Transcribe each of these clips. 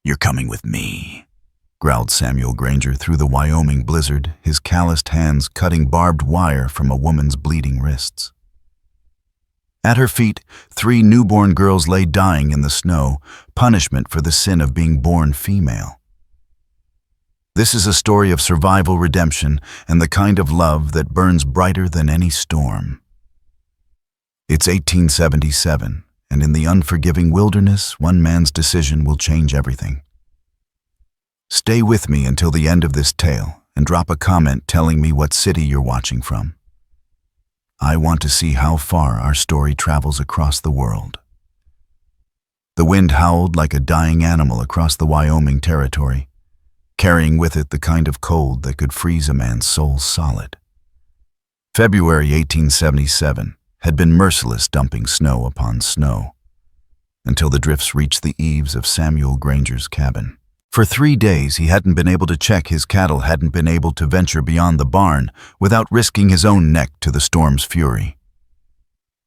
"You're coming with me," growled Samuel Granger through the Wyoming blizzard, his calloused hands cutting barbed wire from a woman's bleeding wrists. At her feet, 3 newborn girls lay dying in the snow, punishment for the sin of being born female. This is a story of survival, redemption, and the kind of love that burns brighter than any storm. It's 1877, and in the unforgiving wilderness, one man's decision will change everything. Stay with me until the end of this tale and drop a comment telling me what city you're watching from. I want to see how far our story travels across the world. The wind howled like a dying animal across the Wyoming territory, carrying with it the kind of cold that could freeze a man's soul solid. February 1877 had been merciless, dumping snow upon snow, until the drifts reached the eaves of Samuel Granger's cabin. For 3 days he hadn't been able to check his cattle, hadn't been able to venture beyond the barn without risking his own neck to the storm's fury.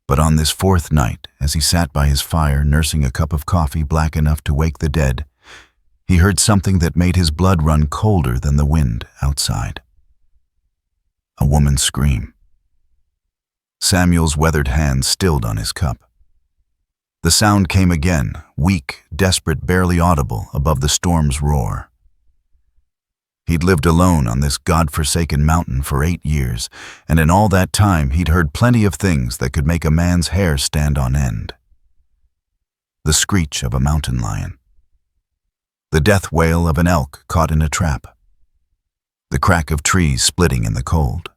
But on this 4th night, as he sat by his fire nursing a cup of coffee black enough to wake the dead, he heard something that made his blood run colder than the wind outside. A woman's scream. Samuel's weathered hand stilled on his cup. The sound came again, weak, desperate, barely audible above the storm's roar. He'd lived alone on this God-forsaken mountain for 8 years, and in all that time he'd heard plenty of things that could make a man's hair stand on end. The screech of a mountain lion. The death wail of an elk caught in a trap. The crack of trees splitting in the cold.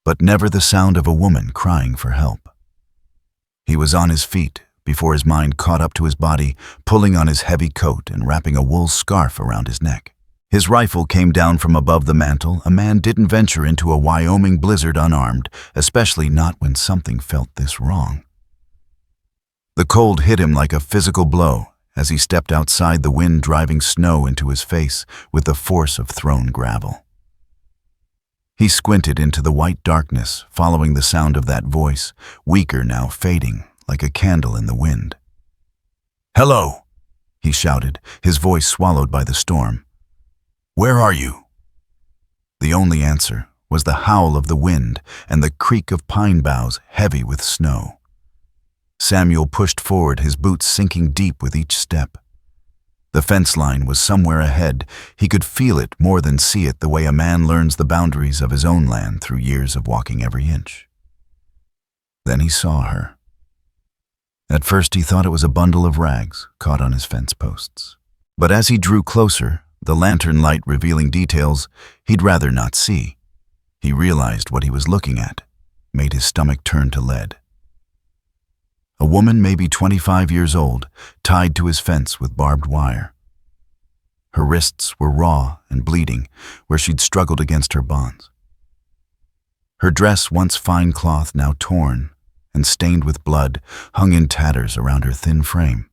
But never the sound of a woman crying for help. He was on his feet before his mind caught up to his body, pulling on his heavy coat and wrapping a wool scarf around his neck. His rifle came down from above the mantel. A man didn't venture into a Wyoming blizzard unarmed, especially not when something felt this wrong. The cold hit him like a physical blow as he stepped outside, the wind driving snow into his face with the force of thrown gravel. He squinted into the white darkness, following the sound of that voice, weaker now, fading like a candle in the wind. "Hello," he shouted, his voice swallowed by the storm. "Where are you?" The only answer was the howl of the wind and the creak of pine boughs heavy with snow. Samuel pushed forward, his boots sinking deep with each step. The fence line was somewhere ahead. He could feel it more than see it, the way a man learns the boundaries of his own land through years of walking every inch. Then he saw her. At first he thought it was a bundle of rags caught on his fence posts. But as he drew closer, the lantern light revealing details he'd rather not see, he realized what he was looking at made his stomach turn to lead. A woman, maybe 25 years old, tied to his fence with barbed wire. Her wrists were raw and bleeding where she'd struggled against her bonds. Her dress, once fine cloth, now torn and stained with blood, hung in tatters around her thin frame.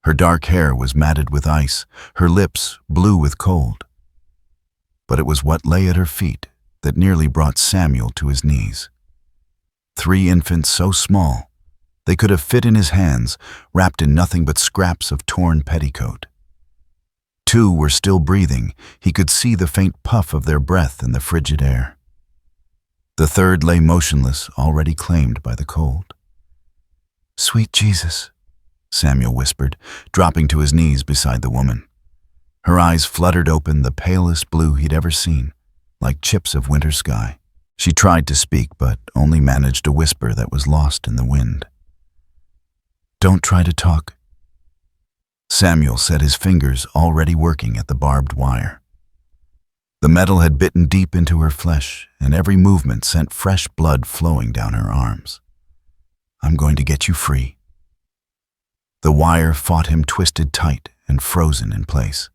Her dark hair was matted with ice, her lips blue with cold. But it was what lay at her feet that nearly brought Samuel to his knees. 3 infants so small they could have fit in his hands, wrapped in nothing but scraps of torn petticoat. 2 were still breathing. He could see the faint puff of their breath in the frigid air. The 3rd lay motionless, already claimed by the cold. "Sweet Jesus," Samuel whispered, dropping to his knees beside the woman. Her eyes fluttered open, the palest blue he'd ever seen, like chips of winter sky. She tried to speak, but only managed a whisper that was lost in the wind. "Don't try to talk." Samuel set his fingers already working at the barbed wire. The metal had bitten deep into her flesh, and every movement sent fresh blood flowing down her arms. "I'm going to get you free." The wire fought him, twisted tight and frozen in place.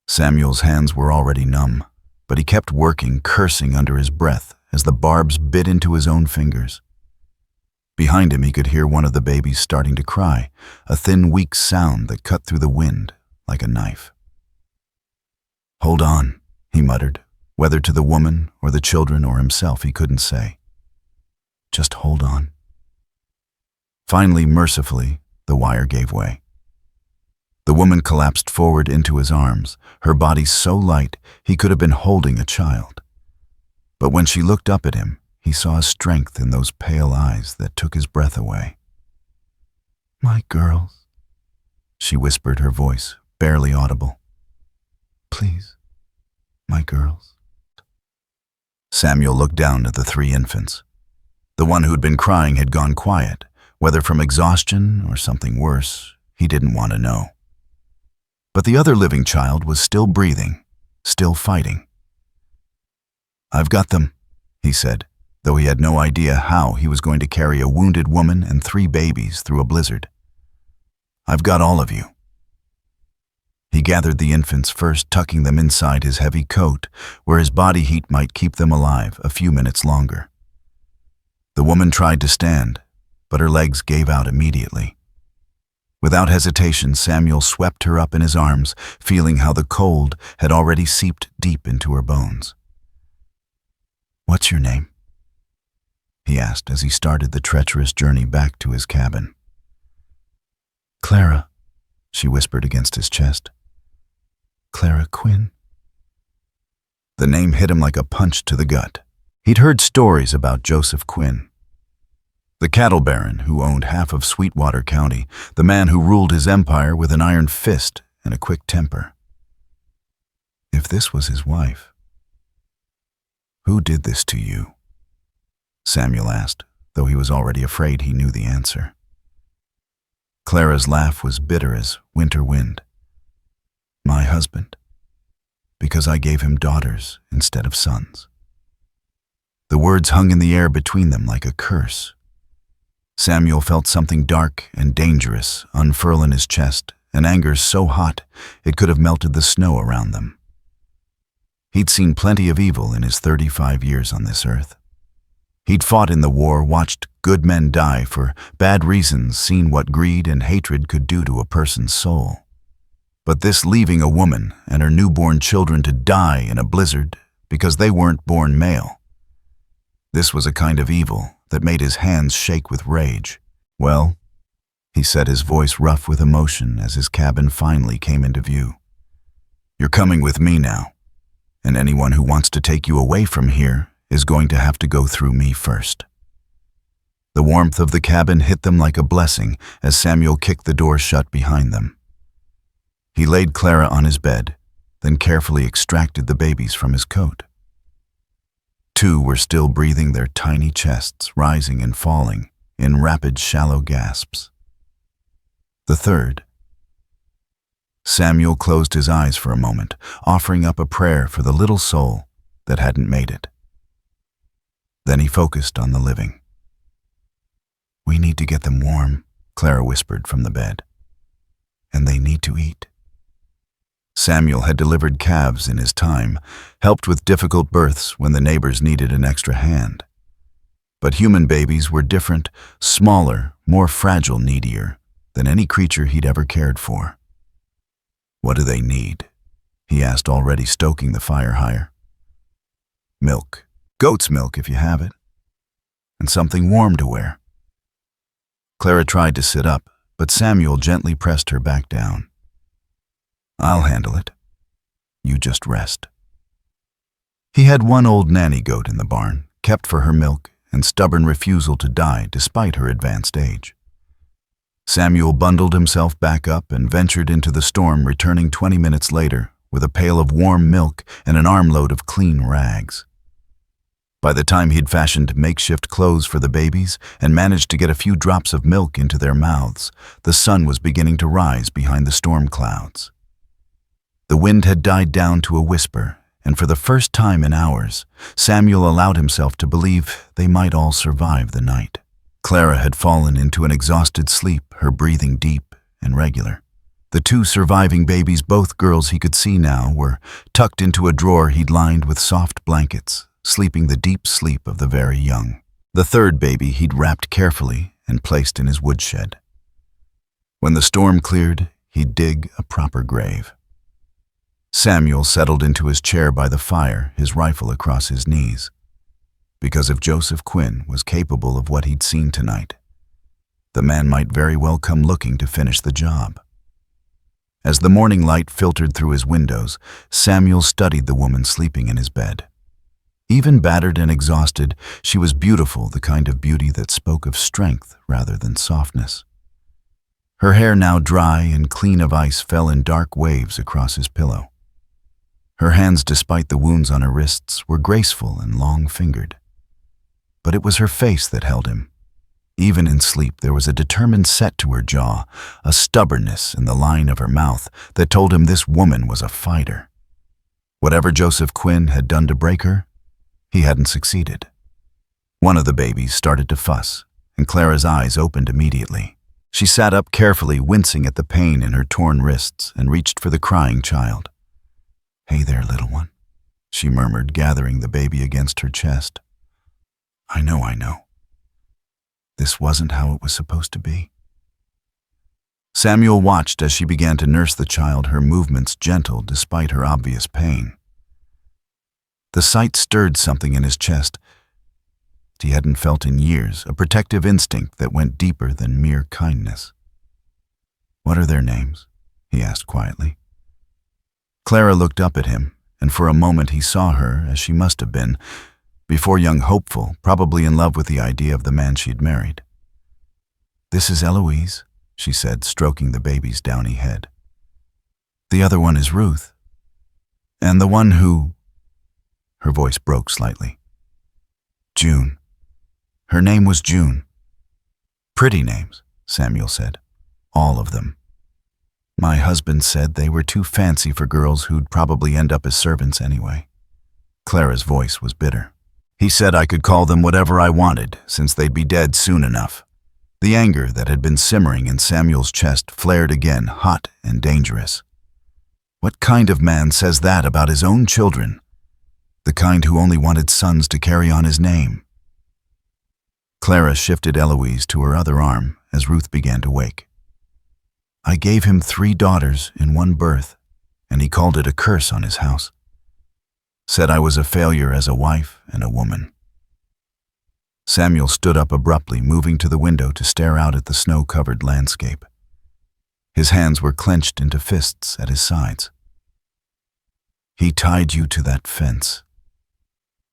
Samuel's hands were already numb, but he kept working, cursing under his breath as the barbs bit into his own fingers. Behind him he could hear one of the babies starting to cry, a thin, weak sound that cut through the wind like a knife. "Hold on," he muttered, whether to the woman or the children or himself he couldn't say. "Just hold on." Finally, mercifully, the wire gave way. The woman collapsed forward into his arms, her body so light he could have been holding a child. But when she looked up at him, he saw a strength in those pale eyes that took his breath away. "My girls," she whispered, her voice barely audible. "Please, my girls." Samuel looked down at the 3 infants. The one who'd been crying had gone quiet, whether from exhaustion or something worse, he didn't want to know. But the other living child was still breathing, still fighting. "I've got them," he said, though he had no idea how he was going to carry a wounded woman and 3 babies through a blizzard. "I've got all of you." He gathered the infants, first tucking them inside his heavy coat, where his body heat might keep them alive a few minutes longer. The woman tried to stand, but her legs gave out immediately. Without hesitation, Samuel swept her up in his arms, feeling how the cold had already seeped deep into her bones. "What's your name?" he asked as he started the treacherous journey back to his cabin. "Clara," she whispered against his chest. "Clara Quinn." The name hit him like a punch to the gut. He'd heard stories about Joseph Quinn, the cattle baron who owned half of Sweetwater County, the man who ruled his empire with an iron fist and a quick temper. If this was his wife, "Who did this to you?" Samuel asked, though he was already afraid he knew the answer. Clara's laugh was bitter as winter wind. "My husband, because I gave him daughters instead of sons." The words hung in the air between them like a curse. Samuel felt something dark and dangerous unfurl in his chest, an anger so hot it could have melted the snow around them. He'd seen plenty of evil in his 35 years on this earth. He'd fought in the war, watched good men die for bad reasons, seen what greed and hatred could do to a person's soul. But this leaving a woman and her newborn children to die in a blizzard because they weren't born male. This was a kind of evil that made his hands shake with rage. "Well," he said, his voice rough with emotion as his cabin finally came into view. "You're coming with me now, and anyone who wants to take you away from here is going to have to go through me first." The warmth of the cabin hit them like a blessing as Samuel kicked the door shut behind them. He laid Clara on his bed, then carefully extracted the babies from his coat. 2 were still breathing, their tiny chests rising and falling in rapid, shallow gasps. The 3rd. Samuel closed his eyes for a moment, offering up a prayer for the little soul that hadn't made it. Then he focused on the living. "We need to get them warm," Clara whispered from the bed. "And they need to eat." Samuel had delivered calves in his time, helped with difficult births when the neighbors needed an extra hand. But human babies were different, smaller, more fragile, needier than any creature he'd ever cared for. "What do they need?" he asked, already stoking the fire higher. "Milk. Goat's milk if you have it. And something warm to wear." Clara tried to sit up, but Samuel gently pressed her back down. "I'll handle it. You just rest." He had one old nanny goat in the barn, kept for her milk and stubborn refusal to die despite her advanced age. Samuel bundled himself back up and ventured into the storm, returning 20 minutes later with a pail of warm milk and an armload of clean rags. By the time he'd fashioned makeshift clothes for the babies and managed to get a few drops of milk into their mouths, the sun was beginning to rise behind the storm clouds. The wind had died down to a whisper, and for the first time in hours, Samuel allowed himself to believe they might all survive the night. Clara had fallen into an exhausted sleep, her breathing deep and regular. The 2 surviving babies, both girls he could see now, were tucked into a drawer he'd lined with soft blankets, sleeping the deep sleep of the very young. The 3rd baby he'd wrapped carefully and placed in his woodshed. When the storm cleared, he'd dig a proper grave. Samuel settled into his chair by the fire, his rifle across his knees. Because if Joseph Quinn was capable of what he'd seen tonight, the man might very well come looking to finish the job. As the morning light filtered through his windows, Samuel studied the woman sleeping in his bed. Even battered and exhausted, she was beautiful, the kind of beauty that spoke of strength rather than softness. Her hair, now dry and clean of ice, fell in dark waves across his pillow. Her hands, despite the wounds on her wrists, were graceful and long-fingered. But it was her face that held him. Even in sleep, there was a determined set to her jaw, a stubbornness in the line of her mouth that told him this woman was a fighter. Whatever Joseph Quinn had done to break her, he hadn't succeeded. One of the babies started to fuss, and Clara's eyes opened immediately. She sat up carefully, wincing at the pain in her torn wrists, and reached for the crying child. "Hey there, little one," she murmured, gathering the baby against her chest. I know. This wasn't how it was supposed to be." Samuel watched as she began to nurse the child, her movements gentle despite her obvious pain. The sight stirred something in his chest he hadn't felt in years, a protective instinct that went deeper than mere kindness. "What are their names?" he asked quietly. Clara looked up at him, and for a moment he saw her as she must have been, before young hopeful, probably in love with the idea of the man she'd married. "This is Eloise," she said, stroking the baby's downy head. "The other one is Ruth. And the one who—" Her voice broke slightly. "June. Her name was June." "Pretty names," Samuel said. "All of them. My husband said they were too fancy for girls who'd probably end up as servants anyway." Clara's voice was bitter. "He said I could call them whatever I wanted, since they'd be dead soon enough." The anger that had been simmering in Samuel's chest flared again, hot and dangerous. What kind of man says that about his own children? The kind who only wanted sons to carry on his name. Clara shifted Eloise to her other arm as Ruth began to wake. "I gave him 3 daughters in one birth, and he called it a curse on his house. Said I was a failure as a wife and a woman." Samuel stood up abruptly, moving to the window to stare out at the snow-covered landscape. His hands were clenched into fists at his sides. "He tied you to that fence,"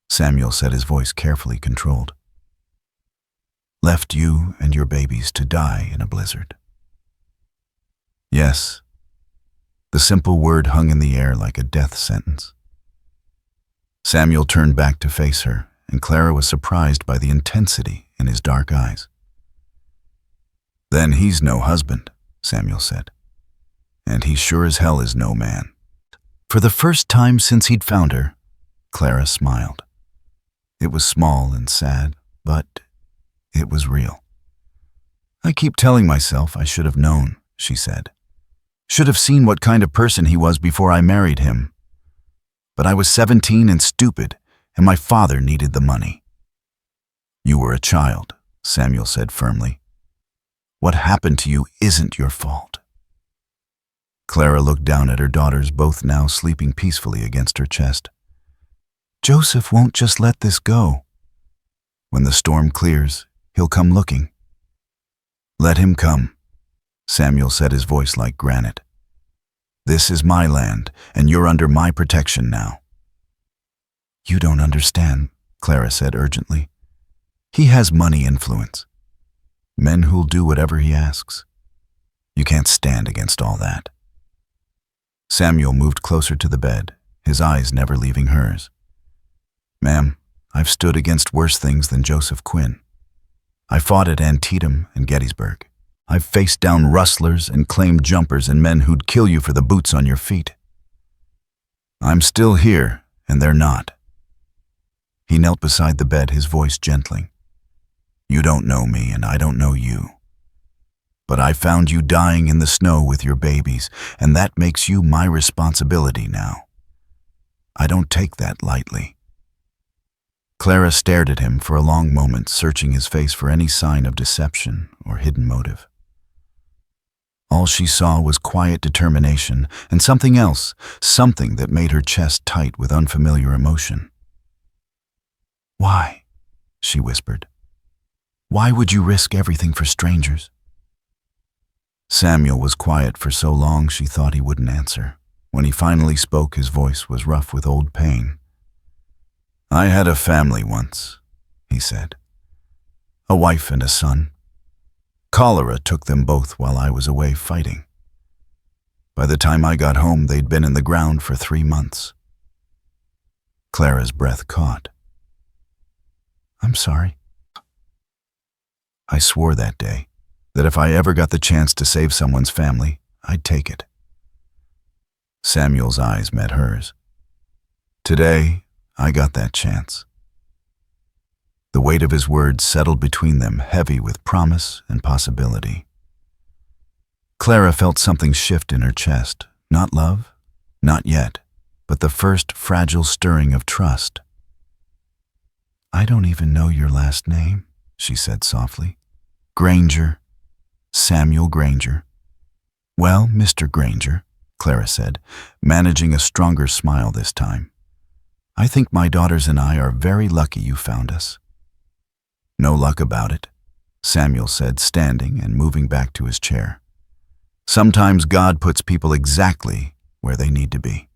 Samuel said, his voice carefully controlled. "Left you and your babies to die in a blizzard." "Yes." The simple word hung in the air like a death sentence. Samuel turned back to face her, and Clara was surprised by the intensity in his dark eyes. "Then he's no husband," Samuel said. "And he sure as hell is no man." For the first time since he'd found her, Clara smiled. It was small and sad, but it was real. "I keep telling myself I should have known," she said. "Should have seen what kind of person he was before I married him. But I was 17 and stupid, and my father needed the money." "You were a child," Samuel said firmly. "What happened to you isn't your fault." Clara looked down at her daughters, both now sleeping peacefully against her chest. "Joseph won't just let this go. When the storm clears, he'll come looking." "Let him come," Samuel said, his voice like granite. "This is my land, and you're under my protection now." "You don't understand," Clara said urgently. "He has money influence. Men who'll do whatever he asks. You can't stand against all that." Samuel moved closer to the bed, his eyes never leaving hers. "Ma'am, I've stood against worse things than Joseph Quinn. I fought at Antietam and Gettysburg. I've faced down rustlers and claimed jumpers and men who'd kill you for the boots on your feet. I'm still here, and they're not." He knelt beside the bed, his voice gentling. "You don't know me, and I don't know you. But I found you dying in the snow with your babies, and that makes you my responsibility now. I don't take that lightly." Clara stared at him for a long moment, searching his face for any sign of deception or hidden motive. All she saw was quiet determination and something else, something that made her chest tight with unfamiliar emotion. "Why?" she whispered. "Why would you risk everything for strangers?" Samuel was quiet for so long she thought he wouldn't answer. When he finally spoke, his voice was rough with old pain. "I had a family once," he said. "A wife and a son. Cholera took them both while I was away fighting. By the time I got home, they'd been in the ground for 3 months. Clara's breath caught. "I'm sorry." "I swore that day that if I ever got the chance to save someone's family, I'd take it." Samuel's eyes met hers. "Today, I got that chance." The weight of his words settled between them, heavy with promise and possibility. Clara felt something shift in her chest. Not love, not yet, but the first fragile stirring of trust. "I don't even know your last name," she said softly. "Granger. Samuel Granger." "Well, Mr. Granger," Clara said, managing a stronger smile this time, "I think my daughters and I are very lucky you found us." "No luck about it," Samuel said, standing and moving back to his chair. "Sometimes God puts people exactly where they need to be."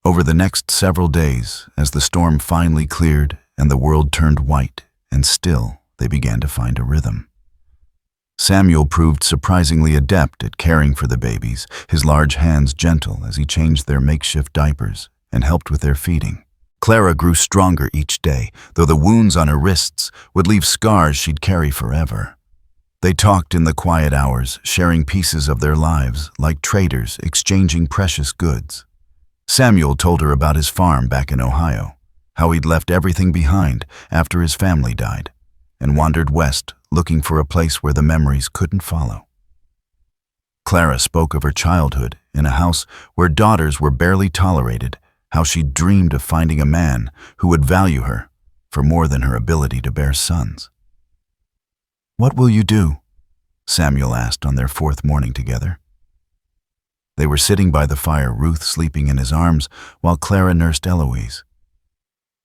Over the next several days, as the storm finally cleared and the world turned white and still, they began to find a rhythm. Samuel proved surprisingly adept at caring for the babies, his large hands gentle as he changed their makeshift diapers and helped with their feeding. Clara grew stronger each day, though the wounds on her wrists would leave scars she'd carry forever. They talked in the quiet hours, sharing pieces of their lives, like traders exchanging precious goods. Samuel told her about his farm back in Ohio, how he'd left everything behind after his family died, and wandered west looking for a place where the memories couldn't follow. Clara spoke of her childhood in a house where daughters were barely tolerated, how she dreamed of finding a man who would value her for more than her ability to bear sons. "What will you do?" Samuel asked on their 4th morning together. They were sitting by the fire, Ruth sleeping in his arms while Clara nursed Eloise.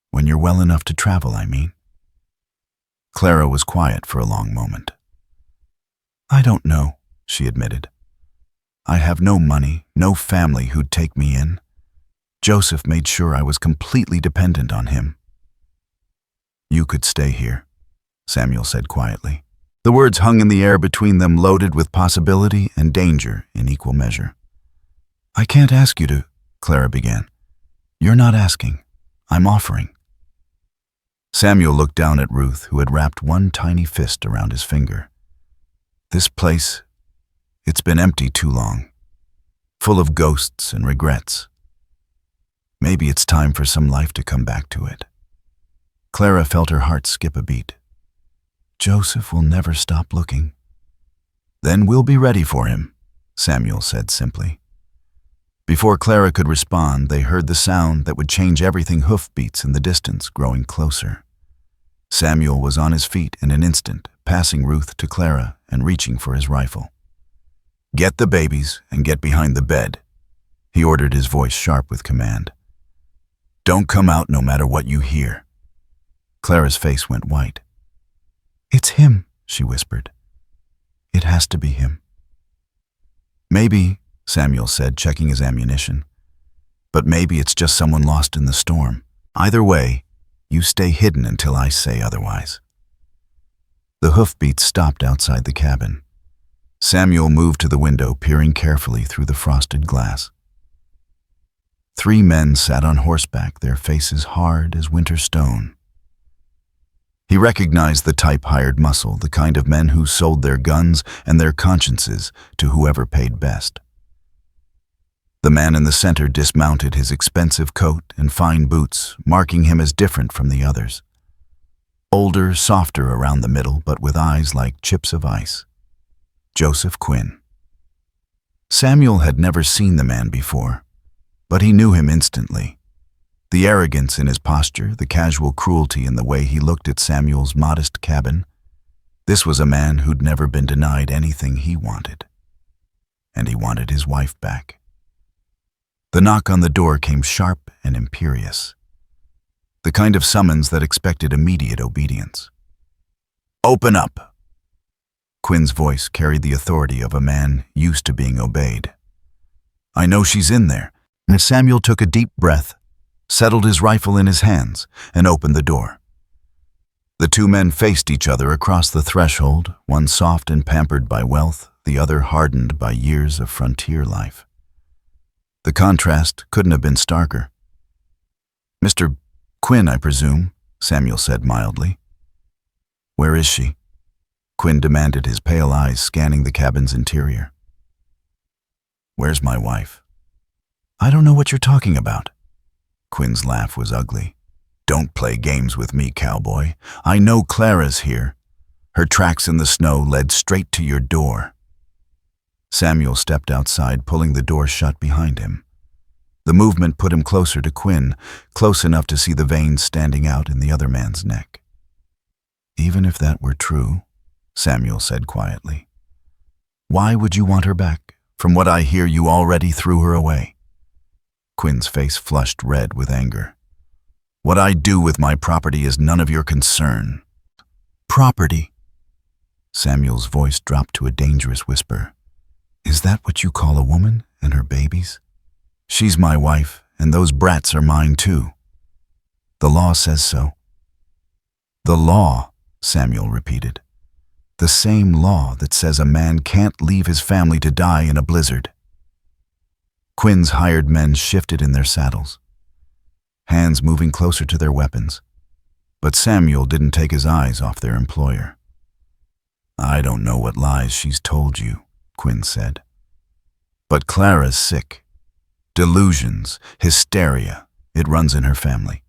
"When you're well enough to travel, I mean." Clara was quiet for a long moment. "I don't know," she admitted. "I have no money, no family who'd take me in. Joseph made sure I was completely dependent on him." "You could stay here," Samuel said quietly. The words hung in the air between them, loaded with possibility and danger in equal measure. "I can't ask you to," Clara began. "You're not asking. I'm offering." Samuel looked down at Ruth, who had wrapped one tiny fist around his finger. "This place, it's been empty too long, full of ghosts and regrets. Maybe it's time for some life to come back to it." Clara felt her heart skip a beat. "Joseph will never stop looking." "Then we'll be ready for him," Samuel said simply. Before Clara could respond, they heard the sound that would change everything, hoofbeats in the distance, growing closer. Samuel was on his feet in an instant, passing Ruth to Clara and reaching for his rifle. "Get the babies and get behind the bed," he ordered, his voice sharp with command. "Don't come out no matter what you hear." Clara's face went white. "It's him," she whispered. "It has to be him." "Maybe," Samuel said, checking his ammunition. "But maybe it's just someone lost in the storm. Either way, you stay hidden until I say otherwise." The hoofbeats stopped outside the cabin. Samuel moved to the window, peering carefully through the frosted glass. 3 men sat on horseback, their faces hard as winter stone. He recognized the type hired muscle, the kind of men who sold their guns and their consciences to whoever paid best. The man in the center dismounted, his expensive coat and fine boots marking him as different from the others. Older, softer around the middle, but with eyes like chips of ice. Joseph Quinn. Samuel had never seen the man before, but he knew him instantly. The arrogance in his posture, the casual cruelty in the way he looked at Samuel's modest cabin. This was a man who'd never been denied anything he wanted. And he wanted his wife back. The knock on the door came sharp and imperious. The kind of summons that expected immediate obedience. "Open up!" Quinn's voice carried the authority of a man used to being obeyed. "I know she's in there." And Samuel took a deep breath, settled his rifle in his hands, and opened the door. The two men faced each other across the threshold, one soft and pampered by wealth, the other hardened by years of frontier life. The contrast couldn't have been starker. "Mr. Quinn, I presume," Samuel said mildly. "Where is she?" Quinn demanded, his pale eyes scanning the cabin's interior. "Where's my wife?" "I don't know what you're talking about." Quinn's laugh was ugly. "Don't play games with me, cowboy. I know Clara's here. Her tracks in the snow led straight to your door." Samuel stepped outside, pulling the door shut behind him. The movement put him closer to Quinn, close enough to see the veins standing out in the other man's neck. "Even if that were true," Samuel said quietly, "why would you want her back? From what I hear, you already threw her away." Quinn's face flushed red with anger. "What I do with my property is none of your concern." "Property?" Samuel's voice dropped to a dangerous whisper. "Is that what you call a woman and her babies? She's my wife, and those brats are mine too. The law says so." "The law," Samuel repeated. "The same law that says a man can't leave his family to die in a blizzard." Quinn's hired men shifted in their saddles, hands moving closer to their weapons. But Samuel didn't take his eyes off their employer. "I don't know what lies she's told you," Quinn said. "But Clara's sick. Delusions, hysteria, it runs in her family.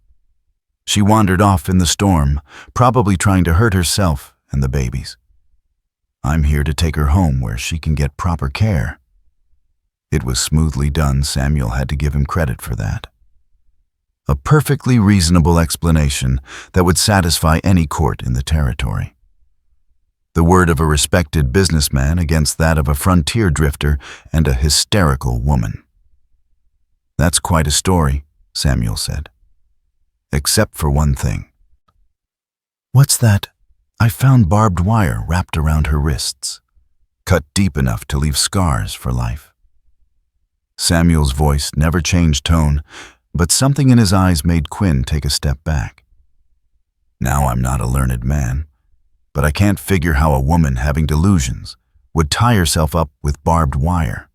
She wandered off in the storm, probably trying to hurt herself and the babies. I'm here to take her home where she can get proper care." It was smoothly done. Samuel had to give him credit for that. A perfectly reasonable explanation that would satisfy any court in the territory. The word of a respected businessman against that of a frontier drifter and a hysterical woman. "That's quite a story," Samuel said. "Except for one thing." "What's that?" "I found barbed wire wrapped around her wrists, cut deep enough to leave scars for life." Samuel's voice never changed tone, but something in his eyes made Quinn take a step back. "Now, I'm not a learned man, but I can't figure how a woman having delusions would tie herself up with barbed wire."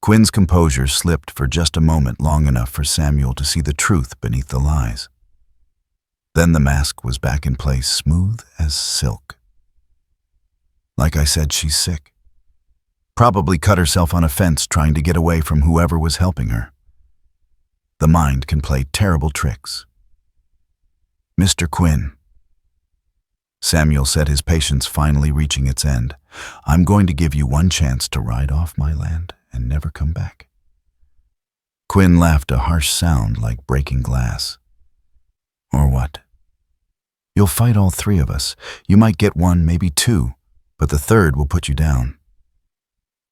Quinn's composure slipped for just a moment, long enough for Samuel to see the truth beneath the lies. Then the mask was back in place, smooth as silk. "Like I said, she's sick. Probably cut herself on a fence trying to get away from whoever was helping her. The mind can play terrible tricks." "Mr. Quinn," Samuel said, his patience finally reaching its end, "I'm going to give you one chance to ride off my land and never come back." Quinn laughed, a harsh sound like breaking glass. "Or what? You'll fight all three of us. You might get one, maybe two, but the third will put you down."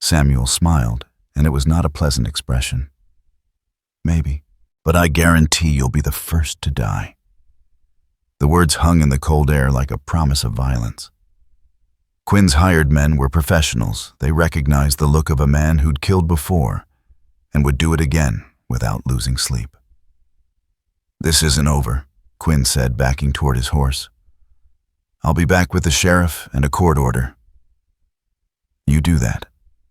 Samuel smiled, and it was not a pleasant expression. "Maybe, but I guarantee you'll be the first to die." The words hung in the cold air like a promise of violence. Quinn's hired men were professionals. They recognized the look of a man who'd killed before and would do it again without losing sleep. "This isn't over," Quinn said, backing toward his horse. "I'll be back with the sheriff and a court order." "You do that,"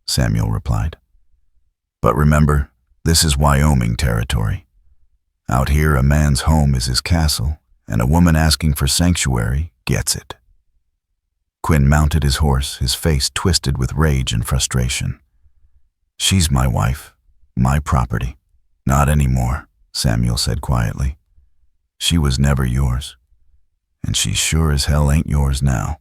Samuel replied. "But remember, this is Wyoming territory. Out here, a man's home is his castle, and a woman asking for sanctuary gets it." Quinn mounted his horse, his face twisted with rage and frustration. "She's my wife, my property." "Not anymore," Samuel said quietly. "She was never yours, and she sure as hell ain't yours now."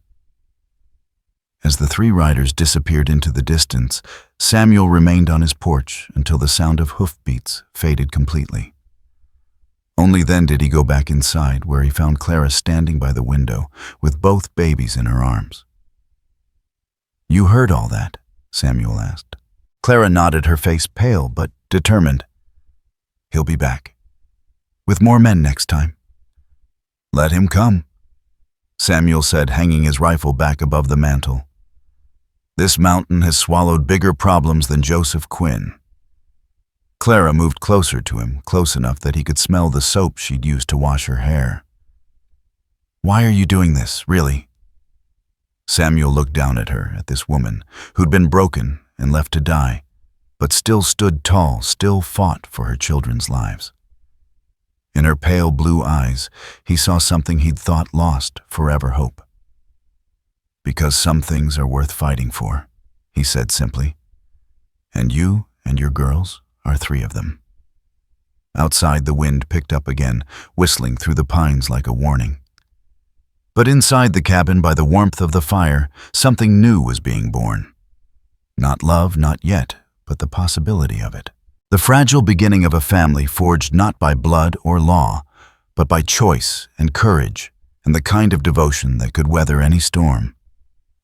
As the three riders disappeared into the distance, Samuel remained on his porch until the sound of hoofbeats faded completely. Only then did he go back inside, where he found Clara standing by the window with both babies in her arms. "You heard all that?" Samuel asked. Clara nodded, her face pale but determined. "He'll be back. With more men next time." "Let him come," Samuel said, hanging his rifle back above the mantel. This mountain has swallowed bigger problems than Joseph Quinn. Clara moved closer to him, close enough that he could smell the soap she'd used to wash her hair. "Why are you doing this, really?" Samuel looked down at her, at this woman who'd been broken and left to die, but still stood tall, still fought for her children's lives. In her pale blue eyes, he saw something he'd thought lost forever: hope. "Because some things are worth fighting for," he said simply. "And you and your girls are 3 of them." Outside, the wind picked up again, whistling through the pines like a warning. But inside the cabin, by the warmth of the fire, something new was being born. Not love, not yet, but the possibility of it. The fragile beginning of a family forged not by blood or law, but by choice and courage and the kind of devotion that could weather any storm.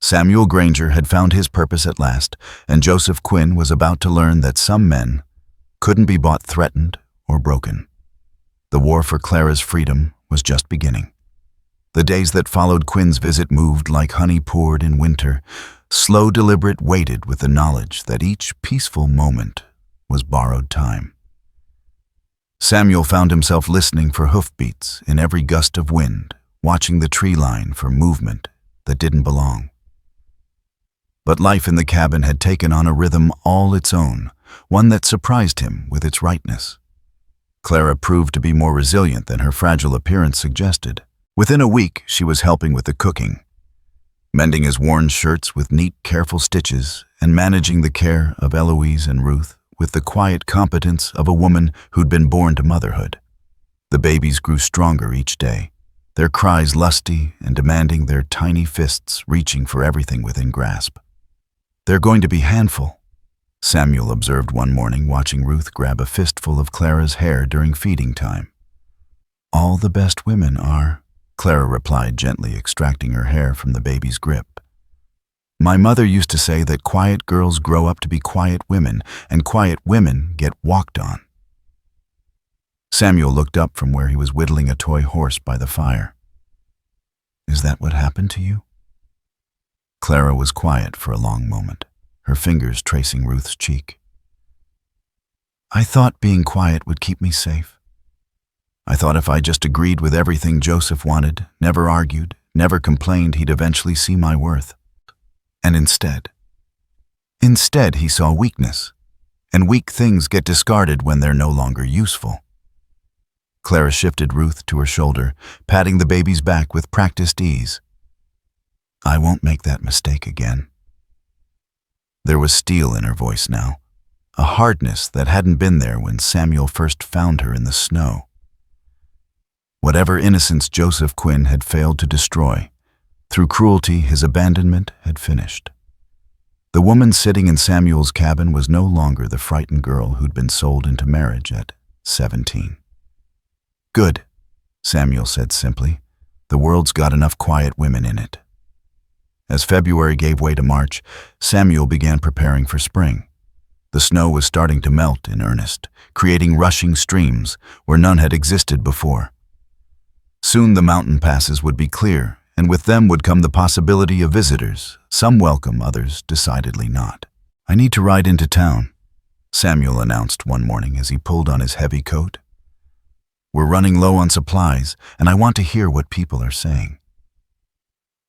Samuel Granger had found his purpose at last, and Joseph Quinn was about to learn that some men couldn't be bought threatened or broken. The war for Clara's freedom was just beginning. The days that followed Quinn's visit moved like honey poured in winter, slow, deliberate, weighted with the knowledge that each peaceful moment was borrowed time. Samuel found himself listening for hoofbeats in every gust of wind, watching the tree line for movement that didn't belong. But life in the cabin had taken on a rhythm all its own, one that surprised him with its rightness. Clara proved to be more resilient than her fragile appearance suggested. Within a week, she was helping with the cooking, mending his worn shirts with neat, careful stitches, and managing the care of Eloise and Ruth with the quiet competence of a woman who'd been born to motherhood. The babies grew stronger each day, their cries lusty and demanding, their tiny fists reaching for everything within grasp. "They're going to be handful," Samuel observed one morning, watching Ruth grab a fistful of Clara's hair during feeding time. "All the best women are," Clara replied, gently extracting her hair from the baby's grip. "My mother used to say that quiet girls grow up to be quiet women, and quiet women get walked on." Samuel looked up from where he was whittling a toy horse by the fire. "Is that what happened to you?" Clara was quiet for a long moment, her fingers tracing Ruth's cheek. "I thought being quiet would keep me safe. I thought if I just agreed with everything Joseph wanted, never argued, never complained, he'd eventually see my worth. And instead he saw weakness, and weak things get discarded when they're no longer useful." Clara shifted Ruth to her shoulder, patting the baby's back with practiced ease. "I won't make that mistake again." There was steel in her voice now, a hardness that hadn't been there when Samuel first found her in the snow. Whatever innocence Joseph Quinn had failed to destroy, through cruelty his abandonment had finished. The woman sitting in Samuel's cabin was no longer the frightened girl who'd been sold into marriage at 17. "Good," Samuel said simply. "The world's got enough quiet women in it." As February gave way to March, Samuel began preparing for spring. The snow was starting to melt in earnest, creating rushing streams where none had existed before. Soon the mountain passes would be clear, and with them would come the possibility of visitors, some welcome, others decidedly not. "I need to ride into town," Samuel announced one morning as he pulled on his heavy coat. "We're running low on supplies, and I want to hear what people are saying."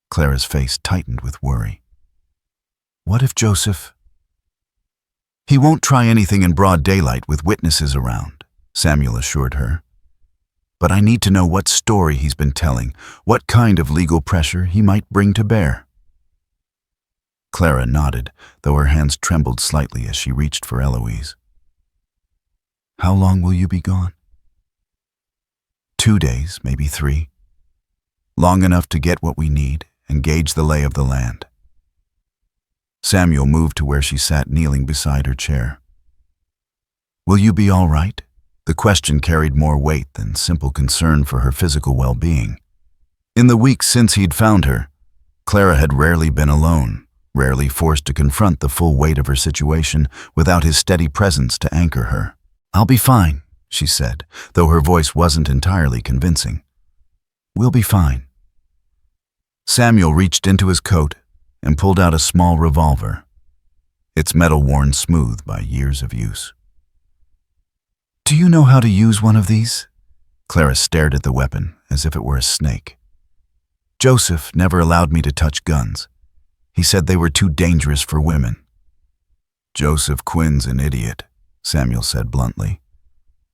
Clara's face tightened with worry. "What if Joseph—" "He won't try anything in broad daylight with witnesses around," Samuel assured her. "But I need to know what story he's been telling, what kind of legal pressure he might bring to bear." Clara nodded, though her hands trembled slightly as she reached for Eloise. "How long will you be gone?" 2 days, maybe 3. Long enough to get what we need and gauge the lay of the land. Samuel moved to where she sat, kneeling beside her chair. "Will you be all right?" The question carried more weight than simple concern for her physical well-being. In the weeks since he'd found her, Clara had rarely been alone, rarely forced to confront the full weight of her situation without his steady presence to anchor her. "I'll be fine," she said, though her voice wasn't entirely convincing. "We'll be fine." Samuel reached into his coat and pulled out a small revolver, its metal worn smooth by years of use. "Do you know how to use one of these?" Clara stared at the weapon as if it were a snake. "Joseph never allowed me to touch guns. He said they were too dangerous for women." "Joseph Quinn's an idiot," Samuel said bluntly.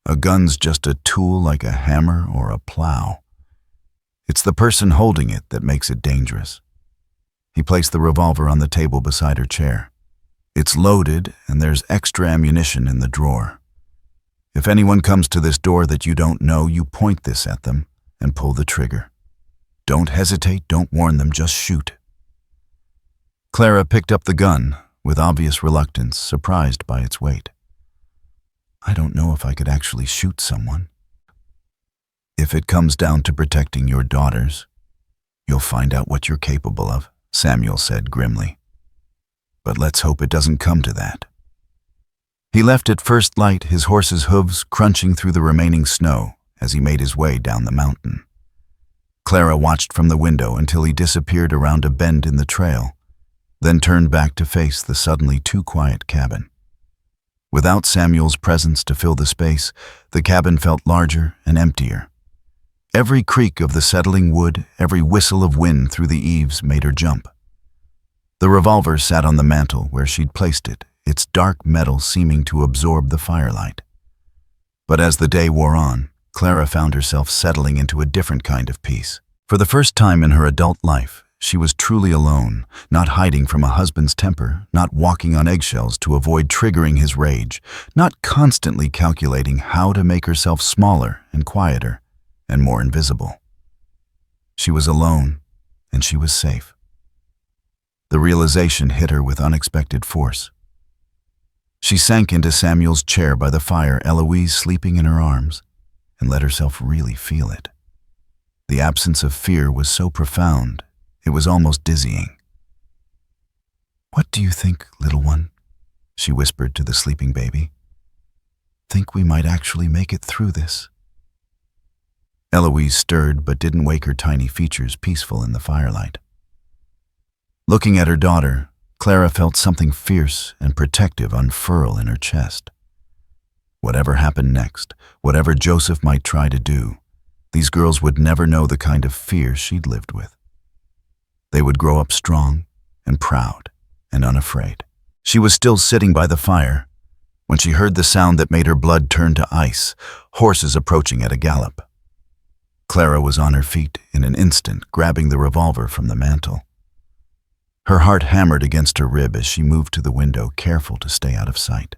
"A gun's just a tool like a hammer or a plow. It's the person holding it that makes it dangerous." He placed the revolver on the table beside her chair. "It's loaded, and there's extra ammunition in the drawer. If anyone comes to this door that you don't know, you point this at them and pull the trigger. Don't hesitate, don't warn them, just shoot." Clara picked up the gun, with obvious reluctance, surprised by its weight. "I don't know if I could actually shoot someone." "If it comes down to protecting your daughters, you'll find out what you're capable of," Samuel said grimly. "But let's hope it doesn't come to that." He left at first light, his horse's hooves crunching through the remaining snow as he made his way down the mountain. Clara watched from the window until he disappeared around a bend in the trail, then turned back to face the suddenly too quiet cabin. Without Samuel's presence to fill the space, the cabin felt larger and emptier. Every creak of the settling wood, every whistle of wind through the eaves made her jump. The revolver sat on the mantel where she'd placed it, its dark metal seeming to absorb the firelight. But as the day wore on, Clara found herself settling into a different kind of peace. For the first time in her adult life, she was truly alone, not hiding from a husband's temper, not walking on eggshells to avoid triggering his rage, not constantly calculating how to make herself smaller and quieter and more invisible. She was alone, and she was safe. The realization hit her with unexpected force. She sank into Samuel's chair by the fire, Eloise sleeping in her arms, and let herself really feel it. The absence of fear was so profound, it was almost dizzying. "What do you think, little one?" she whispered to the sleeping baby. "Think we might actually make it through this?" Eloise stirred but didn't wake her tiny features peaceful in the firelight. Looking at her daughter, Clara felt something fierce and protective unfurl in her chest. Whatever happened next, whatever Joseph might try to do, these girls would never know the kind of fear she'd lived with. They would grow up strong and proud and unafraid. She was still sitting by the fire when she heard the sound that made her blood turn to ice, horses approaching at a gallop. Clara was on her feet in an instant, grabbing the revolver from the mantel. Her heart hammered against her rib as she moved to the window, careful to stay out of sight.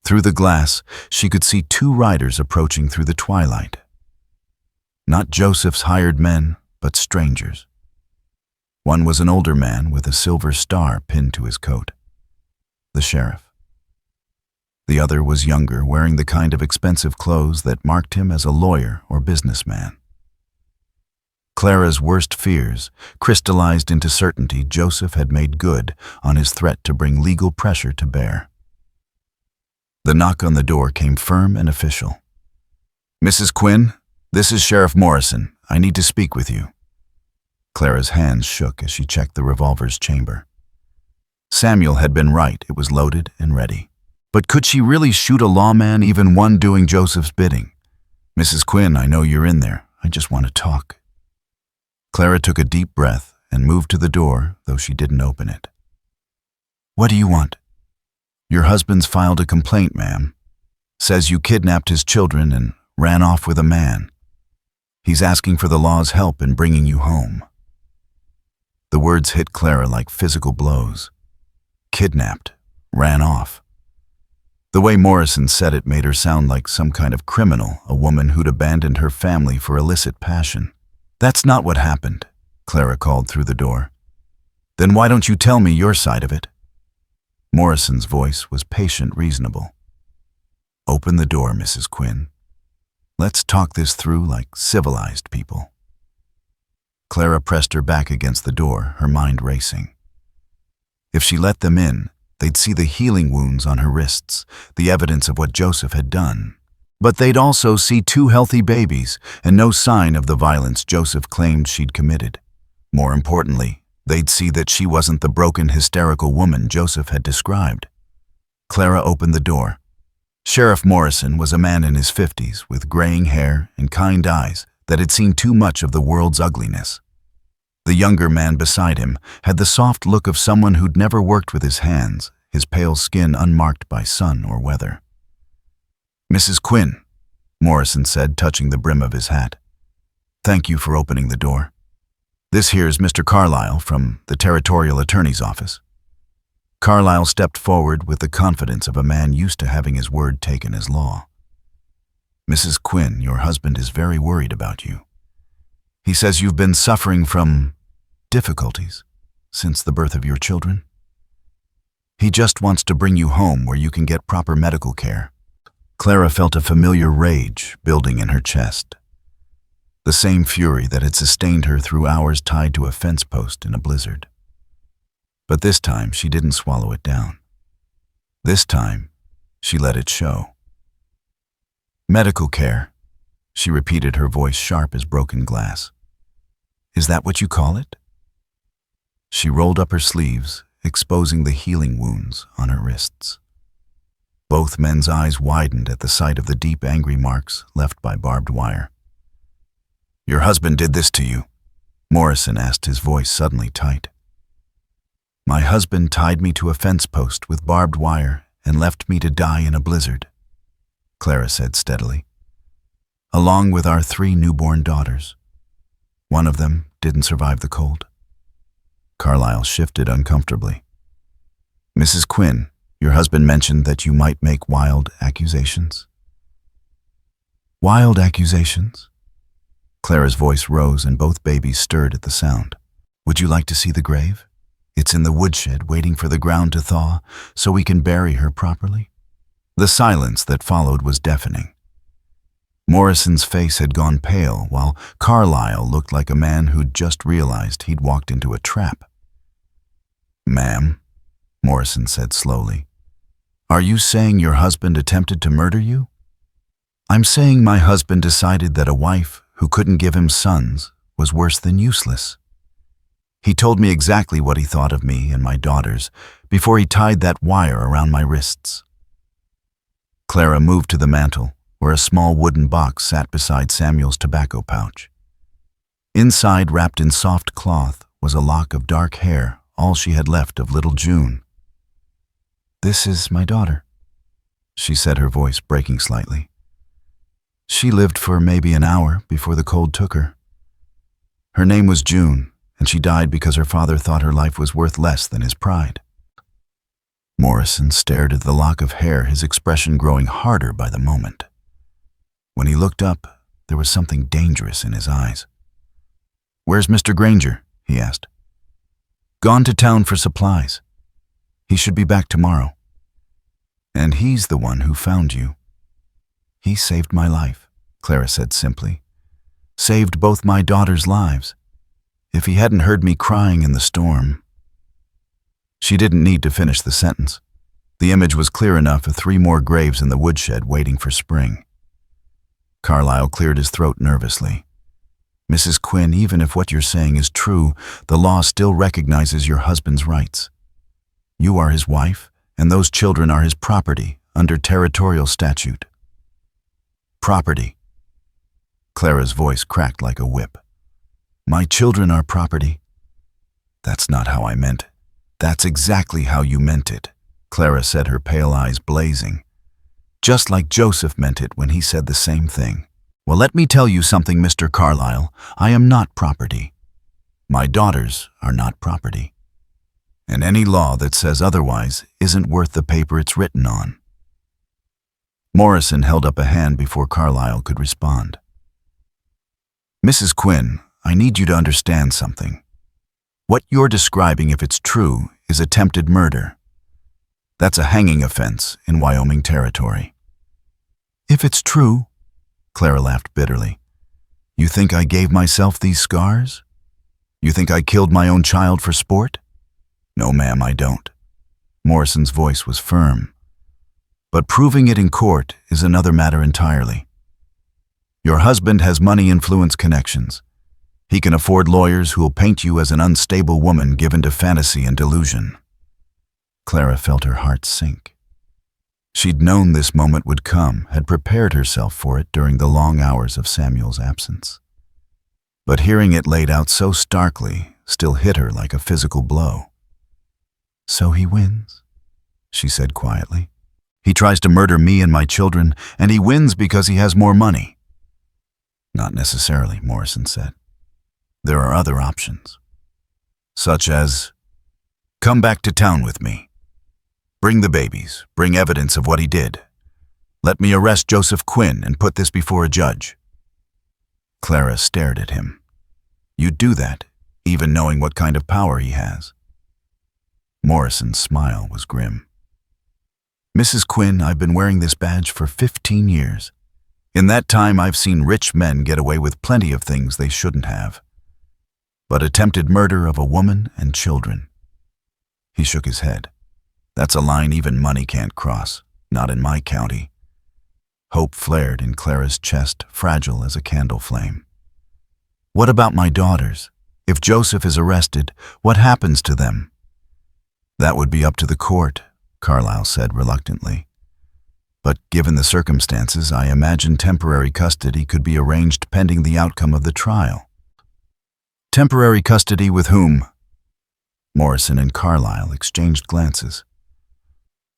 Through the glass, she could see two riders approaching through the twilight. Not Joseph's hired men, but strangers. One was an older man with a silver star pinned to his coat, the sheriff. The other was younger, wearing the kind of expensive clothes that marked him as a lawyer or businessman. Clara's worst fears crystallized into certainty Joseph had made good on his threat to bring legal pressure to bear. The knock on the door came firm and official. "Mrs. Quinn, this is Sheriff Morrison. I need to speak with you." Clara's hands shook as she checked the revolver's chamber. Samuel had been right, it was loaded and ready. But could she really shoot a lawman, even one doing Joseph's bidding? "Mrs. Quinn, I know you're in there. I just want to talk." Clara took a deep breath and moved to the door, though she didn't open it. "What do you want?" "Your husband's filed a complaint, ma'am. Says you kidnapped his children and ran off with a man. He's asking for the law's help in bringing you home." The words hit Clara like physical blows. Kidnapped, ran off. The way Morrison said it made her sound like some kind of criminal, a woman who'd abandoned her family for illicit passion. "That's not what happened," Clara called through the door. "Then why don't you tell me your side of it?" Morrison's voice was patient, reasonable. "Open the door, Mrs. Quinn. Let's talk this through like civilized people." Clara pressed her back against the door, her mind racing. If she let them in, they'd see the healing wounds on her wrists, the evidence of what Joseph had done. But they'd also see two healthy babies and no sign of the violence Joseph claimed she'd committed. More importantly, They'd see that she wasn't the broken, hysterical woman Joseph had described. Clara opened the door. Sheriff Morrison was a man in his 50s with graying hair and kind eyes that had seen too much of the world's ugliness. The younger man beside him had the soft look of someone who'd never worked with his hands, his pale skin unmarked by sun or weather. "Mrs. Quinn," Morrison said, touching the brim of his hat. "Thank you for opening the door. This here's Mr. Carlyle from the Territorial Attorney's Office." Carlyle stepped forward with the confidence of a man used to having his word taken as law. "Mrs. Quinn, your husband is very worried about you. He says you've been suffering from difficulties since the birth of your children. He just wants to bring you home where you can get proper medical care." Clara felt a familiar rage building in her chest. The same fury that had sustained her through hours tied to a fence post in a blizzard. But this time she didn't swallow it down. This time she let it show. "Medical care," she repeated, her voice sharp as broken glass. "Is that what you call it?" She rolled up her sleeves, exposing the healing wounds on her wrists. Both men's eyes widened at the sight of the deep, angry marks left by barbed wire. "Your husband did this to you?" Morrison asked, his voice suddenly tight. "My husband tied me to a fence post with barbed wire and left me to die in a blizzard," Clara said steadily, "along with our 3 newborn daughters. One of them didn't survive the cold." Carlyle shifted uncomfortably. "Mrs. Quinn, your husband mentioned that you might make wild accusations." "Wild accusations?" Clara's voice rose and both babies stirred at the sound. "Would you like to see the grave? It's in the woodshed waiting for the ground to thaw so we can bury her properly." The silence that followed was deafening. Morrison's face had gone pale, while Carlyle looked like a man who'd just realized he'd walked into a trap. "Ma'am," Morrison said slowly, "are you saying your husband attempted to murder you?" "I'm saying my husband decided that a wife who couldn't give him sons was worse than useless. He told me exactly what he thought of me and my daughters before he tied that wire around my wrists." Clara moved to the mantel, where a small wooden box sat beside Samuel's tobacco pouch. Inside, wrapped in soft cloth, was a lock of dark hair, all she had left of little June. "This is my daughter," she said, her voice breaking slightly. "She lived for maybe an hour before the cold took her. Her name was June, and she died because her father thought her life was worth less than his pride." Morrison stared at the lock of hair, his expression growing harder by the moment. When he looked up, there was something dangerous in his eyes. "Where's Mr. Granger?" he asked. "Gone to town for supplies. He should be back tomorrow. And he's the one who found you." "He saved my life," Clara said simply. "Saved both my daughters' lives. If he hadn't heard me crying in the storm—" She didn't need to finish the sentence. The image was clear enough of 3 more graves in the woodshed waiting for spring. Carlyle cleared his throat nervously. "Mrs. Quinn, even if what you're saying is true, the law still recognizes your husband's rights. You are his wife, and those children are his property under territorial statute." "Property." Clara's voice cracked like a whip. "My children are property." "That's not how I meant it." "That's exactly how you meant it," Clara said, her pale eyes blazing. "Just like Joseph meant it when he said the same thing." "Well, let me tell you something, Mr. Carlyle. I am not property. My daughters are not property. And any law that says otherwise isn't worth the paper it's written on." Morrison held up a hand before Carlyle could respond. "Mrs. Quinn, I need you to understand something. What you're describing, if it's true, is attempted murder. That's a hanging offense in Wyoming territory." "If it's true," Clara laughed bitterly, "you think I gave myself these scars? You think I killed my own child for sport?" "No, ma'am, I don't." Morrison's voice was firm. "But proving it in court is another matter entirely. Your husband has money, influence, connections. He can afford lawyers who will paint you as an unstable woman given to fantasy and delusion. Clara felt her heart sink. She'd known this moment would come, had prepared herself for it during the long hours of Samuel's absence. But hearing it laid out so starkly still hit her like a physical blow. "So he wins," she said quietly. "He tries to murder me and my children, and he wins because he has more money." "Not necessarily," Morrison said. "There are other options. Such as, come back to town with me. Bring the babies, bring evidence of what he did. Let me arrest Joseph Quinn and put this before a judge." Clara stared at him. "You'd do that, even knowing what kind of power he has?" Morrison's smile was grim. "Mrs. Quinn, I've been wearing this badge for 15 years. In that time, I've seen rich men get away with plenty of things they shouldn't have. But attempted murder of a woman and children." He shook his head. "That's a line even money can't cross, not in my county." Hope flared in Clara's chest, fragile as a candle flame. "What about my daughters? If Joseph is arrested, what happens to them?" "That would be up to the court," Carlyle said reluctantly. "But given the circumstances, I imagine temporary custody could be arranged pending the outcome of the trial." "Temporary custody with whom?" Morrison and Carlyle exchanged glances.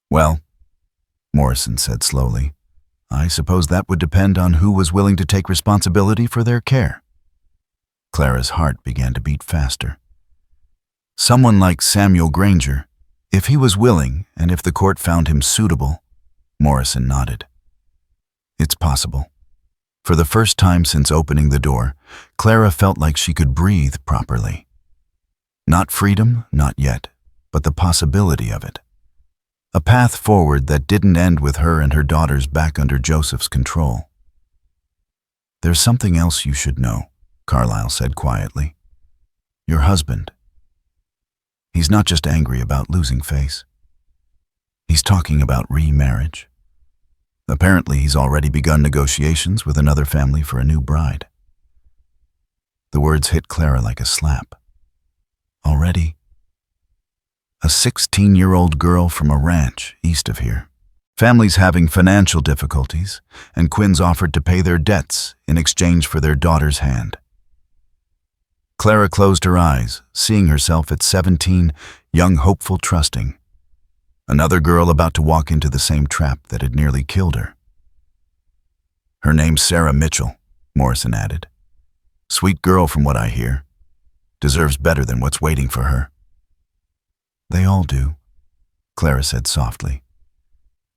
"Well," Morrison said slowly, "I suppose that would depend on who was willing to take responsibility for their care." Clara's heart began to beat faster. "Someone like Samuel Granger, if he was willing and if the court found him suitable." Morrison nodded. "It's possible." For the first time since opening the door, Clara felt like she could breathe properly. Not freedom, not yet, but the possibility of it. A path forward that didn't end with her and her daughters back under Joseph's control. "There's something else you should know," Carlyle said quietly. "Your husband. He's not just angry about losing face. He's talking about remarriage. Apparently, he's already begun negotiations with another family for a new bride." The words hit Clara like a slap. "Already?" "A 16-year-old girl from a ranch east of here. Family's having financial difficulties, and Quinn's offered to pay their debts in exchange for their daughter's hand." Clara closed her eyes, seeing herself at 17, young, hopeful, trusting. Another girl about to walk into the same trap that had nearly killed her. "Her name's Sarah Mitchell," Morrison added. "Sweet girl from what I hear. Deserves better than what's waiting for her." "They all do," Clara said softly.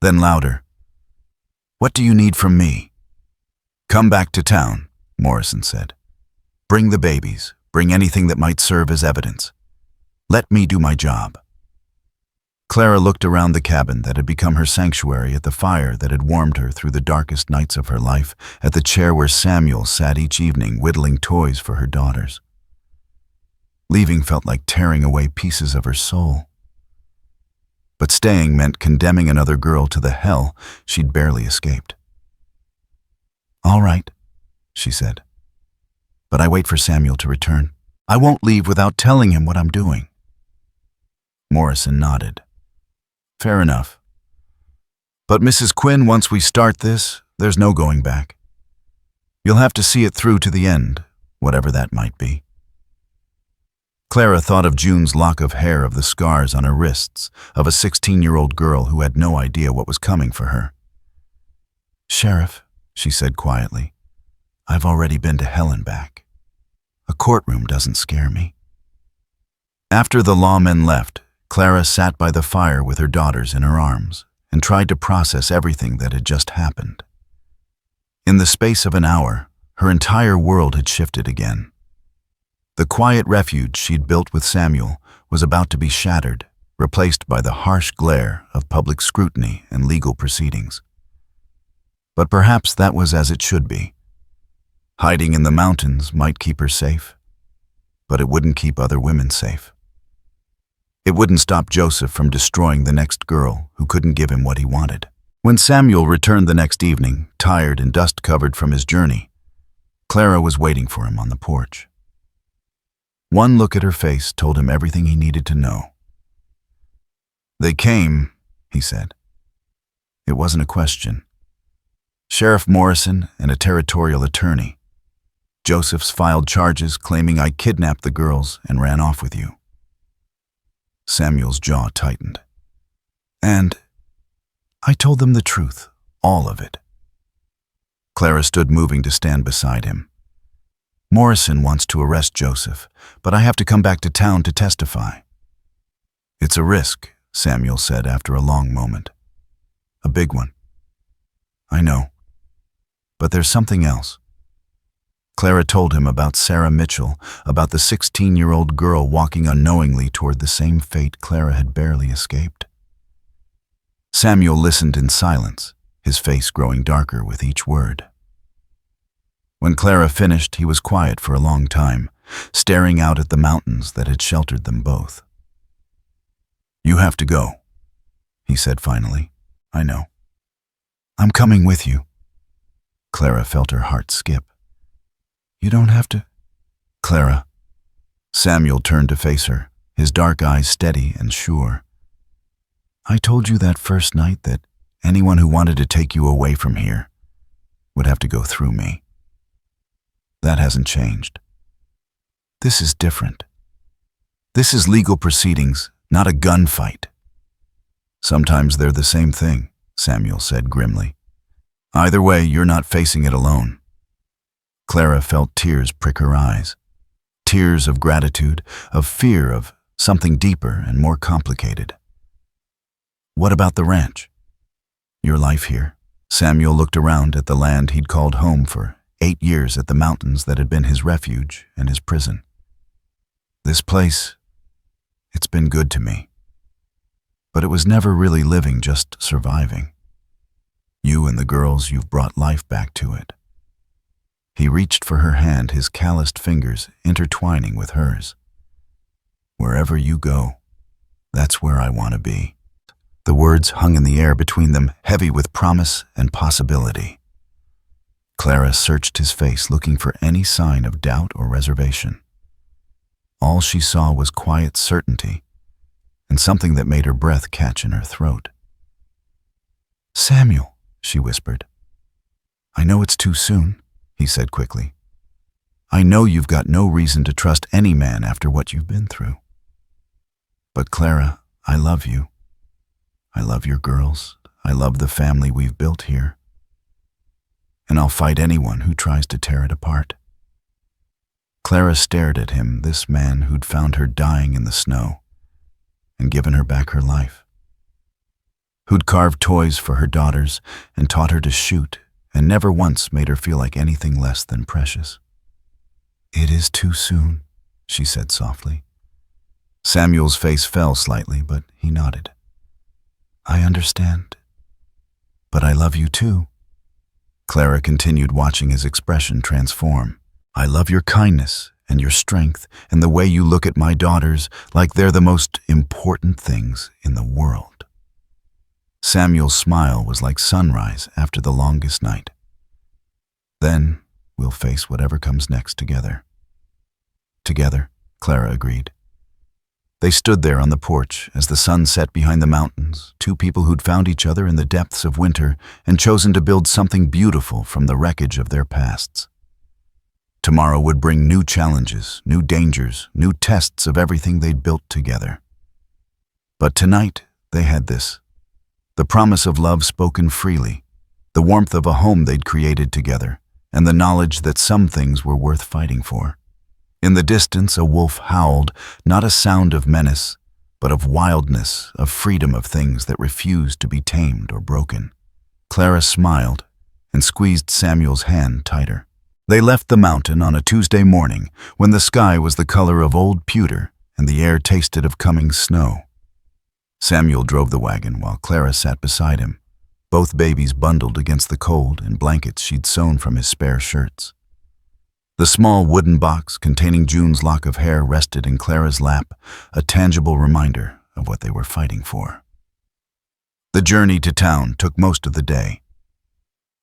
Then louder, "What do you need from me?" "Come back to town," Morrison said. "Bring the babies, bring anything that might serve as evidence. Let me do my job." Clara looked around the cabin that had become her sanctuary, at the fire that had warmed her through the darkest nights of her life, at the chair where Samuel sat each evening whittling toys for her daughters. Leaving felt like tearing away pieces of her soul. But staying meant condemning another girl to the hell she'd barely escaped. "All right," she said. "But I wait for Samuel to return. I won't leave without telling him what I'm doing." Morrison nodded. "Fair enough. But Mrs. Quinn, once we start this, there's no going back. You'll have to see it through to the end, whatever that might be." Clara thought of June's lock of hair, of the scars on her wrists, of a 16-year-old girl who had no idea what was coming for her. "Sheriff," she said quietly, "I've already been to hell and back. A courtroom doesn't scare me." After the lawmen left, Clara sat by the fire with her daughters in her arms and tried to process everything that had just happened. In the space of an hour, her entire world had shifted again. The quiet refuge she'd built with Samuel was about to be shattered, replaced by the harsh glare of public scrutiny and legal proceedings. But perhaps that was as it should be. Hiding in the mountains might keep her safe, but it wouldn't keep other women safe. It wouldn't stop Joseph from destroying the next girl who couldn't give him what he wanted. When Samuel returned the next evening, tired and dust-covered from his journey, Clara was waiting for him on the porch. One look at her face told him everything he needed to know. "They came," he said. It wasn't a question. "Sheriff Morrison and a territorial attorney. Joseph's filed charges claiming I kidnapped the girls and ran off with you." Samuel's jaw tightened. "And I told them the truth, all of it." Clara stood moving to stand beside him. "Morrison wants to arrest Joseph, but I have to come back to town to testify." "It's a risk," Samuel said after a long moment. "A big one." "I know. But there's something else." Clara told him about Sarah Mitchell, about the 16-year-old girl walking unknowingly toward the same fate Clara had barely escaped. Samuel listened in silence, his face growing darker with each word. When Clara finished, he was quiet for a long time, staring out at the mountains that had sheltered them both. "You have to go," he said finally. "I know." "I'm coming with you." Clara felt her heart skip. "You don't have to." "Clara." Samuel turned to face her, his dark eyes steady and sure. "I told you that first night that anyone who wanted to take you away from here would have to go through me. That hasn't changed. This is different. This is legal proceedings, not a gunfight." "Sometimes they're the same thing," Samuel said grimly. "Either way, you're not facing it alone." Clara felt tears prick her eyes. Tears of gratitude, of fear, of something deeper and more complicated. "What about the ranch? Your life here?" Samuel looked around at the land he'd called home for 8 years, at the mountains that had been his refuge and his prison. "This place, it's been good to me. But it was never really living, just surviving. You and the girls, you've brought life back to it." He reached for her hand, his calloused fingers intertwining with hers. "Wherever you go, that's where I want to be." The words hung in the air between them, heavy with promise and possibility. Clara searched his face, looking for any sign of doubt or reservation. All she saw was quiet certainty, and something that made her breath catch in her throat. "Samuel," she whispered. "I know it's too soon," he said quickly. "I know you've got no reason to trust any man after what you've been through. But Clara, I love you. I love your girls. I love the family we've built here. And I'll fight anyone who tries to tear it apart." Clara stared at him, this man who'd found her dying in the snow and given her back her life, who'd carved toys for her daughters and taught her to shoot and never once made her feel like anything less than precious. "It is too soon," she said softly. Samuel's face fell slightly, but he nodded. "I understand. But I love you too." Clara continued, watching his expression transform. "I love your kindness and your strength and the way you look at my daughters like they're the most important things in the world." Samuel's smile was like sunrise after the longest night. "Then we'll face whatever comes next together." "Together," Clara agreed. They stood there on the porch as the sun set behind the mountains, two people who'd found each other in the depths of winter and chosen to build something beautiful from the wreckage of their pasts. Tomorrow would bring new challenges, new dangers, new tests of everything they'd built together. But tonight, they had this: the promise of love spoken freely, the warmth of a home they'd created together, and the knowledge that some things were worth fighting for. In the distance, a wolf howled, not a sound of menace, but of wildness, of freedom, of things that refused to be tamed or broken. Clara smiled and squeezed Samuel's hand tighter. They left the mountain on a Tuesday morning when the sky was the color of old pewter and the air tasted of coming snow. Samuel drove the wagon while Clara sat beside him, both babies bundled against the cold in blankets she'd sewn from his spare shirts. The small wooden box containing June's lock of hair rested in Clara's lap, a tangible reminder of what they were fighting for. The journey to town took most of the day.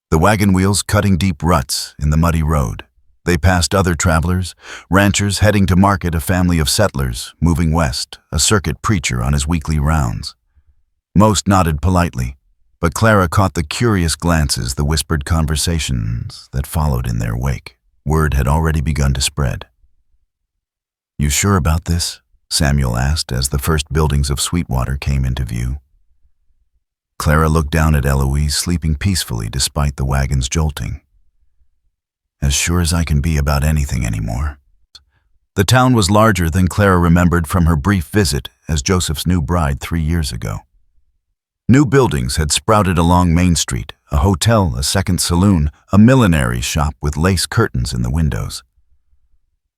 The wagon wheels cutting deep ruts in the muddy road, They passed other travelers, ranchers heading to market, a family of settlers moving west, a circuit preacher on his weekly rounds. Most nodded politely, but Clara caught the curious glances, the whispered conversations that followed in their wake. Word had already begun to spread. "You sure about this?" Samuel asked as the first buildings of Sweetwater came into view. Clara looked down at Eloise, sleeping peacefully despite the wagon's jolting. "As sure as I can be about anything anymore." The town was larger than Clara remembered from her brief visit as Joseph's new bride 3 years ago. New buildings had sprouted along Main Street, a hotel, a second saloon, a millinery shop with lace curtains in the windows.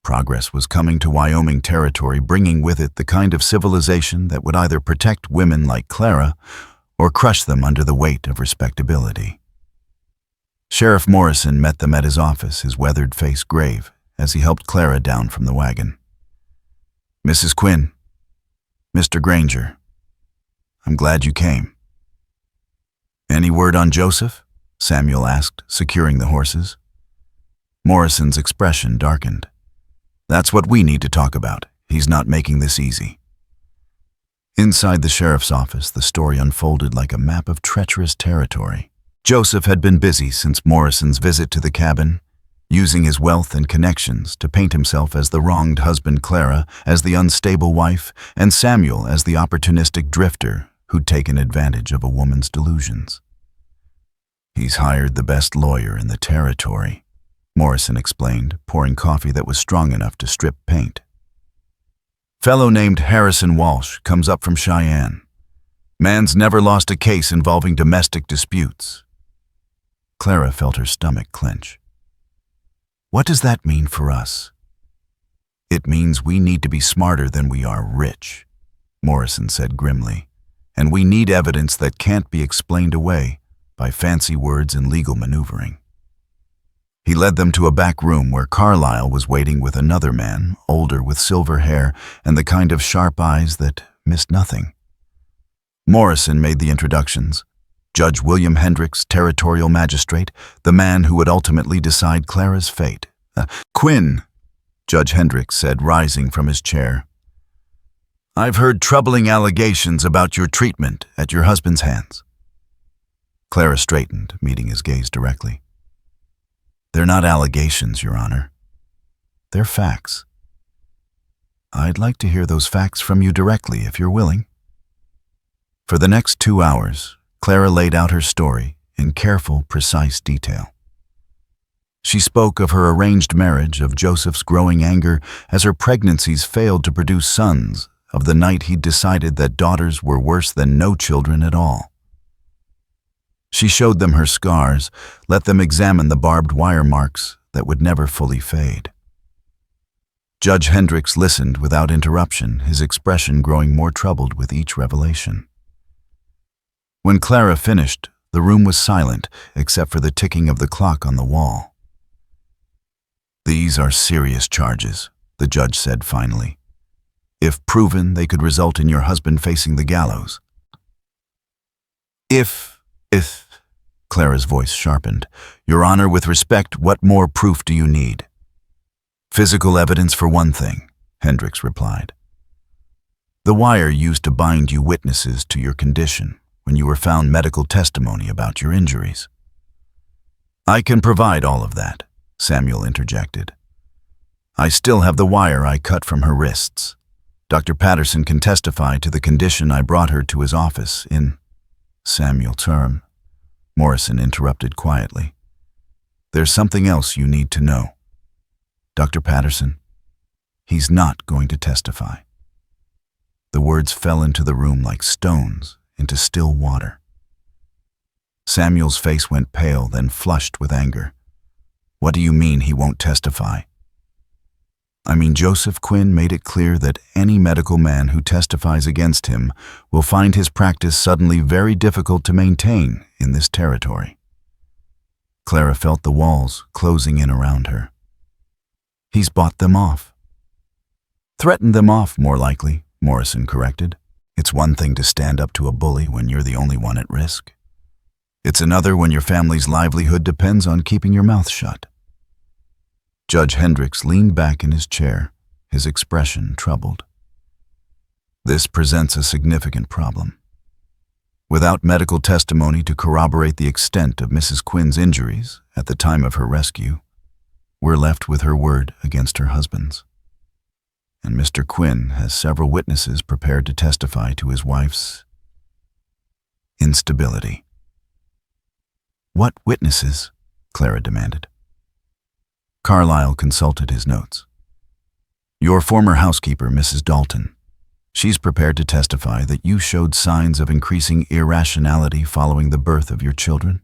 Progress was coming to Wyoming territory, bringing with it the kind of civilization that would either protect women like Clara or crush them under the weight of respectability. Sheriff Morrison met them at his office, his weathered face grave, as he helped Clara down from the wagon. "Mrs. Quinn, Mr. Granger, I'm glad you came." "Any word on Joseph?" Samuel asked, securing the horses. Morrison's expression darkened. "That's what we need to talk about. He's not making this easy." Inside the sheriff's office, the story unfolded like a map of treacherous territory. Joseph had been busy since Morrison's visit to the cabin, using his wealth and connections to paint himself as the wronged husband, Clara as the unstable wife, and Samuel as the opportunistic drifter who'd taken advantage of a woman's delusions. "He's hired the best lawyer in the territory," Morrison explained, pouring coffee that was strong enough to strip paint. "Fellow named Harrison Walsh comes up from Cheyenne. Man's never lost a case involving domestic disputes." Clara felt her stomach clench. "What does that mean for us?" "It means we need to be smarter than we are rich," Morrison said grimly, "and we need evidence that can't be explained away by fancy words and legal maneuvering." He led them to a back room where Carlyle was waiting with another man, older, with silver hair and the kind of sharp eyes that missed nothing. Morrison made the introductions. Judge William Hendricks, territorial magistrate, the man who would ultimately decide Clara's fate. "Quinn," Judge Hendricks said, rising from his chair. "I've heard troubling allegations about your treatment at your husband's hands." Clara straightened, meeting his gaze directly. "They're not allegations, Your Honor. They're facts. I'd like to hear those facts from you directly, if you're willing." For the next 2 hours, Clara laid out her story in careful, precise detail. She spoke of her arranged marriage, of Joseph's growing anger as her pregnancies failed to produce sons, of the night he'd decided that daughters were worse than no children at all. She showed them her scars, let them examine the barbed wire marks that would never fully fade. Judge Hendricks listened without interruption, his expression growing more troubled with each revelation. When Clara finished, the room was silent except for the ticking of the clock on the wall. "These are serious charges," the judge said finally. "If proven, they could result in your husband facing the gallows." If, Clara's voice sharpened. "Your Honor, with respect, what more proof do you need?" "Physical evidence for one thing," Hendricks replied. "The wire used to bind you witnesses to your condition when you were found medical testimony about your injuries." "I can provide all of that," Samuel interjected. "I still have the wire I cut from her wrists. Dr. Patterson can testify to the condition I brought her to his office in." "Samuel Turm," Morrison interrupted quietly. "There's something else you need to know. Dr. Patterson, he's not going to testify." The words fell into the room like stones into still water. Samuel's face went pale, then flushed with anger. "What do you mean he won't testify?" "I mean, Joseph Quinn made it clear that any medical man who testifies against him will find his practice suddenly very difficult to maintain in this territory." Clara felt the walls closing in around her. "He's bought them off." "Threatened them off, more likely," Morrison corrected. "It's one thing to stand up to a bully when you're the only one at risk. It's another when your family's livelihood depends on keeping your mouth shut." Judge Hendricks leaned back in his chair, his expression troubled. This presents a significant problem. Without medical testimony to corroborate the extent of Mrs. Quinn's injuries at the time of her rescue, we're left with her word against her husband's. And Mr. Quinn has several witnesses prepared to testify to his wife's instability. What witnesses? Clara demanded. Carlyle consulted his notes. Your former housekeeper, Mrs. Dalton. She's prepared to testify that you showed signs of increasing irrationality following the birth of your children.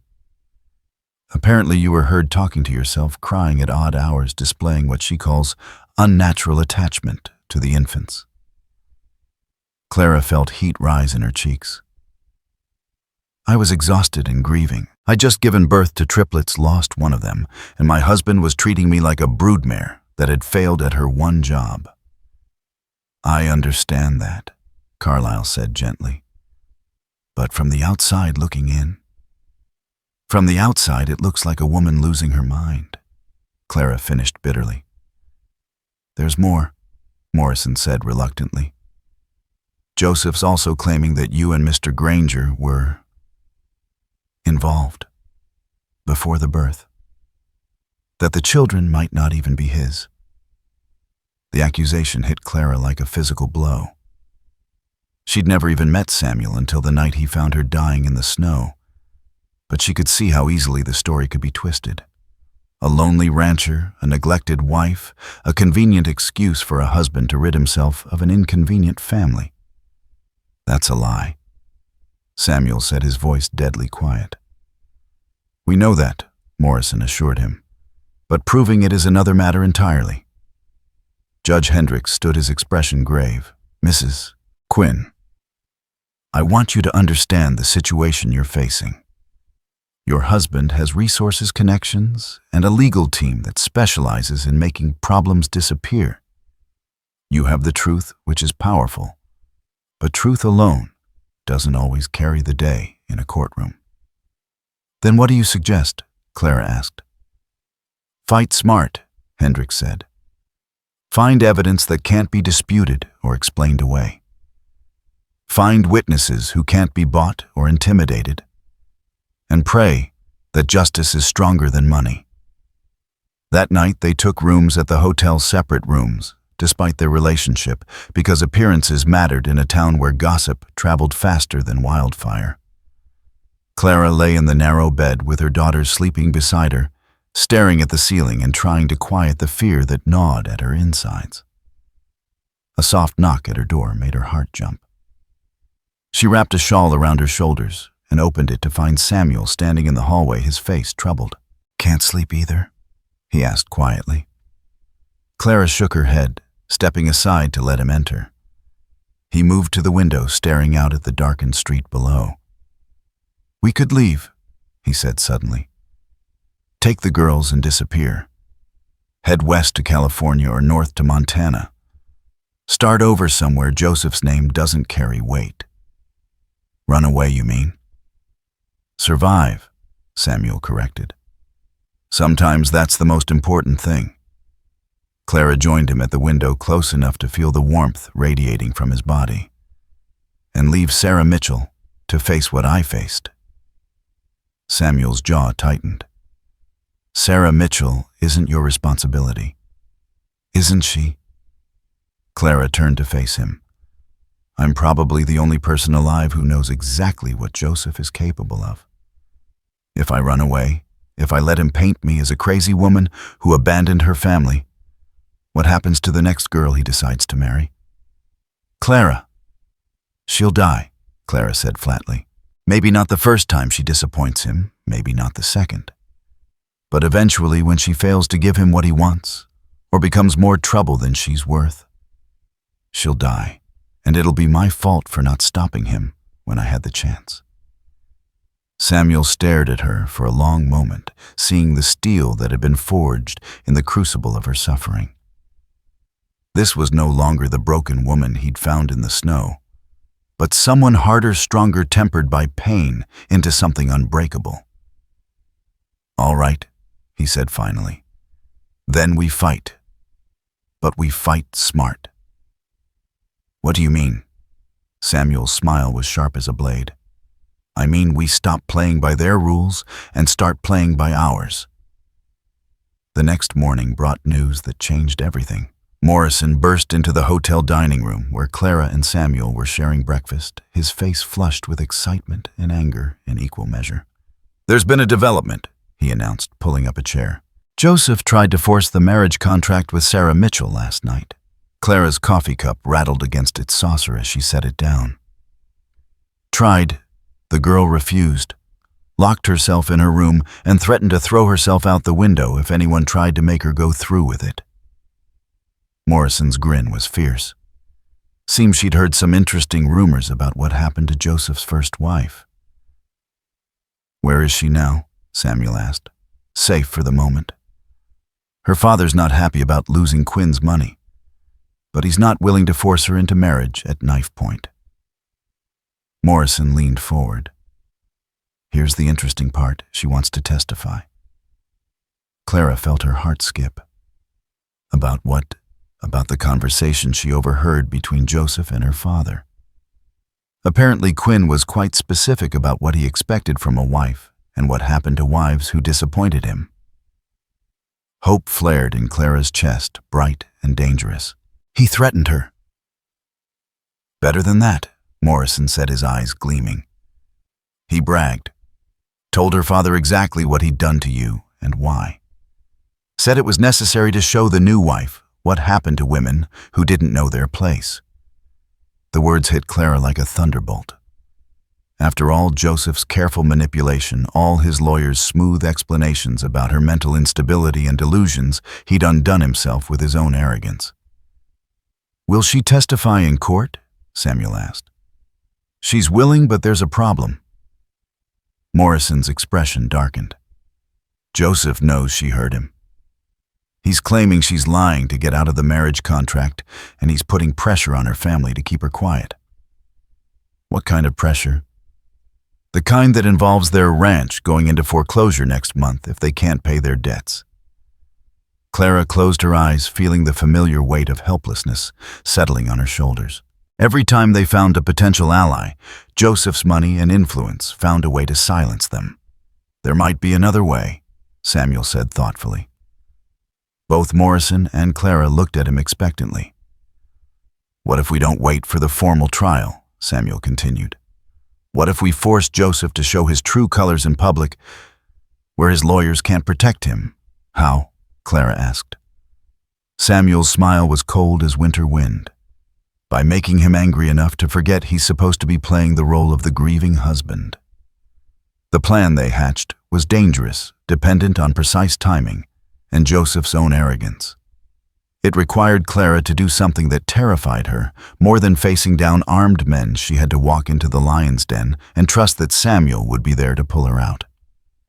Apparently you were heard talking to yourself, crying at odd hours, displaying what she calls unnatural attachment to the infants. Clara felt heat rise in her cheeks. I was exhausted and grieving. I'd just given birth to triplets, lost one of them, and my husband was treating me like a broodmare that had failed at her one job. I understand that, Carlyle said gently. But from the outside looking in, from the outside it looks like a woman losing her mind, Clara finished bitterly. There's more, Morrison said reluctantly. Joseph's also claiming that you and Mr. Granger were involved before the birth, that the children might not even be his. The accusation hit Clara like a physical blow. She'd never even met Samuel until the night he found her dying in the snow, but she could see how easily the story could be twisted. A lonely rancher, a neglected wife, a convenient excuse for a husband to rid himself of an inconvenient family. That's a lie, Samuel said, his voice deadly quiet. We know that, Morrison assured him, but proving it is another matter entirely. Judge Hendricks stood, his expression grave. Mrs. Quinn, I want you to understand the situation you're facing. Your husband has resources, connections, and a legal team that specializes in making problems disappear. You have the truth, which is powerful, but truth alone doesn't always carry the day in a courtroom. Then what do you suggest? Clara asked. Fight smart, Hendricks said. Find evidence that can't be disputed or explained away. Find witnesses who can't be bought or intimidated. And pray that justice is stronger than money. That night they took rooms at the hotel's separate rooms, despite their relationship, because appearances mattered in a town where gossip traveled faster than wildfire. Clara lay in the narrow bed with her daughters sleeping beside her, staring at the ceiling and trying to quiet the fear that gnawed at her insides. A soft knock at her door made her heart jump. She wrapped a shawl around her shoulders and opened it to find Samuel standing in the hallway, his face troubled. Can't sleep either? He asked quietly. Clara shook her head, stepping aside to let him enter. He moved to the window, staring out at the darkened street below. We could leave, he said suddenly. Take the girls and disappear. Head west to California or north to Montana. Start over somewhere Joseph's name doesn't carry weight. Run away, you mean? Survive, Samuel corrected. Sometimes that's the most important thing. Clara joined him at the window, close enough to feel the warmth radiating from his body. And leave Sarah Mitchell to face what I faced. Samuel's jaw tightened. Sarah Mitchell isn't your responsibility. Isn't she? Clara turned to face him. I'm probably the only person alive who knows exactly what Joseph is capable of. If I run away, if I let him paint me as a crazy woman who abandoned her family, what happens to the next girl he decides to marry? Clara. She'll die, Clara said flatly. Maybe not the first time she disappoints him, maybe not the second. But eventually when she fails to give him what he wants, or becomes more trouble than she's worth, she'll die, and it'll be my fault for not stopping him when I had the chance. Samuel stared at her for a long moment, seeing the steel that had been forged in the crucible of her suffering. This was no longer the broken woman he'd found in the snow, but someone harder, stronger, tempered by pain into something unbreakable. All right, he said finally. Then we fight. But we fight smart. What do you mean? Samuel's smile was sharp as a blade. I mean we stop playing by their rules and start playing by ours. The next morning brought news that changed everything. Morrison burst into the hotel dining room where Clara and Samuel were sharing breakfast, his face flushed with excitement and anger in equal measure. There's been a development, he announced, pulling up a chair. Joseph tried to force the marriage contract with Sarah Mitchell last night. Clara's coffee cup rattled against its saucer as she set it down. Tried. The girl refused, locked herself in her room, and threatened to throw herself out the window if anyone tried to make her go through with it. Morrison's grin was fierce. Seemed she'd heard some interesting rumors about what happened to Joseph's first wife. Where is she now? Samuel asked. Safe for the moment. Her father's not happy about losing Quinn's money, but he's not willing to force her into marriage at knife point. Morrison leaned forward. Here's the interesting part. She wants to testify. Clara felt her heart skip. About what? About the conversation she overheard between Joseph and her father. Apparently, Quinn was quite specific about what he expected from a wife and what happened to wives who disappointed him. Hope flared in Clara's chest, bright and dangerous. He threatened her. Better than that, Morrison said, his eyes gleaming. He bragged. Told her father exactly what he'd done to you and why. Said it was necessary to show the new wife what happened to women who didn't know their place. The words hit Clara like a thunderbolt. After all Joseph's careful manipulation, all his lawyer's smooth explanations about her mental instability and delusions, he'd undone himself with his own arrogance. Will she testify in court? Samuel asked. She's willing, but there's a problem. Morrison's expression darkened. Joseph knows she heard him. He's claiming she's lying to get out of the marriage contract, and he's putting pressure on her family to keep her quiet. What kind of pressure? The kind that involves their ranch going into foreclosure next month if they can't pay their debts. Clara closed her eyes, feeling the familiar weight of helplessness settling on her shoulders. Every time they found a potential ally, Joseph's money and influence found a way to silence them. There might be another way, Samuel said thoughtfully. Both Morrison and Clara looked at him expectantly. What if we don't wait for the formal trial? Samuel continued. What if we force Joseph to show his true colors in public, where his lawyers can't protect him? How? Clara asked. Samuel's smile was cold as winter wind. By making him angry enough to forget he's supposed to be playing the role of the grieving husband. The plan they hatched was dangerous, dependent on precise timing, and Joseph's own arrogance. It required Clara to do something that terrified her, more than facing down armed men. She had to walk into the lion's den and trust that Samuel would be there to pull her out.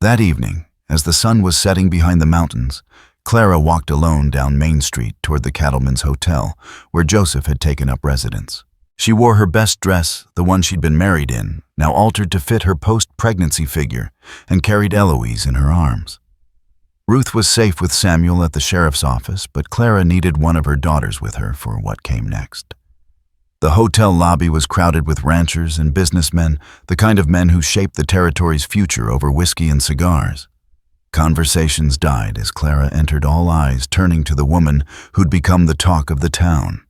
That evening, as the sun was setting behind the mountains, Clara walked alone down Main Street toward the Cattleman's Hotel, where Joseph had taken up residence. She wore her best dress, the one she'd been married in, now altered to fit her post-pregnancy figure, and carried Eloise in her arms. Ruth was safe with Samuel at the sheriff's office, but Clara needed one of her daughters with her for what came next. The hotel lobby was crowded with ranchers and businessmen, the kind of men who shaped the territory's future over whiskey and cigars. Conversations died as Clara entered, all eyes turning to the woman who'd become the talk of the town.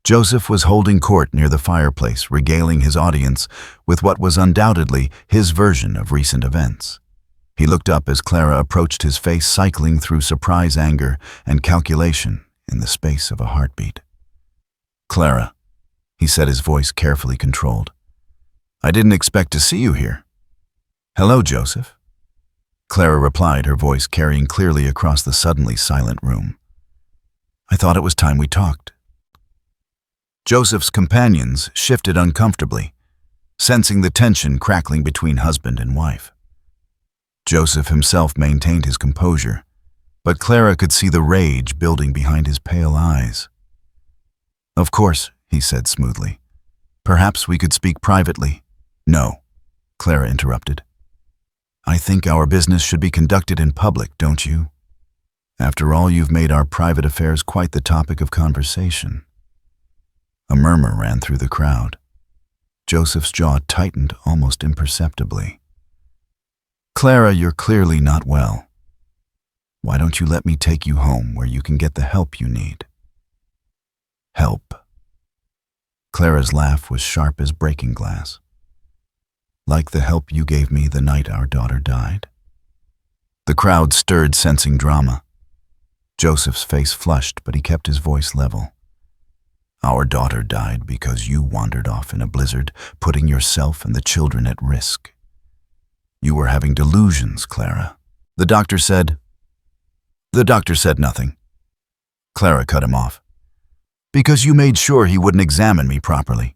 Joseph was holding court near the fireplace, regaling his audience with what was undoubtedly his version of recent events. He looked up as Clara approached, his face cycling through surprise, anger, and calculation in the space of a heartbeat. Clara, he said, his voice carefully controlled. I didn't expect to see you here. Hello, Joseph. Clara replied, her voice carrying clearly across the suddenly silent room. I thought it was time we talked. Joseph's companions shifted uncomfortably, sensing the tension crackling between husband and wife. Joseph himself maintained his composure, but Clara could see the rage building behind his pale eyes. Of course, he said smoothly. Perhaps we could speak privately. No, Clara interrupted. I think our business should be conducted in public, don't you? After all, you've made our private affairs quite the topic of conversation." A murmur ran through the crowd. Joseph's jaw tightened almost imperceptibly. "Clara, you're clearly not well. Why don't you let me take you home where you can get the help you need?" "Help?" Clara's laugh was sharp as breaking glass. "Like the help you gave me the night our daughter died?" The crowd stirred, sensing drama. Joseph's face flushed, but he kept his voice level. "Our daughter died because you wandered off in a blizzard, putting yourself and the children at risk. You were having delusions, Clara." The doctor said nothing. Clara cut him off. "Because you made sure he wouldn't examine me properly.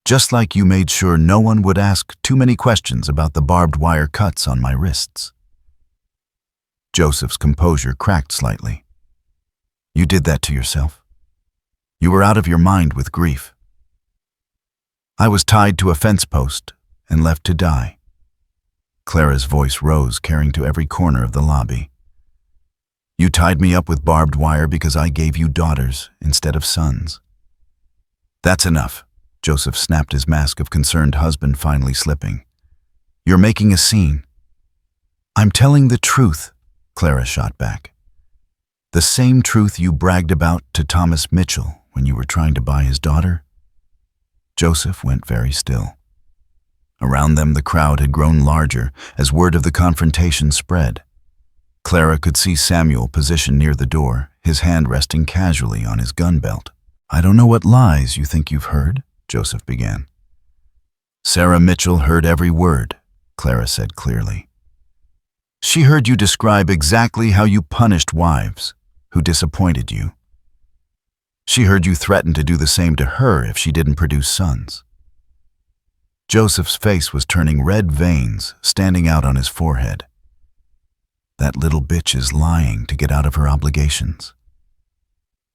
Just like you made sure no one would ask too many questions about the barbed wire cuts on my wrists." Joseph's composure cracked slightly. "You did that to yourself. You were out of your mind with grief. I was tied to a fence post and left to die." Clara's voice rose, carrying to every corner of the lobby. "You tied me up with barbed wire because I gave you daughters instead of sons." "That's enough." Joseph snapped, his mask of concerned husband finally slipping. "You're making a scene." "I'm telling the truth," Clara shot back. "The same truth you bragged about to Thomas Mitchell when you were trying to buy his daughter." Joseph went very still. Around them, the crowd had grown larger as word of the confrontation spread. Clara could see Samuel positioned near the door, his hand resting casually on his gun belt. "I don't know what lies you think you've heard," Joseph began. "Sarah Mitchell heard every word," Clara said clearly. "She heard you describe exactly how you punished wives who disappointed you. She heard you threaten to do the same to her if she didn't produce sons." Joseph's face was turning, red veins standing out on his forehead. "That little bitch is lying to get out of her obligations."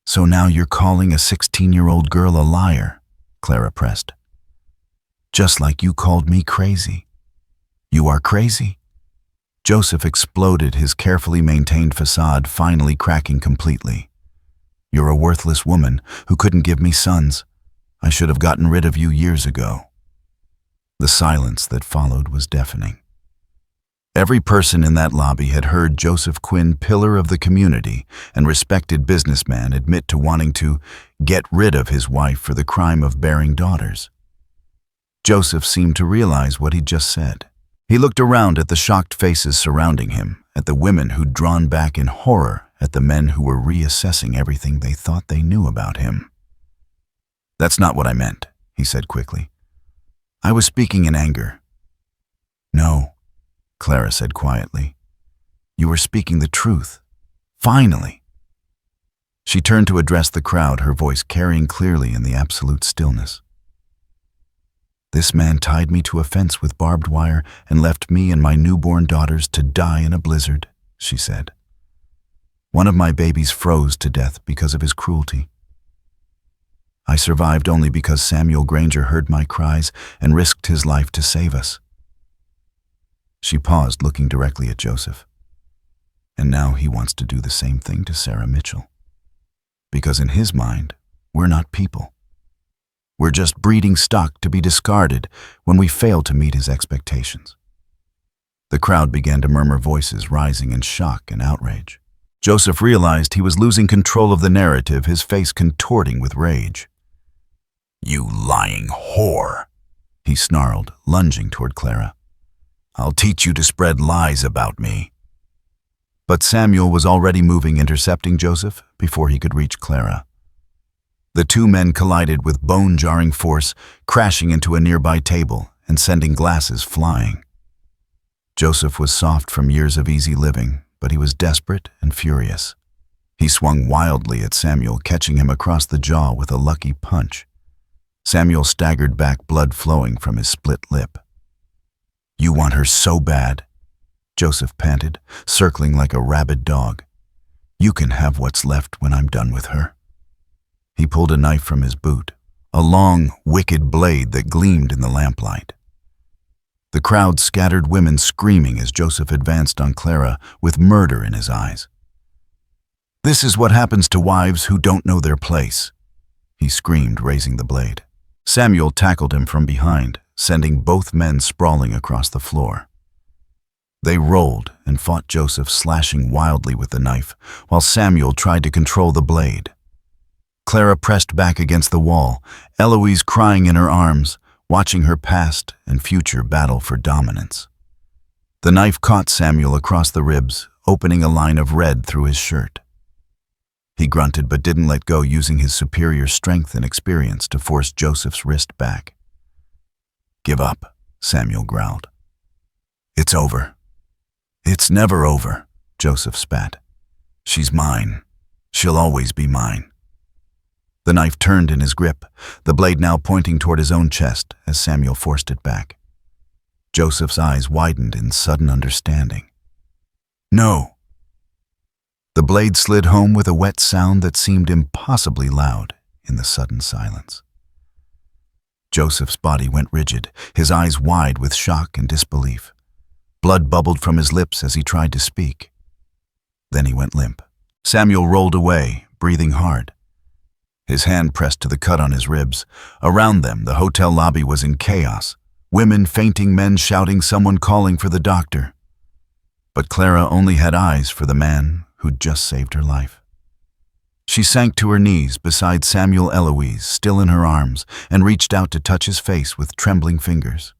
"So now you're calling a 16-year-old girl a liar," Clara pressed. "Just like you called me crazy. You are crazy." Joseph exploded, his carefully maintained facade finally cracking completely. "You're a worthless woman who couldn't give me sons. I should have gotten rid of you years ago." The silence that followed was deafening. Every person in that lobby had heard Joseph Quinn, pillar of the community and respected businessman, admit to wanting to get rid of his wife for the crime of bearing daughters. Joseph seemed to realize what he'd just said. He looked around at the shocked faces surrounding him, at the women who'd drawn back in horror, at the men who were reassessing everything they thought they knew about him. "That's not what I meant," he said quickly. "I was speaking in anger." "No," Clara said quietly. "You were speaking the truth. Finally." She turned to address the crowd, her voice carrying clearly in the absolute stillness. "This man tied me to a fence with barbed wire and left me and my newborn daughters to die in a blizzard," she said. "One of my babies froze to death because of his cruelty. I survived only because Samuel Granger heard my cries and risked his life to save us." She paused, looking directly at Joseph. "And now he wants to do the same thing to Sarah Mitchell. Because in his mind, we're not people. We're just breeding stock to be discarded when we fail to meet his expectations." The crowd began to murmur, voices rising in shock and outrage. Joseph realized he was losing control of the narrative, his face contorting with rage. "You lying whore," he snarled, lunging toward Clara. "I'll teach you to spread lies about me." But Samuel was already moving, intercepting Joseph before he could reach Clara. The two men collided with bone-jarring force, crashing into a nearby table and sending glasses flying. Joseph was soft from years of easy living, but he was desperate and furious. He swung wildly at Samuel, catching him across the jaw with a lucky punch. Samuel staggered back, blood flowing from his split lip. "You want her so bad," Joseph panted, circling like a rabid dog. "You can have what's left when I'm done with her." He pulled a knife from his boot, a long, wicked blade that gleamed in the lamplight. The crowd scattered, women screaming as Joseph advanced on Clara with murder in his eyes. This is what happens to wives who don't know their place," he screamed, raising the blade. Samuel tackled him from behind, sending both men sprawling across the floor. They rolled and fought Joseph, slashing wildly with the knife, while Samuel tried to control the blade. Clara pressed back against the wall, Eloise crying in her arms, watching her past and future battle for dominance. The knife caught Samuel across the ribs, opening a line of red through his shirt. He grunted but didn't let go, using his superior strength and experience to force Joseph's wrist back. "Give up," Samuel growled. "It's over." "It's never over," Joseph spat. "She's mine. She'll always be mine." The knife turned in his grip, the blade now pointing toward his own chest as Samuel forced it back. Joseph's eyes widened in sudden understanding. "No." The blade slid home with a wet sound that seemed impossibly loud in the sudden silence. Joseph's body went rigid, his eyes wide with shock and disbelief. Blood bubbled from his lips as he tried to speak. Then he went limp. Samuel rolled away, breathing hard. His hand pressed to the cut on his ribs. Around them, the hotel lobby was in chaos. Women fainting, men shouting, someone calling for the doctor. But Clara only had eyes for the man who'd just saved her life. She sank to her knees beside Samuel Eloise, still in her arms, and reached out to touch his face with trembling fingers.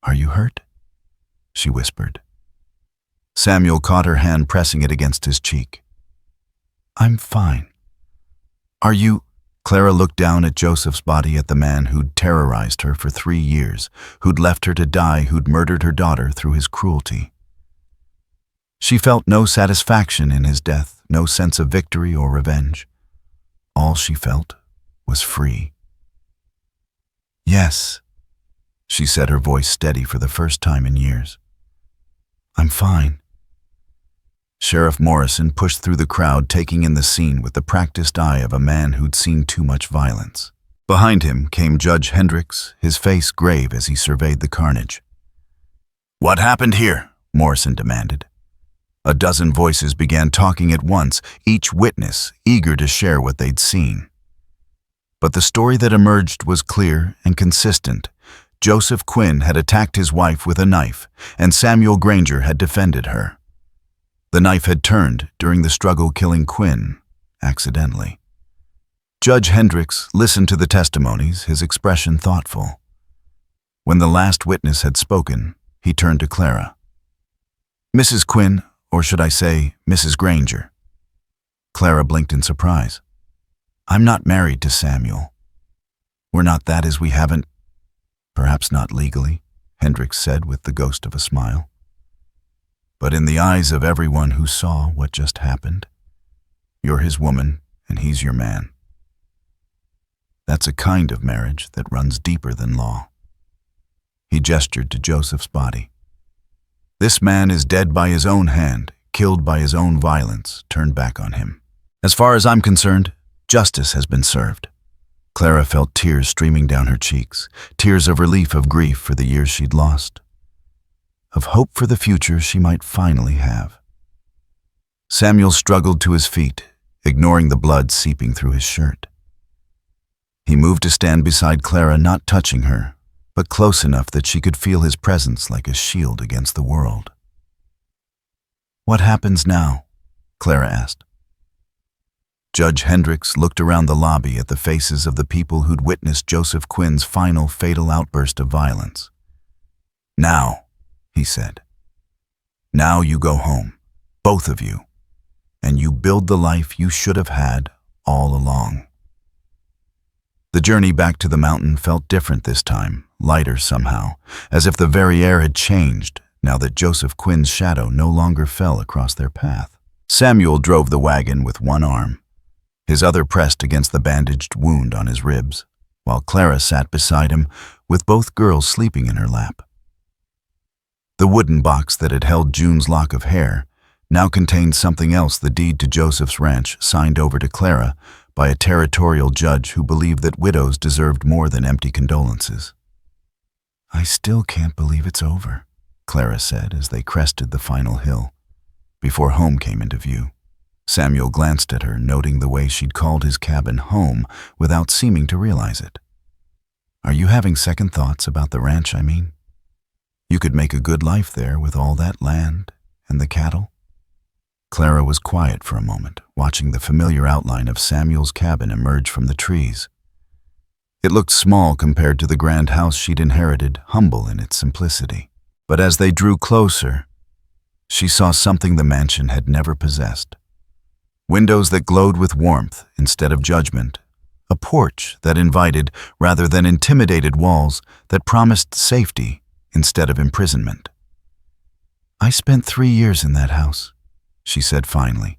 "Are you hurt?" she whispered. Samuel caught her hand, pressing it against his cheek. "I'm fine." "Are you—" Clara looked down at Joseph's body, at the man who'd terrorized her for 3 years, who'd left her to die, who'd murdered her daughter through his cruelty. She felt no satisfaction in his death, no sense of victory or revenge. All she felt was free. "Yes," she said, her voice steady for the first time in years. "I'm fine." Sheriff Morrison pushed through the crowd, taking in the scene with the practiced eye of a man who'd seen too much violence. Behind him came Judge Hendricks, his face grave as he surveyed the carnage. "What happened here?" Morrison demanded. A dozen voices began talking at once, each witness eager to share what they'd seen. But the story that emerged was clear and consistent. Joseph Quinn had attacked his wife with a knife, and Samuel Granger had defended her. The knife had turned during the struggle, killing Quinn accidentally. Judge Hendricks listened to the testimonies, his expression thoughtful. When the last witness had spoken, he turned to Clara. "Mrs. Quinn, or should I say, Mrs. Granger." Clara blinked in surprise. "I'm not married to Samuel." "We're not, that is, we haven't—" "Perhaps not legally," Hendricks said with the ghost of a smile. "But in the eyes of everyone who saw what just happened, you're his woman and he's your man. That's a kind of marriage that runs deeper than law." He gestured to Joseph's body. "This man is dead by his own hand, killed by his own violence, turned back on him. As far as I'm concerned, justice has been served." Clara felt tears streaming down her cheeks, tears of relief, of grief for the years she'd lost, of hope for the future she might finally have. Samuel struggled to his feet, ignoring the blood seeping through his shirt. He moved to stand beside Clara, not touching her, but close enough that she could feel his presence like a shield against the world. "What happens now?" Clara asked. Judge Hendricks looked around the lobby at the faces of the people who'd witnessed Joseph Quinn's final fatal outburst of violence. "Now," he said. "Now you go home, both of you, and you build the life you should have had all along." The journey back to the mountain felt different this time, lighter somehow, as if the very air had changed now that Joseph Quinn's shadow no longer fell across their path. Samuel drove the wagon with one arm, his other pressed against the bandaged wound on his ribs, while Clara sat beside him with both girls sleeping in her lap. The wooden box that had held June's lock of hair now contained something else, the deed to Joseph's ranch signed over to Clara by a territorial judge who believed that widows deserved more than empty condolences. "I still can't believe it's over," Clara said as they crested the final hill, before home came into view. Samuel glanced at her, noting the way she'd called his cabin home without seeming to realize it. Are you having second thoughts about the ranch, I mean? You could make a good life there with all that land and the cattle. Clara was quiet for a moment, watching the familiar outline of Samuel's cabin emerge from the trees. It looked small compared to the grand house she'd inherited, humble in its simplicity. But as they drew closer, she saw something the mansion had never possessed. Windows that glowed with warmth instead of judgment, a porch that invited rather than intimidated walls that promised safety instead of imprisonment. I spent 3 years in that house, she said finally.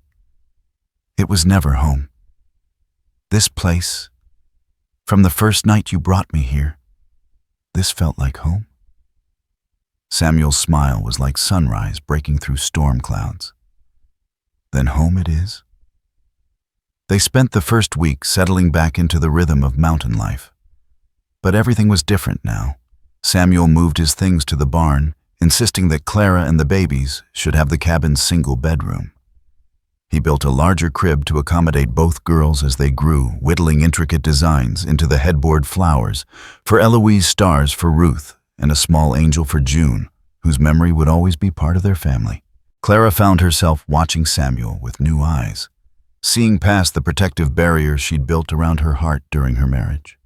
It was never home. This place, from the first night you brought me here, this felt like home. Samuel's smile was like sunrise breaking through storm clouds. Then home it is. They spent the first week settling back into the rhythm of mountain life. But everything was different now. Samuel moved his things to the barn, insisting that Clara and the babies should have the cabin's single bedroom. He built a larger crib to accommodate both girls as they grew, whittling intricate designs into the headboard flowers, for Eloise stars for Ruth, and a small angel for June, whose memory would always be part of their family. Clara found herself watching Samuel with new eyes, seeing past the protective barrier she'd built around her heart during her marriage.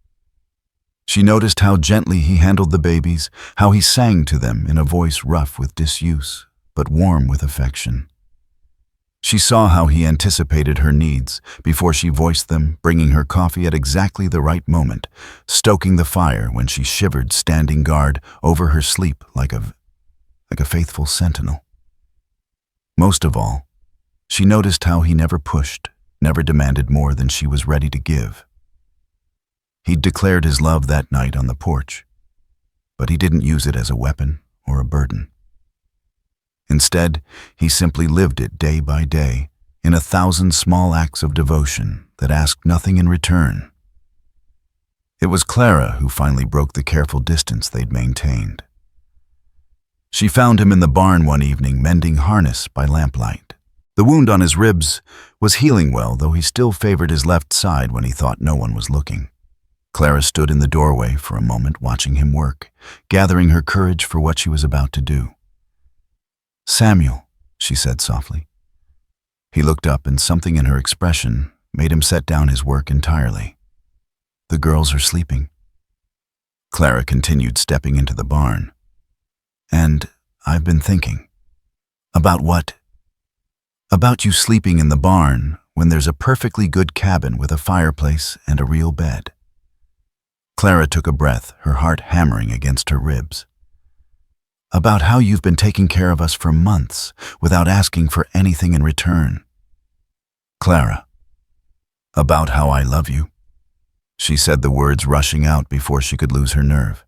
She noticed how gently he handled the babies, how he sang to them in a voice rough with disuse, but warm with affection. She saw how he anticipated her needs before she voiced them, bringing her coffee at exactly the right moment, stoking the fire when she shivered, standing guard over her sleep like a faithful sentinel. Most of all, she noticed how he never pushed, never demanded more than she was ready to give. He'd declared his love that night on the porch, but he didn't use it as a weapon or a burden. Instead, he simply lived it day by day, in 1,000 small acts of devotion that asked nothing in return. It was Clara who finally broke the careful distance they'd maintained. She found him in the barn one evening mending harness by lamplight. The wound on his ribs was healing well, though he still favored his left side when he thought no one was looking. Clara stood in the doorway for a moment watching him work, gathering her courage for what she was about to do. "Samuel," she said softly. He looked up, and something in her expression made him set down his work entirely. "The girls are sleeping." Clara continued, stepping into the barn. "And I've been thinking." "About what?" "About you sleeping in the barn when there's a perfectly good cabin with a fireplace and a real bed." Clara took a breath, her heart hammering against her ribs. "About how you've been taking care of us for months without asking for anything in return." "Clara, about how I love you." She said the words rushing out before she could lose her nerve.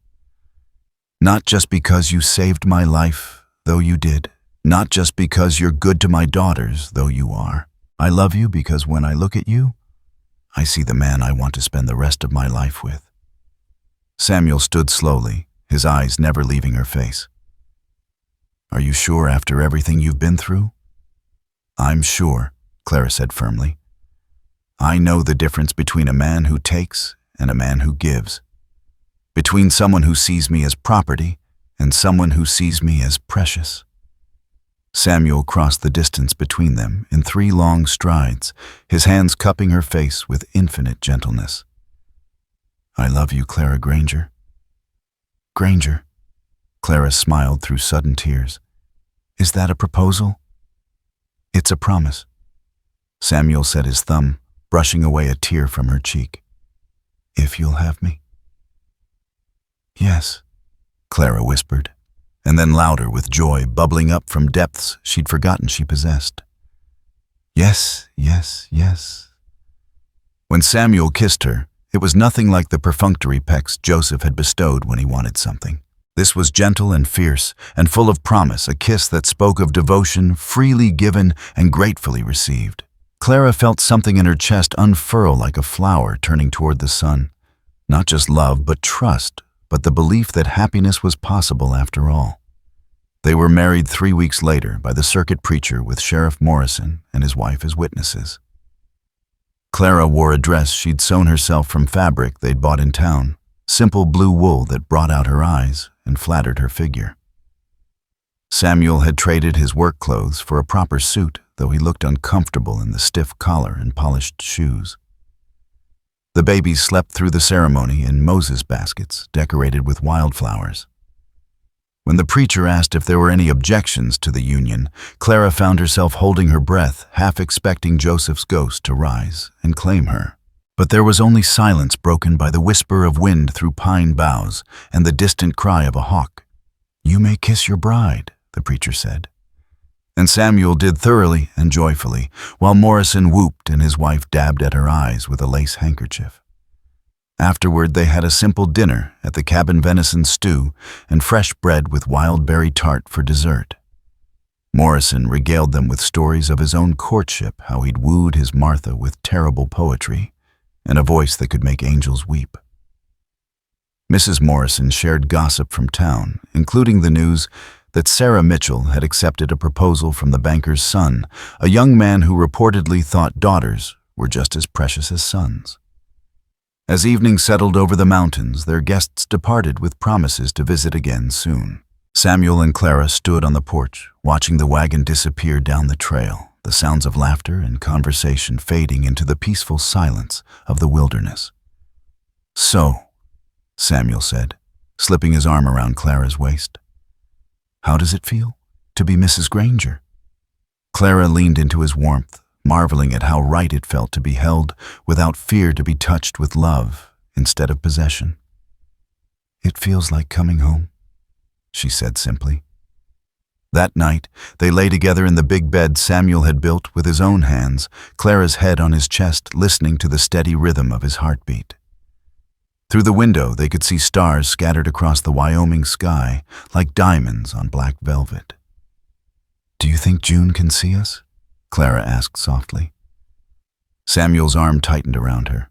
"Not just because you saved my life, though you did. Not just because you're good to my daughters, though you are. I love you because when I look at you, I see the man I want to spend the rest of my life with." Samuel stood slowly, his eyes never leaving her face. "Are you sure after everything you've been through?" "I'm sure," Clara said firmly. "I know the difference between a man who takes and a man who gives. Between someone who sees me as property and someone who sees me as precious." Samuel crossed the distance between them in 3 long strides, his hands cupping her face with infinite gentleness. "I love you, Clara Granger." "Granger," Clara smiled through sudden tears. "Is that a proposal?" "It's a promise." Samuel set his thumb, brushing away a tear from her cheek. "If you'll have me." "Yes," Clara whispered, and then louder with joy bubbling up from depths she'd forgotten she possessed. "Yes, yes, yes." When Samuel kissed her, it was nothing like the perfunctory pecks Joseph had bestowed when he wanted something. This was gentle and fierce and full of promise, a kiss that spoke of devotion, freely given and gratefully received. Clara felt something in her chest unfurl like a flower turning toward the sun. Not just love, but trust, but the belief that happiness was possible after all. They were married 3 weeks later by the circuit preacher with Sheriff Morrison and his wife as witnesses. Clara wore a dress she'd sewn herself from fabric they'd bought in town, simple blue wool that brought out her eyes and flattered her figure. Samuel had traded his work clothes for a proper suit, though he looked uncomfortable in the stiff collar and polished shoes. The babies slept through the ceremony in Moses baskets decorated with wildflowers. When the preacher asked if there were any objections to the union, Clara found herself holding her breath, half expecting Joseph's ghost to rise and claim her. But there was only silence broken by the whisper of wind through pine boughs and the distant cry of a hawk. "You may kiss your bride," the preacher said. And Samuel did thoroughly and joyfully, while Morrison whooped and his wife dabbed at her eyes with a lace handkerchief. Afterward, they had a simple dinner at the cabin venison stew and fresh bread with wild berry tart for dessert. Morrison regaled them with stories of his own courtship, how he'd wooed his Martha with terrible poetry and a voice that could make angels weep. Mrs. Morrison shared gossip from town, including the news that Sarah Mitchell had accepted a proposal from the banker's son, a young man who reportedly thought daughters were just as precious as sons. As evening settled over the mountains, their guests departed with promises to visit again soon. Samuel and Clara stood on the porch, watching the wagon disappear down the trail, the sounds of laughter and conversation fading into the peaceful silence of the wilderness. "So," Samuel said, slipping his arm around Clara's waist, "how does it feel to be Mrs. Granger?" Clara leaned into his warmth, marveling at how right it felt to be held without fear, to be touched with love instead of possession. "It feels like coming home," she said simply. That night, they lay together in the big bed Samuel had built with his own hands, Clara's head on his chest, listening to the steady rhythm of his heartbeat. Through the window, they could see stars scattered across the Wyoming sky like diamonds on black velvet. "Do you think June can see us?" Clara asked softly. Samuel's arm tightened around her.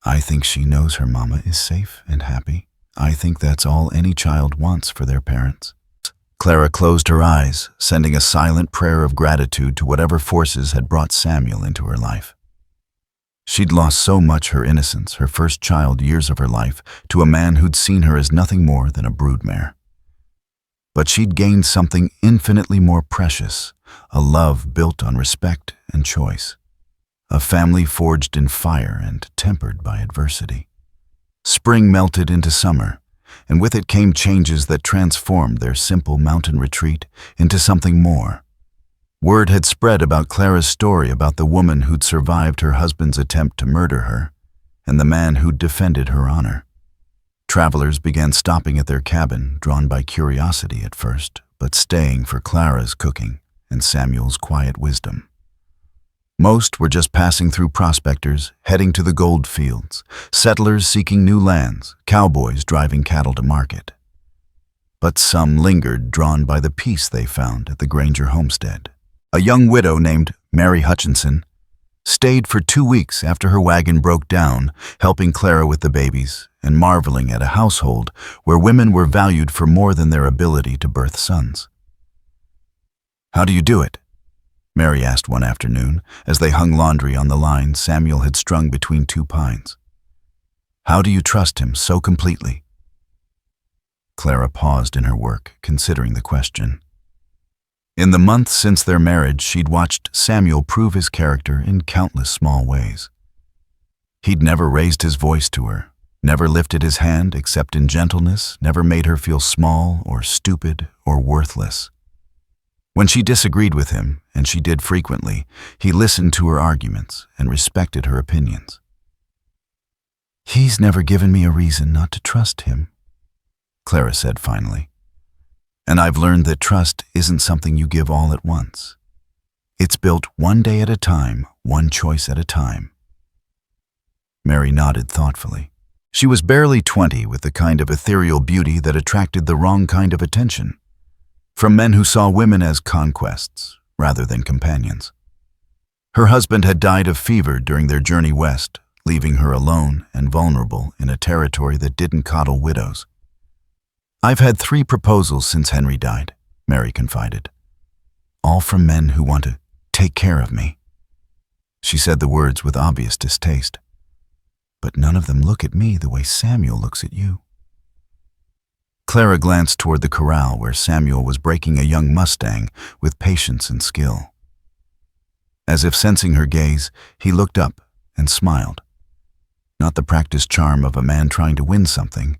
"I think she knows her mama is safe and happy. I think that's all any child wants for their parents." Clara closed her eyes, sending a silent prayer of gratitude to whatever forces had brought Samuel into her life. She'd lost so much: her innocence, her first child, years of her life, to a man who'd seen her as nothing more than a broodmare. But she'd gained something infinitely more precious, a love built on respect and choice, a family forged in fire and tempered by adversity. Spring melted into summer, and with it came changes that transformed their simple mountain retreat into something more. Word had spread about Clara's story, about the woman who'd survived her husband's attempt to murder her, and the man who'd defended her honor. Travelers began stopping at their cabin, drawn by curiosity at first, but staying for Clara's cooking and Samuel's quiet wisdom. Most were just passing through, prospectors heading to the gold fields, settlers seeking new lands, cowboys driving cattle to market. But some lingered, drawn by the peace they found at the Granger homestead. A young widow named Mary Hutchinson stayed for 2 weeks after her wagon broke down, helping Clara with the babies and marveling at a household where women were valued for more than their ability to birth sons. "How do you do it?" Mary asked one afternoon as they hung laundry on the line Samuel had strung between 2 pines. "How do you trust him so completely?" Clara paused in her work, considering the question. In the months since their marriage, she'd watched Samuel prove his character in countless small ways. He'd never raised his voice to her, never lifted his hand except in gentleness, never made her feel small or stupid or worthless. When she disagreed with him, and she did frequently, he listened to her arguments and respected her opinions. "He's never given me a reason not to trust him," Clara said finally. "And I've learned that trust isn't something you give all at once. It's built one day at a time, one choice at a time." Mary nodded thoughtfully. She was barely 20, with the kind of ethereal beauty that attracted the wrong kind of attention, from men who saw women as conquests rather than companions. Her husband had died of fever during their journey west, leaving her alone and vulnerable in a territory that didn't coddle widows. "I've had 3 proposals since Henry died," Mary confided. All from men who want to take care of me. She said the words with obvious distaste. But none of them look at me the way Samuel looks at you. Clara glanced toward the corral where Samuel was breaking a young Mustang with patience and skill. As if sensing her gaze, he looked up and smiled. Not the practiced charm of a man trying to win something,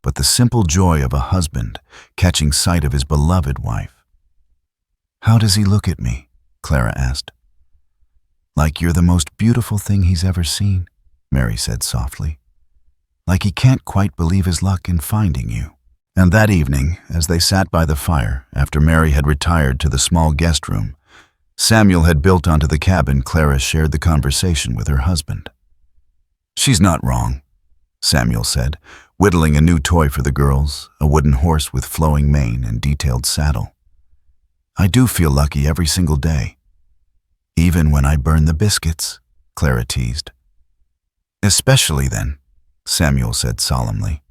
but the simple joy of a husband catching sight of his beloved wife. How does he look at me? Clara asked. Like you're the most beautiful thing he's ever seen, Mary said softly. Like he can't quite believe his luck in finding you. And that evening, as they sat by the fire after Mary had retired to the small guest room Samuel had built onto the cabin, Clara shared the conversation with her husband. She's not wrong, Samuel said, whittling a new toy for the girls, a wooden horse with flowing mane and detailed saddle. I do feel lucky every single day. Even when I burn the biscuits, Clara teased. Especially then, Samuel said solemnly.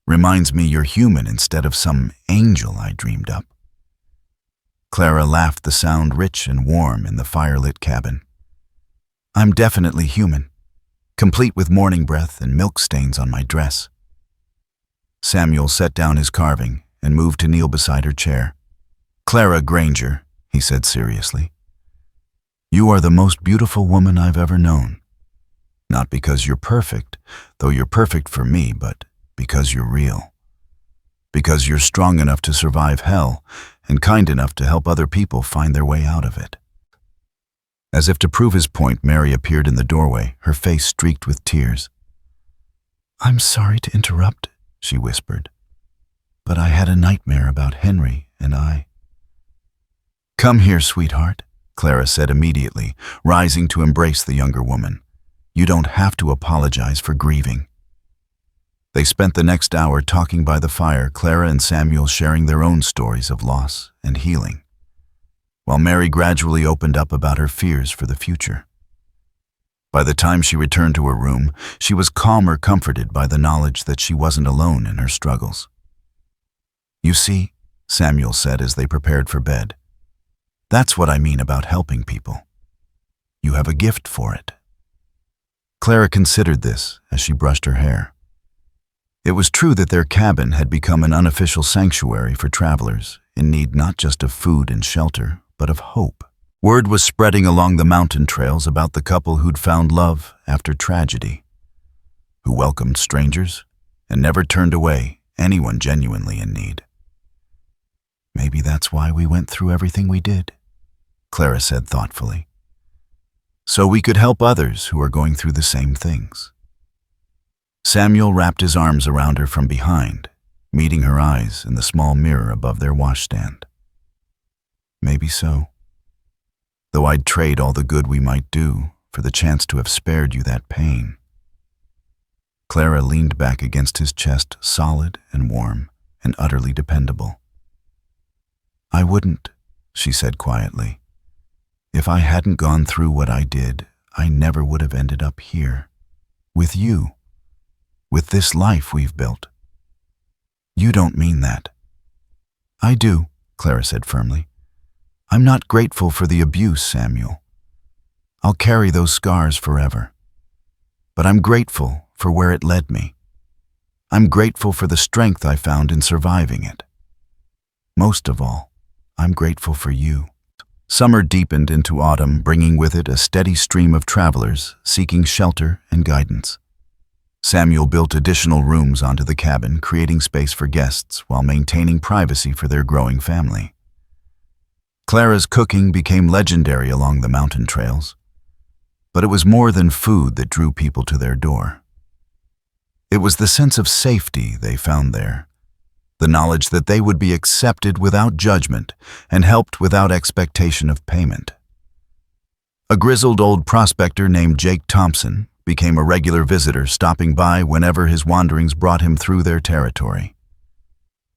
Reminds me you're human instead of some angel I dreamed up. Clara laughed, the sound rich and warm in the firelit cabin. I'm definitely human, complete with morning breath and milk stains on my dress. Samuel set down his carving and moved to kneel beside her chair. Clara Granger, he said seriously, you are the most beautiful woman I've ever known. Not because you're perfect, though you're perfect for me, but because you're real. Because you're strong enough to survive hell and kind enough to help other people find their way out of it. As if to prove his point, Mary appeared in the doorway, her face streaked with tears. I'm sorry to interrupt, she whispered, but I had a nightmare about Henry and I. Come here, sweetheart, Clara said immediately, rising to embrace the younger woman. You don't have to apologize for grieving. They spent the next hour talking by the fire, Clara and Samuel sharing their own stories of loss and healing, while Mary gradually opened up about her fears for the future. By the time she returned to her room, she was calmer, comforted by the knowledge that she wasn't alone in her struggles. You see, Samuel said as they prepared for bed, that's what I mean about helping people. You have a gift for it. Clara considered this as she brushed her hair. It was true that their cabin had become an unofficial sanctuary for travelers in need not just of food and shelter, but of hope. Word was spreading along the mountain trails about the couple who'd found love after tragedy, who welcomed strangers and never turned away anyone genuinely in need. Maybe that's why we went through everything we did, Clara said thoughtfully. So we could help others who are going through the same things. Samuel wrapped his arms around her from behind, meeting her eyes in the small mirror above their washstand. Maybe so. Though I'd trade all the good we might do for the chance to have spared you that pain. Clara leaned back against his chest, solid and warm and utterly dependable. I wouldn't, she said quietly. If I hadn't gone through what I did, I never would have ended up here, with you. With this life we've built. You don't mean that. I do, Clara said firmly. I'm not grateful for the abuse, Samuel. I'll carry those scars forever. But I'm grateful for where it led me. I'm grateful for the strength I found in surviving it. Most of all, I'm grateful for you. Summer deepened into autumn, bringing with it a steady stream of travelers seeking shelter and guidance. Samuel built additional rooms onto the cabin, creating space for guests while maintaining privacy for their growing family. Clara's cooking became legendary along the mountain trails, but it was more than food that drew people to their door. It was the sense of safety they found there, the knowledge that they would be accepted without judgment and helped without expectation of payment. A grizzled old prospector named Jake Thompson became a regular visitor, stopping by whenever his wanderings brought him through their territory.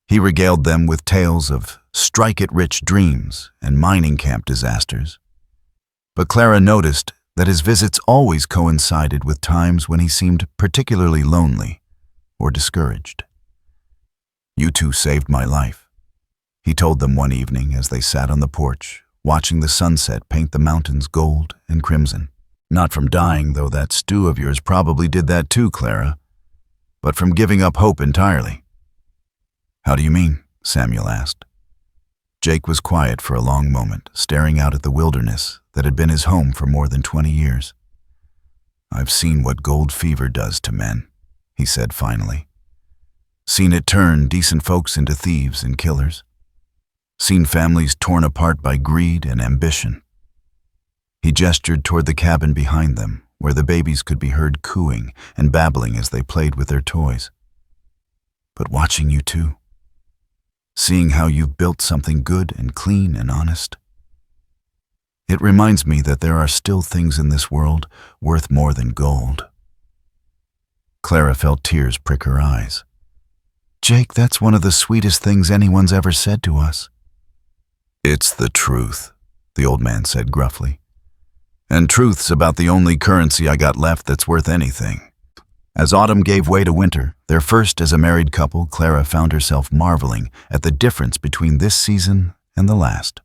He regaled them with tales of strike-it-rich dreams and mining camp disasters. But Clara noticed that his visits always coincided with times when he seemed particularly lonely or discouraged. You two saved my life, he told them one evening as they sat on the porch, watching the sunset paint the mountains gold and crimson. Not from dying, though that stew of yours probably did that too, Clara, but from giving up hope entirely. How do you mean? Samuel asked. Jake was quiet for a long moment, staring out at the wilderness that had been his home for more than 20 years. I've seen what gold fever does to men, he said finally. Seen it turn decent folks into thieves and killers. Seen families torn apart by greed and ambition. He gestured toward the cabin behind them, where the babies could be heard cooing and babbling as they played with their toys. But watching you too. Seeing how you've built something good and clean and honest. It reminds me that there are still things in this world worth more than gold. Clara felt tears prick her eyes. Jake, that's one of the sweetest things anyone's ever said to us. It's the truth, the old man said gruffly. And truth's about the only currency I got left that's worth anything. As autumn gave way to winter, their first as a married couple, Clara found herself marveling at the difference between this season and the last.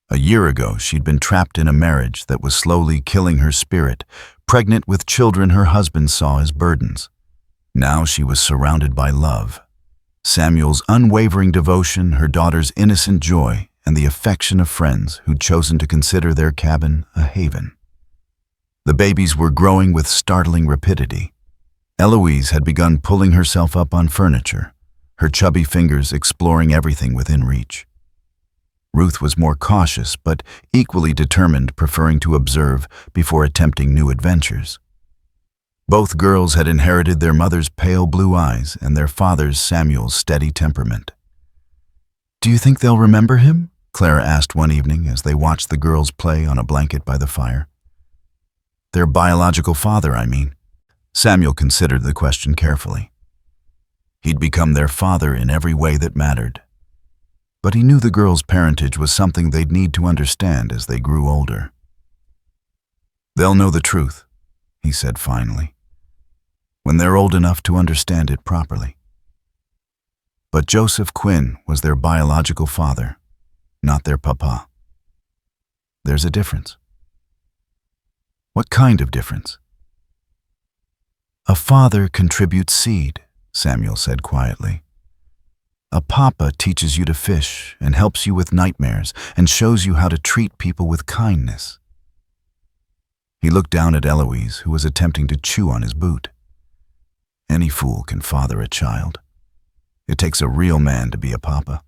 A year ago, she'd been trapped in a marriage that was slowly killing her spirit, pregnant with children her husband saw as burdens. Now she was surrounded by love. Samuel's unwavering devotion, her daughter's innocent joy, and the affection of friends who'd chosen to consider their cabin a haven. The babies were growing with startling rapidity. Eloise had begun pulling herself up on furniture, her chubby fingers exploring everything within reach. Ruth was more cautious, but equally determined, preferring to observe before attempting new adventures. Both girls had inherited their mother's pale blue eyes and their father's, Samuel's, steady temperament. Do you think they'll remember him? Clara asked one evening as they watched the girls play on a blanket by the fire. Their biological father, I mean. Samuel considered the question carefully. He'd become their father in every way that mattered. But he knew the girls' parentage was something they'd need to understand as they grew older. They'll know the truth, he said finally, when they're old enough to understand it properly. But Joseph Quinn was their biological father, not their papa. There's a difference. What kind of difference? A father contributes seed, Samuel said quietly. A papa teaches you to fish and helps you with nightmares and shows you how to treat people with kindness. He looked down at Eloise, who was attempting to chew on his boot. Any fool can father a child. It takes a real man to be a papa.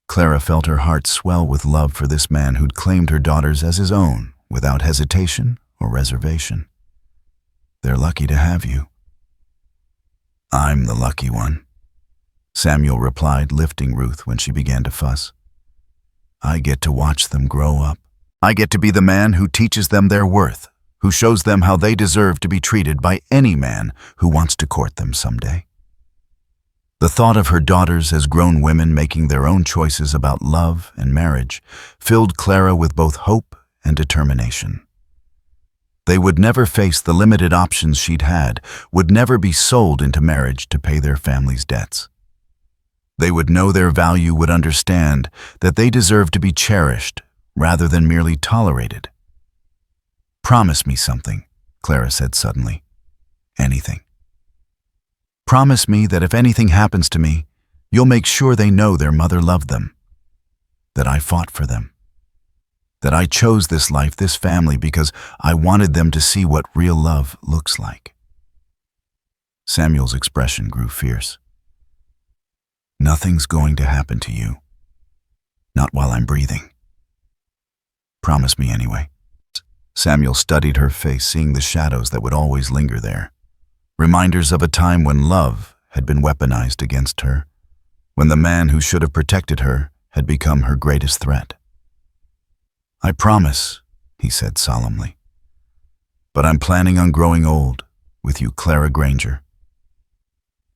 Clara felt her heart swell with love for this man who'd claimed her daughters as his own without hesitation or reservation. They're lucky to have you. I'm the lucky one, Samuel replied, lifting Ruth when she began to fuss. I get to watch them grow up. I get to be the man who teaches them their worth, who shows them how they deserve to be treated by any man who wants to court them someday. The thought of her daughters as grown women making their own choices about love and marriage filled Clara with both hope and determination. They would never face the limited options she'd had, would never be sold into marriage to pay their family's debts. They would know their value, would understand that they deserved to be cherished rather than merely tolerated. Promise me something, Clara said suddenly. Anything. Promise me that if anything happens to me, you'll make sure they know their mother loved them, that I fought for them, that I chose this life, this family, because I wanted them to see what real love looks like. Samuel's expression grew fierce. Nothing's going to happen to you. Not while I'm breathing. Promise me anyway. Samuel studied her face, seeing the shadows that would always linger there. Reminders of a time when love had been weaponized against her, when the man who should have protected her had become her greatest threat. I promise, he said solemnly. But I'm planning on growing old with you, Clara Granger.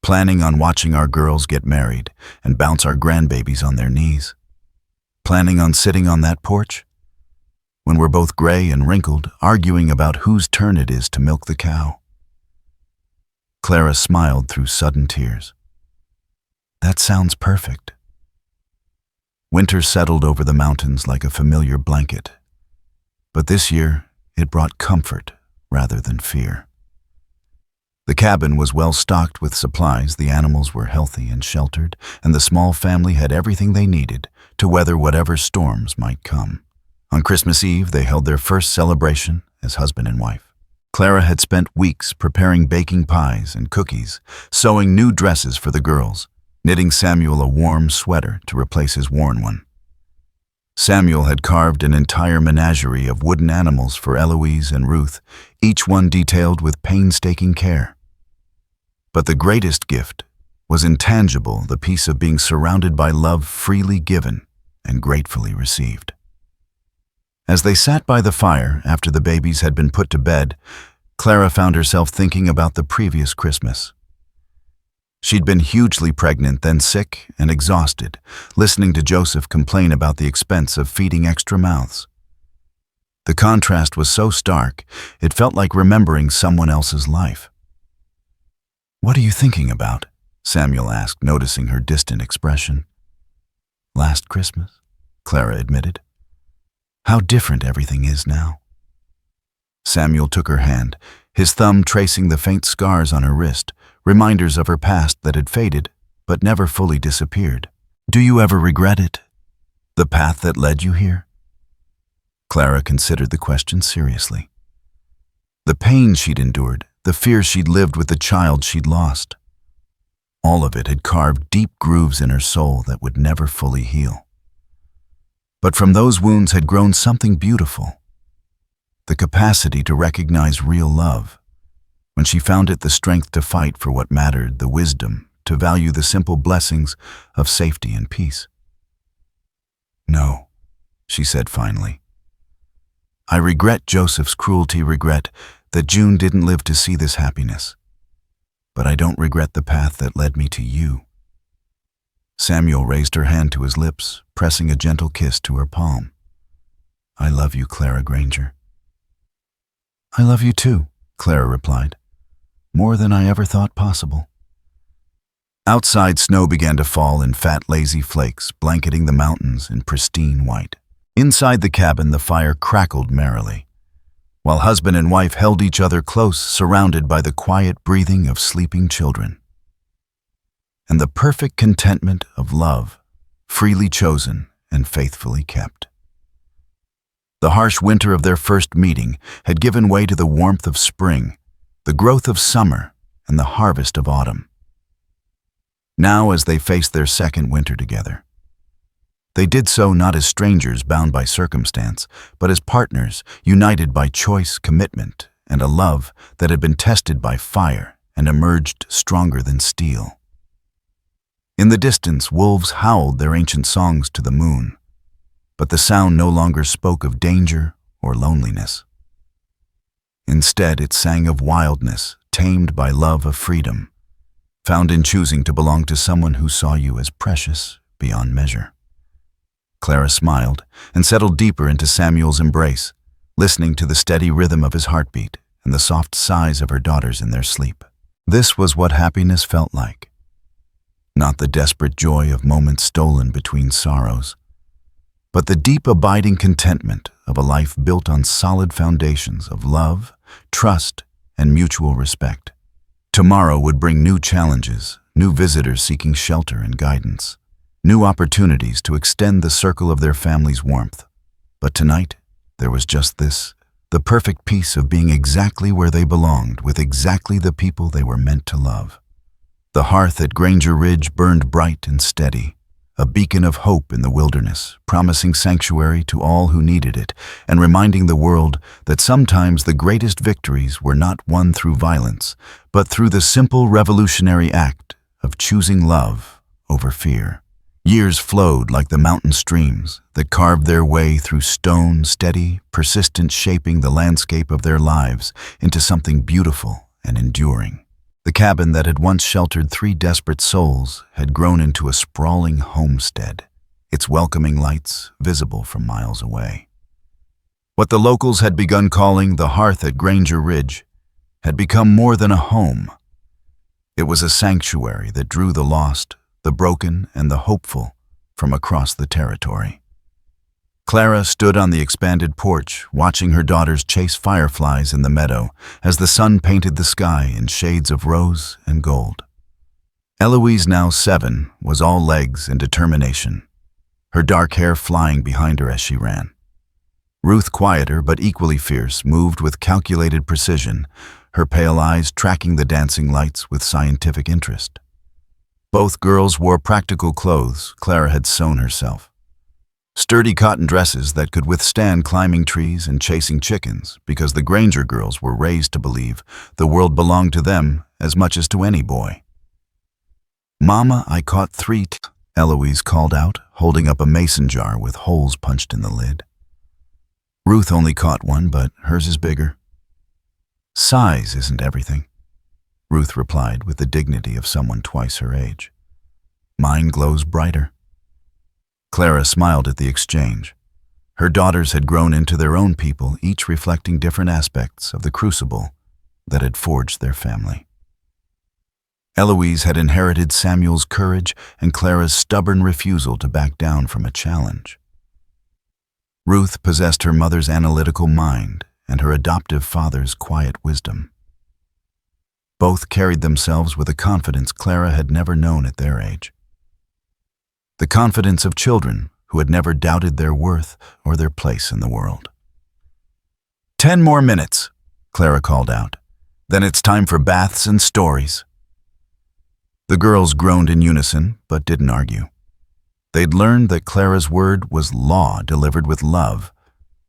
Planning on watching our girls get married and bounce our grandbabies on their knees. Planning on sitting on that porch when we're both gray and wrinkled, arguing about whose turn it is to milk the cow. Clara smiled through sudden tears. That sounds perfect. Winter settled over the mountains like a familiar blanket. But this year, it brought comfort rather than fear. The cabin was well stocked with supplies, the animals were healthy and sheltered, and the small family had everything they needed to weather whatever storms might come. On Christmas Eve, they held their first celebration as husband and wife. Clara had spent weeks preparing baking pies and cookies, sewing new dresses for the girls, knitting Samuel a warm sweater to replace his worn one. Samuel had carved an entire menagerie of wooden animals for Eloise and Ruth, each one detailed with painstaking care. But the greatest gift was intangible, the peace of being surrounded by love freely given and gratefully received. As they sat by the fire after the babies had been put to bed, Clara found herself thinking about the previous Christmas. She'd been hugely pregnant, then sick and exhausted, listening to Joseph complain about the expense of feeding extra mouths. The contrast was so stark, it felt like remembering someone else's life. "What are you thinking about?" Samuel asked, noticing her distant expression. "Last Christmas," Clara admitted. "How different everything is now." Samuel took her hand, his thumb tracing the faint scars on her wrist, reminders of her past that had faded but never fully disappeared. "Do you ever regret it? The path that led you here?" Clara considered the question seriously. The pain she'd endured, the fear she'd lived with the child she'd lost, all of it had carved deep grooves in her soul that would never fully heal. But from those wounds had grown something beautiful, the capacity to recognize real love. When she found it, the strength to fight for what mattered, the wisdom to value the simple blessings of safety and peace. "No," she said finally. "I regret Joseph's cruelty, regret that June didn't live to see this happiness. But I don't regret the path that led me to you." Samuel raised her hand to his lips, pressing a gentle kiss to her palm. "I love you, Clara Granger." "I love you too," Clara replied. "More than I ever thought possible." Outside, snow began to fall in fat, lazy flakes, blanketing the mountains in pristine white. Inside the cabin, the fire crackled merrily, while husband and wife held each other close, surrounded by the quiet breathing of sleeping children. And the perfect contentment of love, freely chosen and faithfully kept. The harsh winter of their first meeting had given way to the warmth of spring, the growth of summer, and the harvest of autumn. Now, as they faced their second winter together, they did so not as strangers bound by circumstance, but as partners united by choice, commitment, and a love that had been tested by fire and emerged stronger than steel. In the distance, wolves howled their ancient songs to the moon, but the sound no longer spoke of danger or loneliness. Instead, it sang of wildness, tamed by love of freedom, found in choosing to belong to someone who saw you as precious beyond measure. Clara smiled and settled deeper into Samuel's embrace, listening to the steady rhythm of his heartbeat and the soft sighs of her daughters in their sleep. This was what happiness felt like. Not the desperate joy of moments stolen between sorrows, but the deep abiding contentment of a life built on solid foundations of love, trust, and mutual respect. Tomorrow would bring new challenges, new visitors seeking shelter and guidance, new opportunities to extend the circle of their family's warmth. But tonight, there was just this, the perfect peace of being exactly where they belonged, with exactly the people they were meant to love. The hearth at Granger Ridge burned bright and steady, a beacon of hope in the wilderness, promising sanctuary to all who needed it, and reminding the world that sometimes the greatest victories were not won through violence, but through the simple revolutionary act of choosing love over fear. Years flowed like the mountain streams that carved their way through stone, steady, persistent, shaping the landscape of their lives into something beautiful and enduring. The cabin that had once sheltered 3 desperate souls had grown into a sprawling homestead, its welcoming lights visible from miles away. What the locals had begun calling the hearth at Granger Ridge had become more than a home. It was a sanctuary that drew the lost, the broken, and the hopeful from across the territory. Clara stood on the expanded porch, watching her daughters chase fireflies in the meadow as the sun painted the sky in shades of rose and gold. Eloise, now 7, was all legs and determination, her dark hair flying behind her as she ran. Ruth, quieter but equally fierce, moved with calculated precision, her pale eyes tracking the dancing lights with scientific interest. Both girls wore practical clothes Clara had sewn herself. Sturdy cotton dresses that could withstand climbing trees and chasing chickens, because the Granger girls were raised to believe the world belonged to them as much as to any boy. "Mama, I caught 3 Eloise called out, holding up a mason jar with holes punched in the lid. Ruth only caught 1, but hers is bigger. "Size isn't everything," Ruth replied with the dignity of someone twice her age. "Mine glows brighter." Clara smiled at the exchange. Her daughters had grown into their own people, each reflecting different aspects of the crucible that had forged their family. Eloise had inherited Samuel's courage and Clara's stubborn refusal to back down from a challenge. Ruth possessed her mother's analytical mind and her adoptive father's quiet wisdom. Both carried themselves with a confidence Clara had never known at their age. The confidence of children who had never doubted their worth or their place in the world. 10 more minutes, Clara called out. "Then it's time for baths and stories." The girls groaned in unison, but didn't argue. They'd learned that Clara's word was law delivered with love,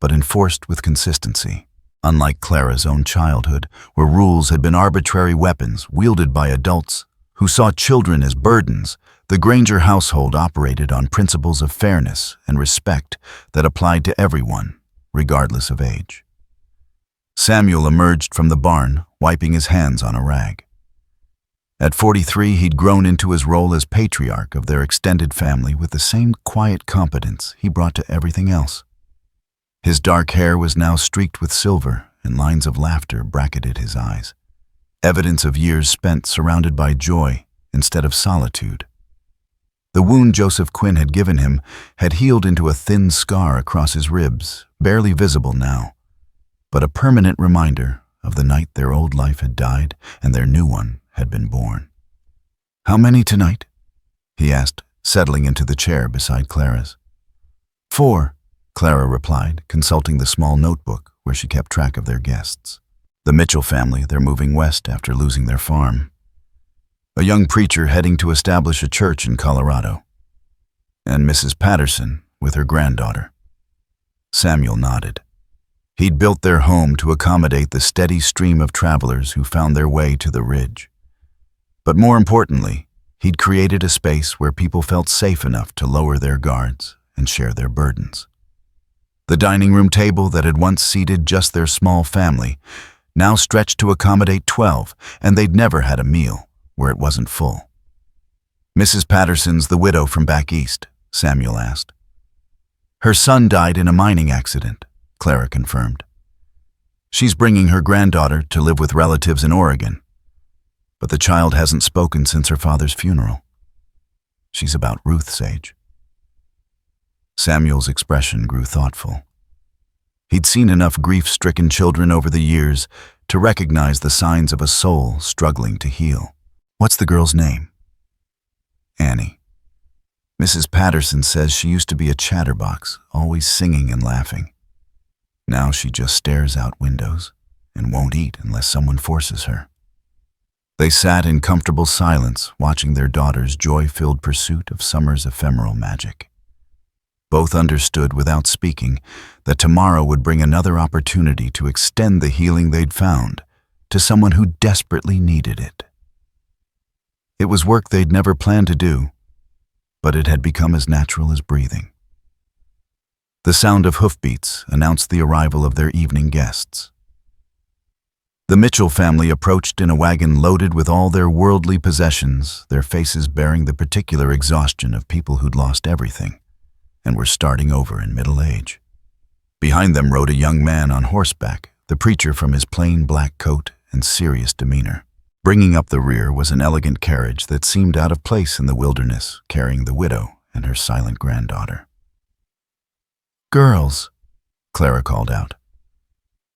but enforced with consistency. Unlike Clara's own childhood, where rules had been arbitrary weapons wielded by adults who saw children as burdens, the Granger household operated on principles of fairness and respect that applied to everyone, regardless of age. Samuel emerged from the barn, wiping his hands on a rag. At 43, he'd grown into his role as patriarch of their extended family with the same quiet competence he brought to everything else. His dark hair was now streaked with silver, and lines of laughter bracketed his eyes, evidence of years spent surrounded by joy instead of solitude. The wound Joseph Quinn had given him had healed into a thin scar across his ribs, barely visible now, but a permanent reminder of the night their old life had died and their new one had been born. "How many tonight?" he asked, settling into the chair beside Clara's. 4, Clara replied, consulting the small notebook where she kept track of their guests. The Mitchell family, they're moving west after losing their farm. A young preacher heading to establish a church in Colorado. And Mrs. Patterson with her granddaughter. Samuel nodded. He'd built their home to accommodate the steady stream of travelers who found their way to the ridge. But more importantly, he'd created a space where people felt safe enough to lower their guards and share their burdens. The dining room table that had once seated just their small family now stretched to accommodate 12, and they'd never had a meal where it wasn't full. "Mrs. Patterson's the widow from back east?" Samuel asked. "Her son died in a mining accident," Clara confirmed. "She's bringing her granddaughter to live with relatives in Oregon, but the child hasn't spoken since her father's funeral. She's about Ruth's age." Samuel's expression grew thoughtful. He'd seen enough grief-stricken children over the years to recognize the signs of a soul struggling to heal. "What's the girl's name?" "Annie. Mrs. Patterson says she used to be a chatterbox, always singing and laughing. Now she just stares out windows and won't eat unless someone forces her." They sat in comfortable silence, watching their daughter's joy-filled pursuit of summer's ephemeral magic. Both understood without speaking that tomorrow would bring another opportunity to extend the healing they'd found to someone who desperately needed it. It was work they'd never planned to do, but it had become as natural as breathing. The sound of hoofbeats announced the arrival of their evening guests. The Mitchell family approached in a wagon loaded with all their worldly possessions, their faces bearing the particular exhaustion of people who'd lost everything and were starting over in middle age. Behind them rode a young man on horseback, the preacher from his plain black coat and serious demeanor. Bringing up the rear was an elegant carriage that seemed out of place in the wilderness, carrying the widow and her silent granddaughter. "Girls," Clara called out,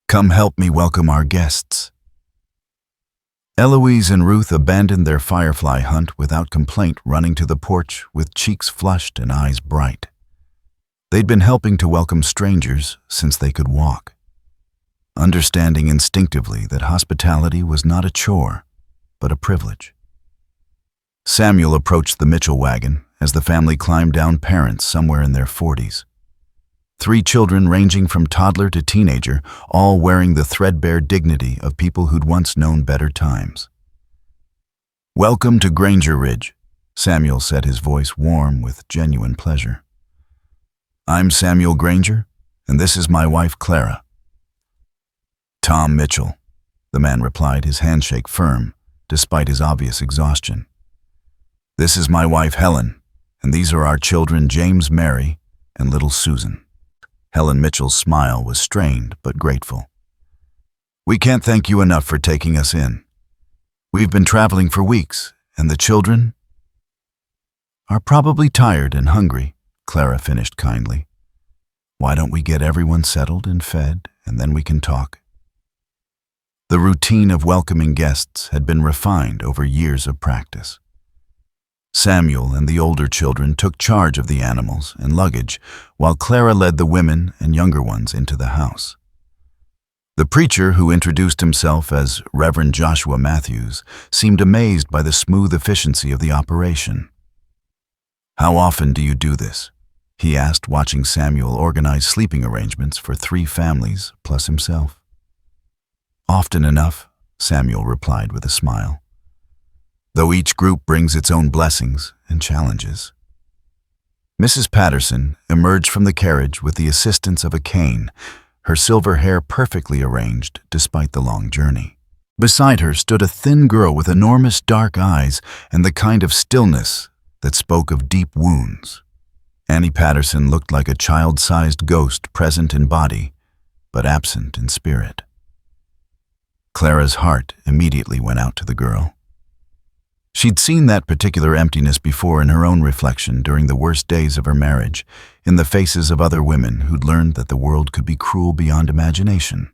"come help me welcome our guests." Eloise and Ruth abandoned their firefly hunt without complaint, running to the porch with cheeks flushed and eyes bright. They'd been helping to welcome strangers since they could walk, understanding instinctively that hospitality was not a chore, but a privilege. Samuel approached the Mitchell wagon as the family climbed down parents somewhere in their 40s. 3 children ranging from toddler to teenager, all wearing the threadbare dignity of people who'd once known better times. "Welcome to Granger Ridge," Samuel said, his voice warm with genuine pleasure. "I'm Samuel Granger, and this is my wife Clara." "Tom Mitchell," the man replied, his handshake firm, despite his obvious exhaustion. "This is my wife Helen, and these are our children James, Mary, and little Susan." Helen Mitchell's smile was strained but grateful. "We can't thank you enough for taking us in. We've been traveling for weeks, and the children are probably tired and hungry," Clara finished kindly. "Why don't we get everyone settled and fed, and then we can talk?" The routine of welcoming guests had been refined over years of practice. Samuel and the older children took charge of the animals and luggage, while Clara led the women and younger ones into the house. The preacher, who introduced himself as Reverend Joshua Matthews, seemed amazed by the smooth efficiency of the operation. "How often do you do this?" he asked, watching Samuel organize sleeping arrangements for 3 families plus himself. "Often enough," Samuel replied with a smile, "though each group brings its own blessings and challenges." Mrs. Patterson emerged from the carriage with the assistance of a cane, her silver hair perfectly arranged despite the long journey. Beside her stood a thin girl with enormous dark eyes and the kind of stillness that spoke of deep wounds. Annie Patterson looked like a child-sized ghost, present in body, but absent in spirit. Clara's heart immediately went out to the girl. She'd seen that particular emptiness before in her own reflection during the worst days of her marriage, in the faces of other women who'd learned that the world could be cruel beyond imagination.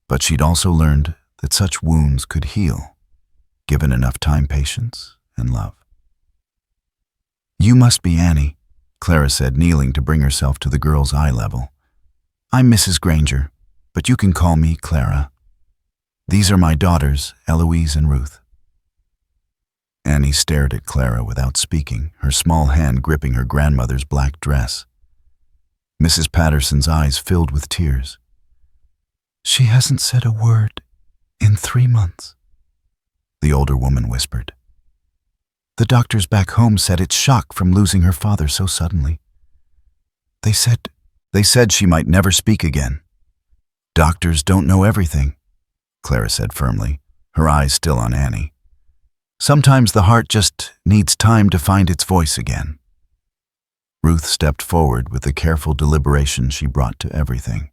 But she'd also learned that such wounds could heal, given enough time, patience, and love. "You must be Annie," Clara said, kneeling to bring herself to the girl's eye level. "I'm Mrs. Granger, but you can call me Clara. These are my daughters, Eloise and Ruth." Annie stared at Clara without speaking, her small hand gripping her grandmother's black dress. Mrs. Patterson's eyes filled with tears. "She hasn't said a word in 3 months," the older woman whispered. "The doctors back home said it's shock from losing her father so suddenly. They said she might never speak again." "Doctors don't know everything," Clara said firmly, her eyes still on Annie. "Sometimes the heart just needs time to find its voice again." Ruth stepped forward with the careful deliberation she brought to everything.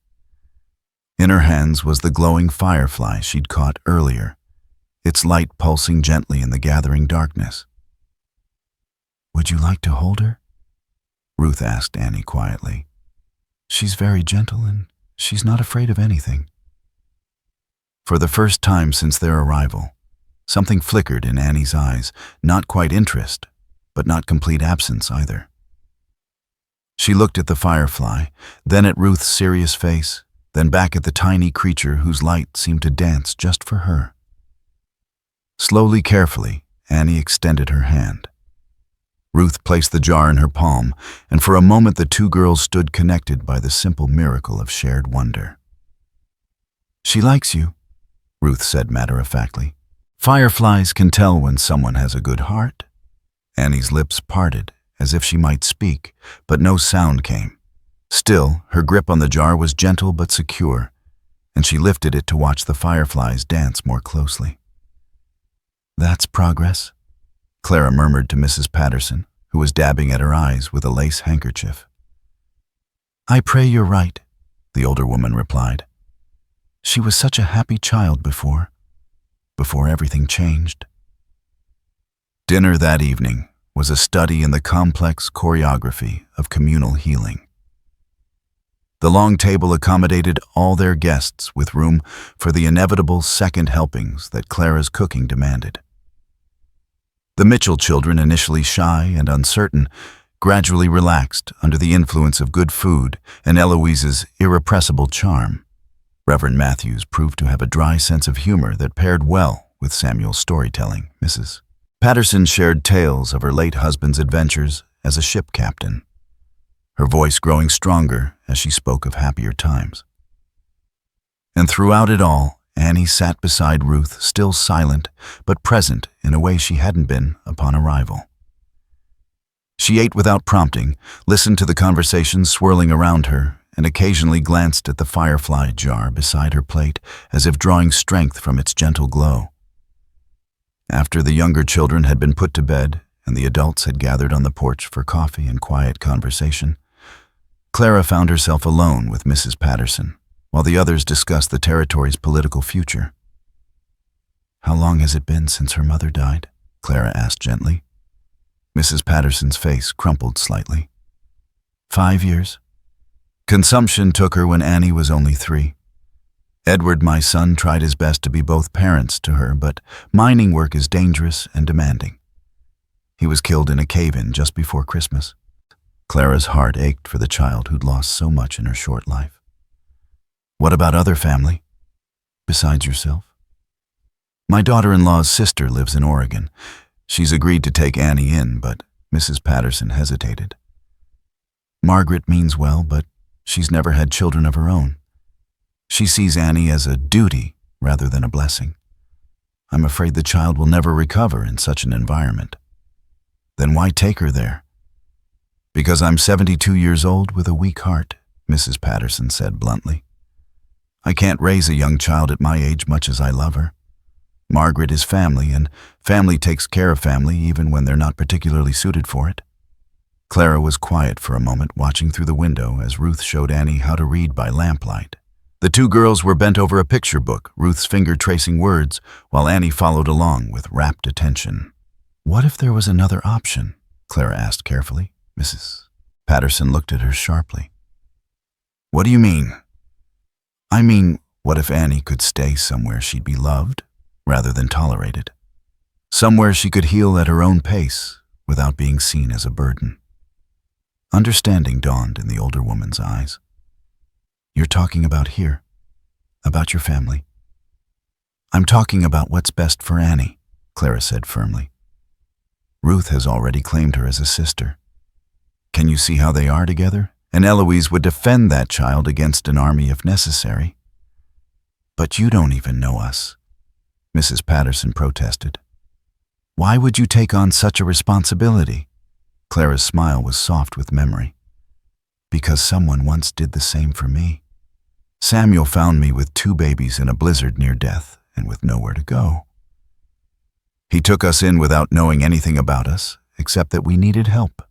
In her hands was the glowing firefly she'd caught earlier, its light pulsing gently in the gathering darkness. "Would you like to hold her?" Ruth asked Annie quietly. "She's very gentle and she's not afraid of anything." For the first time since their arrival, something flickered in Annie's eyes, not quite interest, but not complete absence either. She looked at the firefly, then at Ruth's serious face, then back at the tiny creature whose light seemed to dance just for her. Slowly, carefully, Annie extended her hand. Ruth placed the jar in her palm, and for a moment the 2 girls stood connected by the simple miracle of shared wonder. "She likes you," Ruth said matter-of-factly. "Fireflies can tell when someone has a good heart." Annie's lips parted, as if she might speak, but no sound came. Still, her grip on the jar was gentle but secure, and she lifted it to watch the fireflies dance more closely. "That's progress," Clara murmured to Mrs. Patterson, who was dabbing at her eyes with a lace handkerchief. "I pray you're right," the older woman replied. "She was such a happy child before everything changed." Dinner that evening, was a study in the complex choreography of communal healing. The long table accommodated all their guests with room for the inevitable second helpings that Clara's cooking demanded. The Mitchell children, initially shy and uncertain, gradually relaxed under the influence of good food and Eloise's irrepressible charm. Reverend Matthews proved to have a dry sense of humor that paired well with Samuel's storytelling. Mrs. Patterson shared tales of her late husband's adventures as a ship captain, her voice growing stronger as she spoke of happier times. And throughout it all, Annie sat beside Ruth, still silent but present in a way she hadn't been upon arrival. She ate without prompting, listened to the conversations swirling around her, and occasionally glanced at the firefly jar beside her plate as if drawing strength from its gentle glow. After the younger children had been put to bed and the adults had gathered on the porch for coffee and quiet conversation, Clara found herself alone with Mrs. Patterson, while the others discussed the territory's political future. "How long has it been since her mother died?" Clara asked gently. Mrs. Patterson's face crumpled slightly. 5 years. Consumption took her when Annie was only 3. Edward, my son, tried his best to be both parents to her, but mining work is dangerous and demanding. He was killed in a cave-in just before Christmas. Clara's heart ached for the child who'd lost so much in her short life. "What about other family, besides yourself?" "My daughter-in-law's sister lives in Oregon. She's agreed to take Annie in, but..." Mrs. Patterson hesitated. "Margaret means well, but she's never had children of her own. She sees Annie as a duty rather than a blessing. I'm afraid the child will never recover in such an environment." "Then why take her there?" "Because I'm 72 years old with a weak heart," Mrs. Patterson said bluntly. "I can't raise a young child at my age much as I love her. Margaret is family, and family takes care of family even when they're not particularly suited for it." Clara was quiet for a moment, watching through the window as Ruth showed Annie how to read by lamplight. The two girls were bent over a picture book, Ruth's finger tracing words, while Annie followed along with rapt attention. "What if there was another option?" Clara asked carefully. Mrs. Patterson looked at her sharply. "What do you mean?" "I mean, what if Annie could stay somewhere she'd be loved, rather than tolerated? Somewhere she could heal at her own pace, without being seen as a burden." Understanding dawned in the older woman's eyes. "You're talking about here, about your family." "I'm talking about what's best for Annie," Clara said firmly. "Ruth has already claimed her as a sister. Can you see how they are together? And Eloise would defend that child against an army if necessary." "But you don't even know us," Mrs. Patterson protested. "Why would you take on such a responsibility?" Clara's smile was soft with memory. "Because someone once did the same for me. Samuel found me with 2 babies in a blizzard near death and with nowhere to go. He took us in without knowing anything about us, except that we needed help."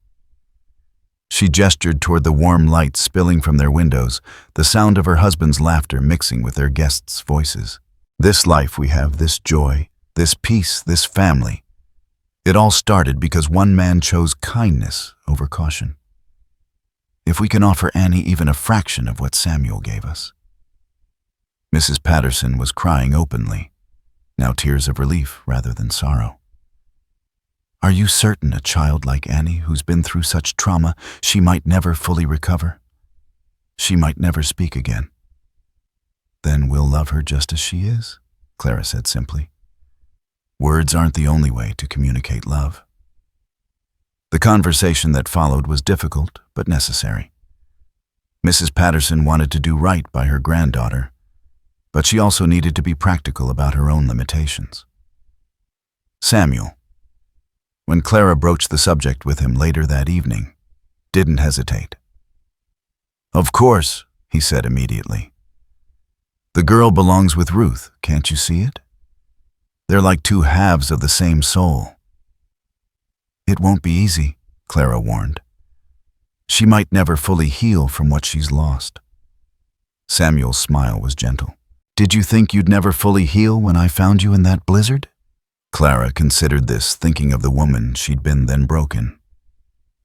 She gestured toward the warm light spilling from their windows, the sound of her husband's laughter mixing with their guests' voices. "This life we have, this joy, this peace, this family. It all started because one man chose kindness over caution. If we can offer Annie even a fraction of what Samuel gave us." Mrs. Patterson was crying openly, now tears of relief rather than sorrow. "Are you certain a child like Annie, who's been through such trauma, she might never fully recover? She might never speak again." "Then we'll love her just as she is," Clara said simply. "Words aren't the only way to communicate love." The conversation that followed was difficult but necessary. Mrs. Patterson wanted to do right by her granddaughter, but she also needed to be practical about her own limitations. Samuel, when Clara broached the subject with him later that evening, didn't hesitate. "Of course," he said immediately. "The girl belongs with Ruth, can't you see it? They're like 2 halves of the same soul." "It won't be easy," Clara warned. "She might never fully heal from what she's lost." Samuel's smile was gentle. "Did you think you'd never fully heal when I found you in that blizzard?" Clara considered this, thinking of the woman she'd been then broken.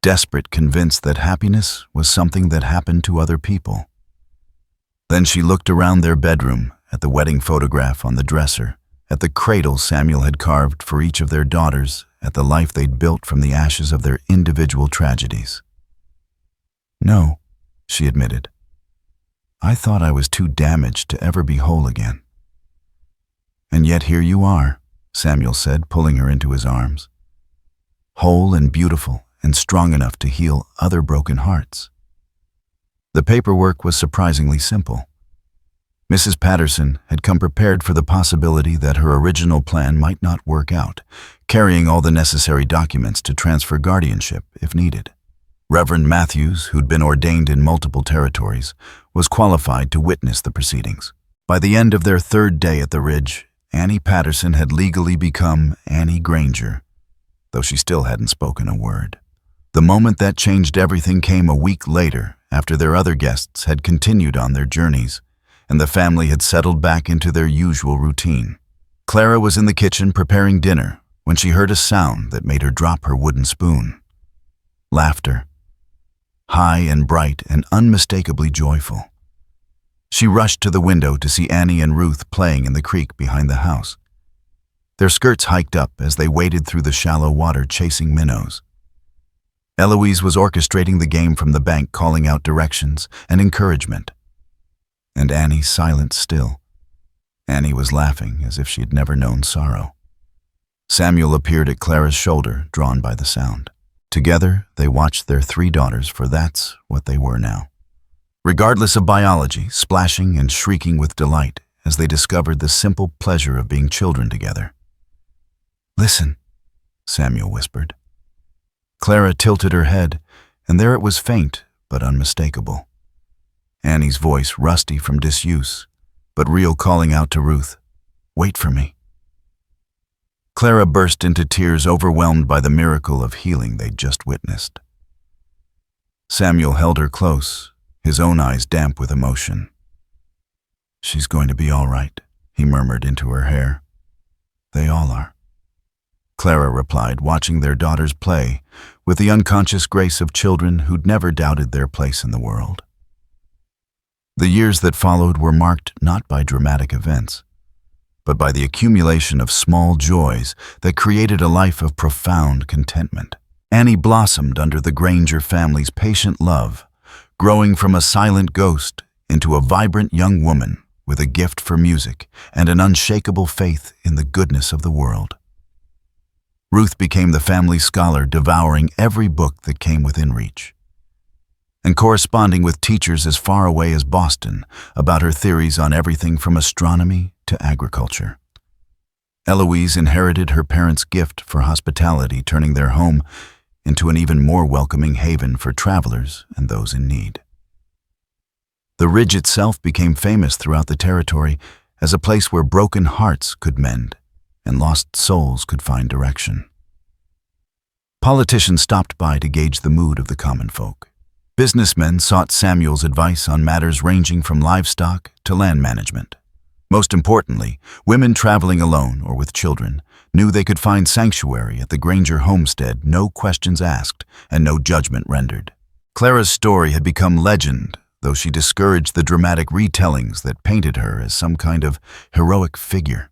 Desperate, convinced that happiness was something that happened to other people. Then she looked around their bedroom, at the wedding photograph on the dresser, at the cradle Samuel had carved for each of their daughters, at the life they'd built from the ashes of their individual tragedies. "No," she admitted. "I thought I was too damaged to ever be whole again." "And yet here you are," Samuel said, pulling her into his arms. "Whole and beautiful and strong enough to heal other broken hearts." The paperwork was surprisingly simple. Mrs. Patterson had come prepared for the possibility that her original plan might not work out, carrying all the necessary documents to transfer guardianship if needed. Reverend Matthews, who'd been ordained in multiple territories, was qualified to witness the proceedings. By the end of their third day at the Ridge, Annie Patterson had legally become Annie Granger, though she still hadn't spoken a word. The moment that changed everything came a week later, after their other guests had continued on their journeys, and the family had settled back into their usual routine. Clara was in the kitchen preparing dinner when she heard a sound that made her drop her wooden spoon. Laughter. High and bright and unmistakably joyful. She rushed to the window to see Annie and Ruth playing in the creek behind the house. Their skirts hiked up as they waded through the shallow water chasing minnows. Eloise was orchestrating the game from the bank, calling out directions and encouragement. And Annie silent still. Annie was laughing as if she had never known sorrow. Samuel appeared at Clara's shoulder, drawn by the sound. Together, they watched their 3 daughters, for that's what they were now. Regardless of biology, splashing and shrieking with delight as they discovered the simple pleasure of being children together. "Listen," Samuel whispered. Clara tilted her head, and there it was, faint but unmistakable. Annie's voice, rusty from disuse, but real, calling out to Ruth, "Wait for me." Clara burst into tears, overwhelmed by the miracle of healing they'd just witnessed. Samuel held her close, his own eyes damp with emotion. "She's going to be all right," he murmured into her hair. "They all are." Clara replied, watching their daughters play with the unconscious grace of children who'd never doubted their place in the world. The years that followed were marked not by dramatic events, but by the accumulation of small joys that created a life of profound contentment. Annie blossomed under the Granger family's patient love, growing from a silent ghost into a vibrant young woman with a gift for music and an unshakable faith in the goodness of the world. Ruth became the family scholar, devouring every book that came within reach, and corresponding with teachers as far away as Boston about her theories on everything from astronomy to agriculture. Eloise inherited her parents' gift for hospitality, turning their home into an even more welcoming haven for travelers and those in need. The Ridge itself became famous throughout the territory as a place where broken hearts could mend and lost souls could find direction. Politicians stopped by to gauge the mood of the common folk. Businessmen sought Samuel's advice on matters ranging from livestock to land management. Most importantly, women traveling alone or with children knew they could find sanctuary at the Granger homestead, no questions asked and no judgment rendered. Clara's story had become legend, though she discouraged the dramatic retellings that painted her as some kind of heroic figure.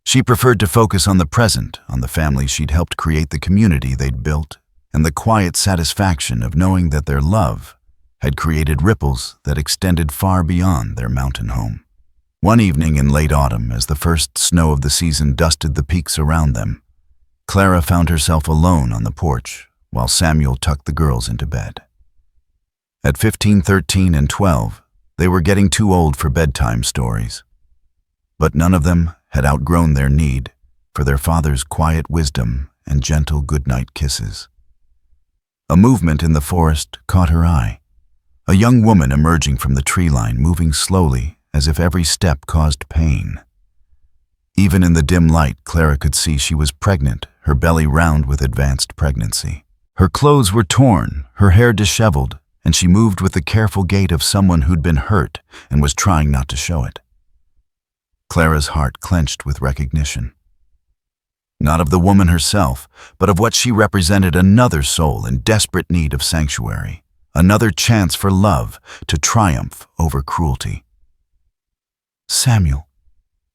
She preferred to focus on the present, on the family she'd helped create, the community they'd built, and the quiet satisfaction of knowing that their love had created ripples that extended far beyond their mountain home. One evening in late autumn, as the first snow of the season dusted the peaks around them, Clara found herself alone on the porch while Samuel tucked the girls into bed. At 15, 13, and 12, they were getting too old for bedtime stories, but none of them had outgrown their need for their father's quiet wisdom and gentle goodnight kisses. A movement in the forest caught her eye. A young woman emerging from the tree line, moving slowly as if every step caused pain. Even in the dim light, Clara could see she was pregnant, her belly round with advanced pregnancy. Her clothes were torn, her hair disheveled, and she moved with the careful gait of someone who'd been hurt and was trying not to show it. Clara's heart clenched with recognition. Not of the woman herself, but of what she represented: another soul in desperate need of sanctuary, another chance for love to triumph over cruelty. "Samuel,"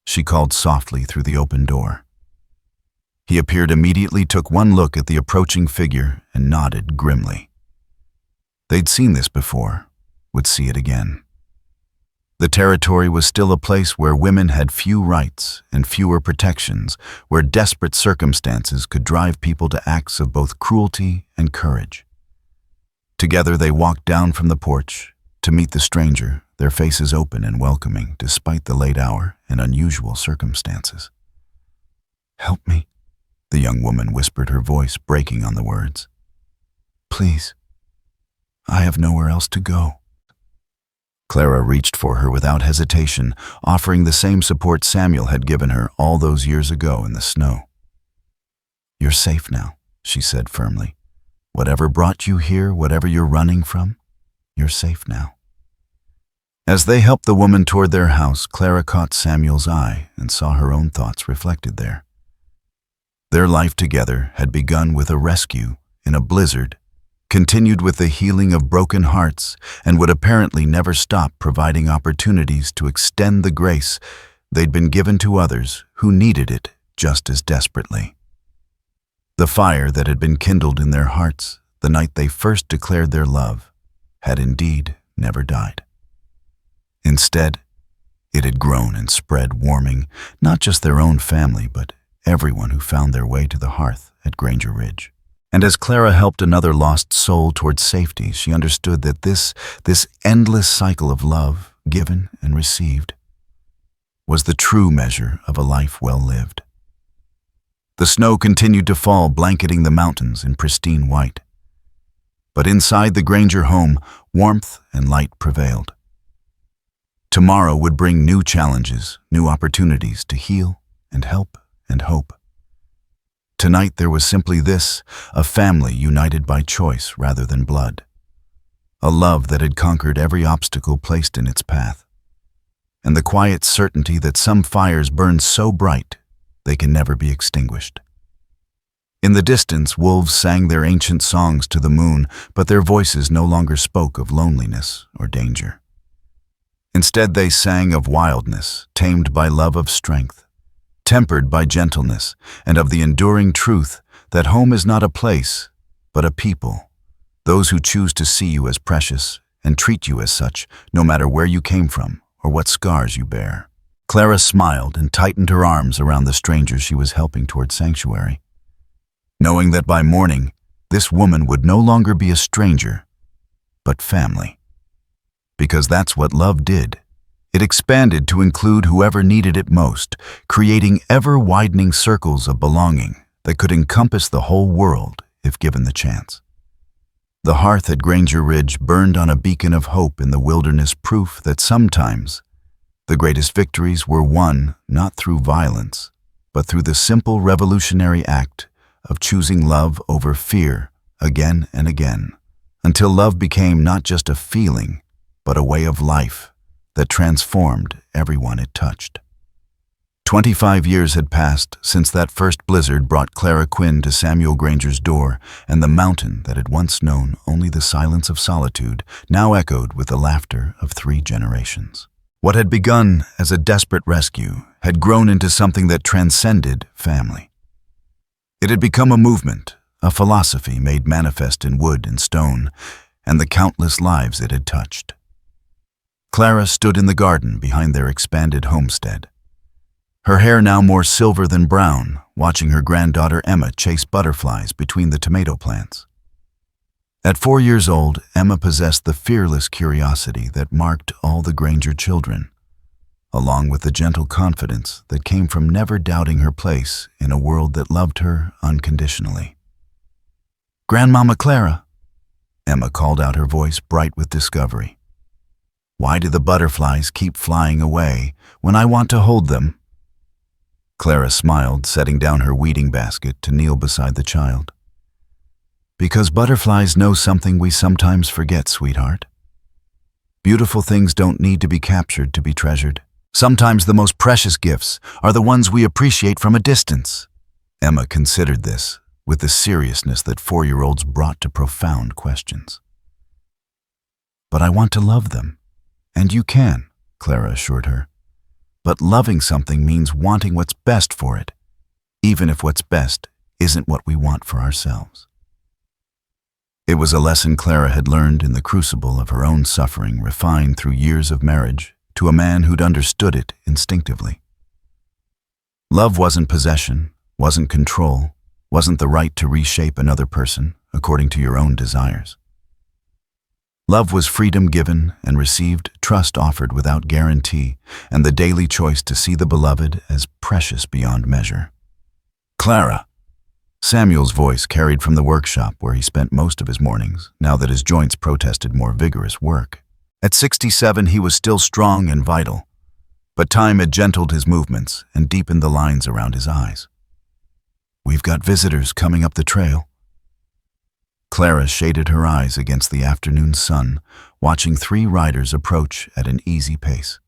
she called softly through the open door. He appeared immediately, took one look at the approaching figure, and nodded grimly. They'd seen this before, would see it again. The territory was still a place where women had few rights and fewer protections, where desperate circumstances could drive people to acts of both cruelty and courage. Together they walked down from the porch to meet the stranger, their faces open and welcoming despite the late hour and unusual circumstances. "Help me," the young woman whispered, her voice breaking on the words. "Please, I have nowhere else to go." Clara reached for her without hesitation, offering the same support Samuel had given her all those years ago in the snow. "You're safe now," she said firmly. "Whatever brought you here, whatever you're running from, you're safe now." As they helped the woman toward their house, Clara caught Samuel's eye and saw her own thoughts reflected there. Their life together had begun with a rescue in a blizzard, continued with the healing of broken hearts, and would apparently never stop providing opportunities to extend the grace they'd been given to others who needed it just as desperately. The fire that had been kindled in their hearts the night they first declared their love had indeed never died. Instead, it had grown and spread, warming not just their own family, but everyone who found their way to the hearth at Granger Ridge. And as Clara helped another lost soul towards safety, she understood that this endless cycle of love, given and received, was the true measure of a life well lived. The snow continued to fall, blanketing the mountains in pristine white. But inside the Granger home, warmth and light prevailed. Tomorrow would bring new challenges, new opportunities to heal and help and hope. Tonight there was simply this, a family united by choice rather than blood. A love that had conquered every obstacle placed in its path. And the quiet certainty that some fires burn so bright they can never be extinguished. In the distance, wolves sang their ancient songs to the moon, but their voices no longer spoke of loneliness or danger. Instead, they sang of wildness, tamed by love of strength, tempered by gentleness, and of the enduring truth that home is not a place, but a people, those who choose to see you as precious and treat you as such, no matter where you came from or what scars you bear. Clara smiled and tightened her arms around the stranger she was helping toward sanctuary, knowing that by morning, this woman would no longer be a stranger, but family. Because that's what love did. It expanded to include whoever needed it most, creating ever-widening circles of belonging that could encompass the whole world if given the chance. The hearth at Granger Ridge burned on a beacon of hope in the wilderness, proof that sometimes the greatest victories were won not through violence, but through the simple revolutionary act of choosing love over fear again and again, until love became not just a feeling, but a way of life that transformed everyone it touched. 25 years had passed since that first blizzard brought Clara Quinn to Samuel Granger's door, and the mountain that had once known only the silence of solitude now echoed with the laughter of 3 generations. What had begun as a desperate rescue had grown into something that transcended family. It had become a movement, a philosophy made manifest in wood and stone, and the countless lives it had touched. Clara stood in the garden behind their expanded homestead, her hair now more silver than brown, watching her granddaughter Emma chase butterflies between the tomato plants. At 4 years old, Emma possessed the fearless curiosity that marked all the Granger children, along with the gentle confidence that came from never doubting her place in a world that loved her unconditionally. "Grandmama Clara," Emma called out, her voice bright with discovery. "Why do the butterflies keep flying away when I want to hold them?" Clara smiled, setting down her weeding basket to kneel beside the child. "Because butterflies know something we sometimes forget, sweetheart. Beautiful things don't need to be captured to be treasured. Sometimes the most precious gifts are the ones we appreciate from a distance." Emma considered this with the seriousness that 4-year-olds brought to profound questions. "But I want to love them, and you can," Clara assured her. "But loving something means wanting what's best for it, even if what's best isn't what we want for ourselves." It was a lesson Clara had learned in the crucible of her own suffering, refined through years of marriage to a man who'd understood it instinctively. Love wasn't possession, wasn't control, wasn't the right to reshape another person according to your own desires. Love was freedom given and received, trust offered without guarantee, and the daily choice to see the beloved as precious beyond measure. "Clara!" Samuel's voice carried from the workshop where he spent most of his mornings, now that his joints protested more vigorous work. At 67, he was still strong and vital, but time had gentled his movements and deepened the lines around his eyes. "We've got visitors coming up the trail." Clara shaded her eyes against the afternoon sun, watching 3 riders approach at an easy pace.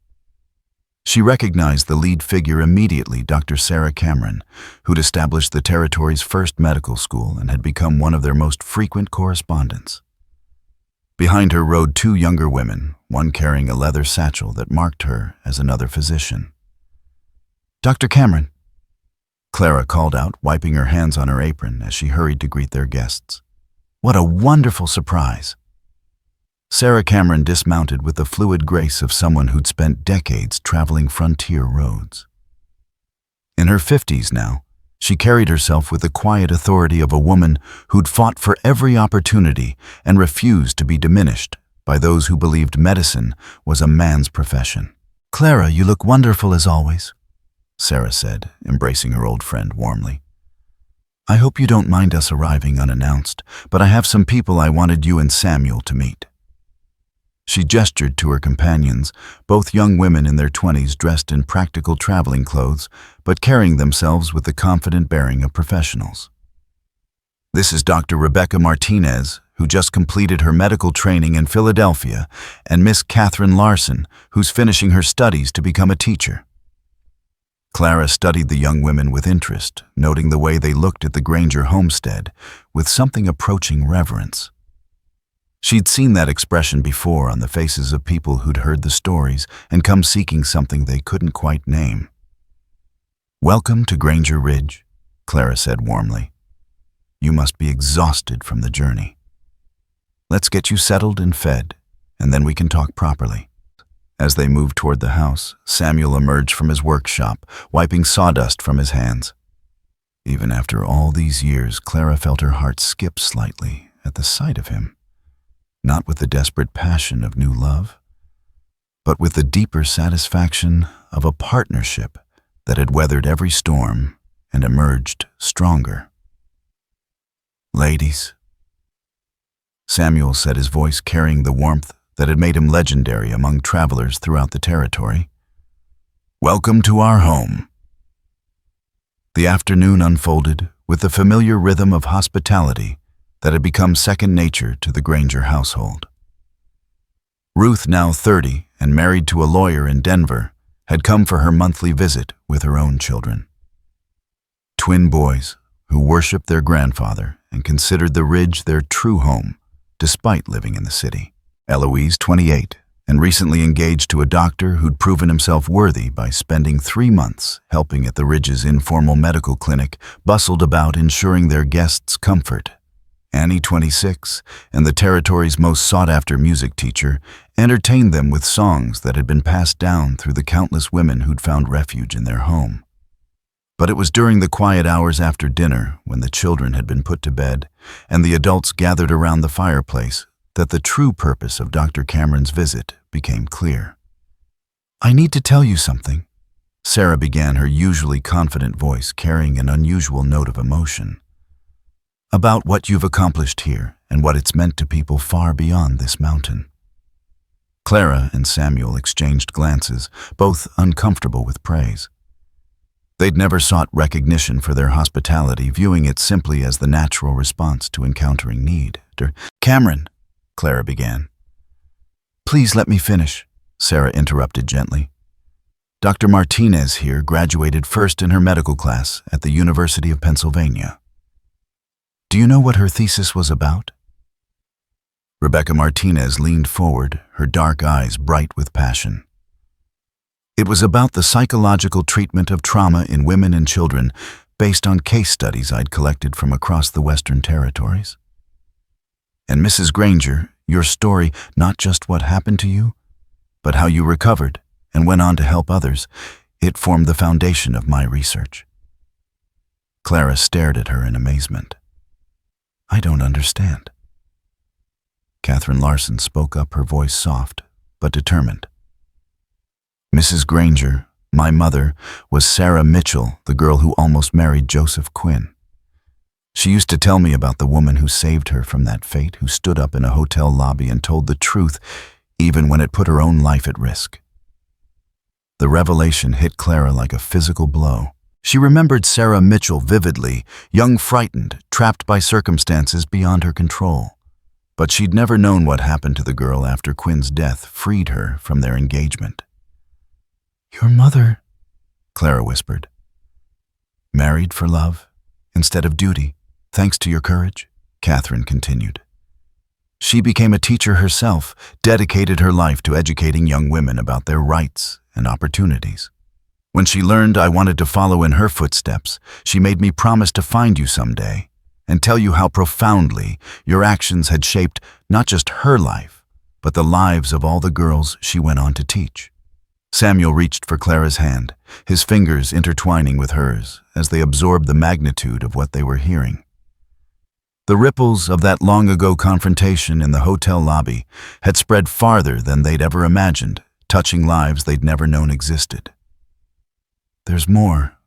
She recognized the lead figure immediately, Dr. Sarah Cameron, who'd established the territory's first medical school and had become one of their most frequent correspondents. Behind her rode 2 younger women, one carrying a leather satchel that marked her as another physician. "Dr. Cameron," Clara called out, wiping her hands on her apron as she hurried to greet their guests. "What a wonderful surprise." Sarah Cameron dismounted with the fluid grace of someone who'd spent decades traveling frontier roads. In her 50s now, she carried herself with the quiet authority of a woman who'd fought for every opportunity and refused to be diminished by those who believed medicine was a man's profession. "Clara, you look wonderful as always," Sarah said, embracing her old friend warmly. "I hope you don't mind us arriving unannounced, but I have some people I wanted you and Samuel to meet." She gestured to her companions, both young women in their 20s dressed in practical traveling clothes, but carrying themselves with the confident bearing of professionals. "This is Dr. Rebecca Martinez, who just completed her medical training in Philadelphia, and Miss Catherine Larson, who's finishing her studies to become a teacher." Clara studied the young women with interest, noting the way they looked at the Granger homestead with something approaching reverence. She'd seen that expression before on the faces of people who'd heard the stories and come seeking something they couldn't quite name. "Welcome to Granger Ridge," Clara said warmly. "You must be exhausted from the journey. Let's get you settled and fed, and then we can talk properly." As they moved toward the house, Samuel emerged from his workshop, wiping sawdust from his hands. Even after all these years, Clara felt her heart skip slightly at the sight of him. Not with the desperate passion of new love, but with the deeper satisfaction of a partnership that had weathered every storm and emerged stronger. "Ladies," Samuel said, his voice carrying the warmth that had made him legendary among travelers throughout the territory, "welcome to our home." The afternoon unfolded with the familiar rhythm of hospitality that had become second nature to the Granger household. Ruth, now 30 and married to a lawyer in Denver, had come for her monthly visit with her own children. Twin boys who worshipped their grandfather and considered the Ridge their true home, despite living in the city. Eloise, 28, and recently engaged to a doctor who'd proven himself worthy by spending 3 months helping at the Ridge's informal medical clinic, bustled about ensuring their guests' comfort. Annie, 26, and the territory's most sought-after music teacher, entertained them with songs that had been passed down through the countless women who'd found refuge in their home. But it was during the quiet hours after dinner, when the children had been put to bed and the adults gathered around the fireplace, that the true purpose of Dr. Cameron's visit became clear. "I need to tell you something," Sarah began, her usually confident voice carrying an unusual note of emotion, "about what you've accomplished here and what it's meant to people far beyond this mountain." Clara and Samuel exchanged glances, both uncomfortable with praise. They'd never sought recognition for their hospitality, viewing it simply as the natural response to encountering need. "Cameron," Clara began. "Please let me finish," Sarah interrupted gently. Dr. Martinez here graduated first in her medical class at the University of Pennsylvania. Do you know what her thesis was about? Rebecca Martinez leaned forward, her dark eyes bright with passion. It was about the psychological treatment of trauma in women and children based on case studies I'd collected from across the Western Territories. And Mrs. Granger, your story, not just what happened to you, but how you recovered and went on to help others, it formed the foundation of my research. Clara stared at her in amazement. I don't understand. Catherine Larson spoke up, her voice soft but determined. Mrs. Granger, my mother, was Sarah Mitchell, the girl who almost married Joseph Quinn. She used to tell me about the woman who saved her from that fate, who stood up in a hotel lobby and told the truth even when it put her own life at risk. The revelation hit Clara like a physical blow. She remembered Sarah Mitchell vividly, young, frightened, trapped by circumstances beyond her control. But she'd never known what happened to the girl after Quinn's death freed her from their engagement. Your mother, Clara whispered. Married for love instead of duty, thanks to your courage, Catherine continued. She became a teacher herself, dedicated her life to educating young women about their rights and opportunities. When she learned I wanted to follow in her footsteps, she made me promise to find you someday and tell you how profoundly your actions had shaped not just her life, but the lives of all the girls she went on to teach. Samuel reached for Clara's hand, his fingers intertwining with hers as they absorbed the magnitude of what they were hearing. The ripples of that long-ago confrontation in the hotel lobby had spread farther than they'd ever imagined, touching lives they'd never known existed. There's more,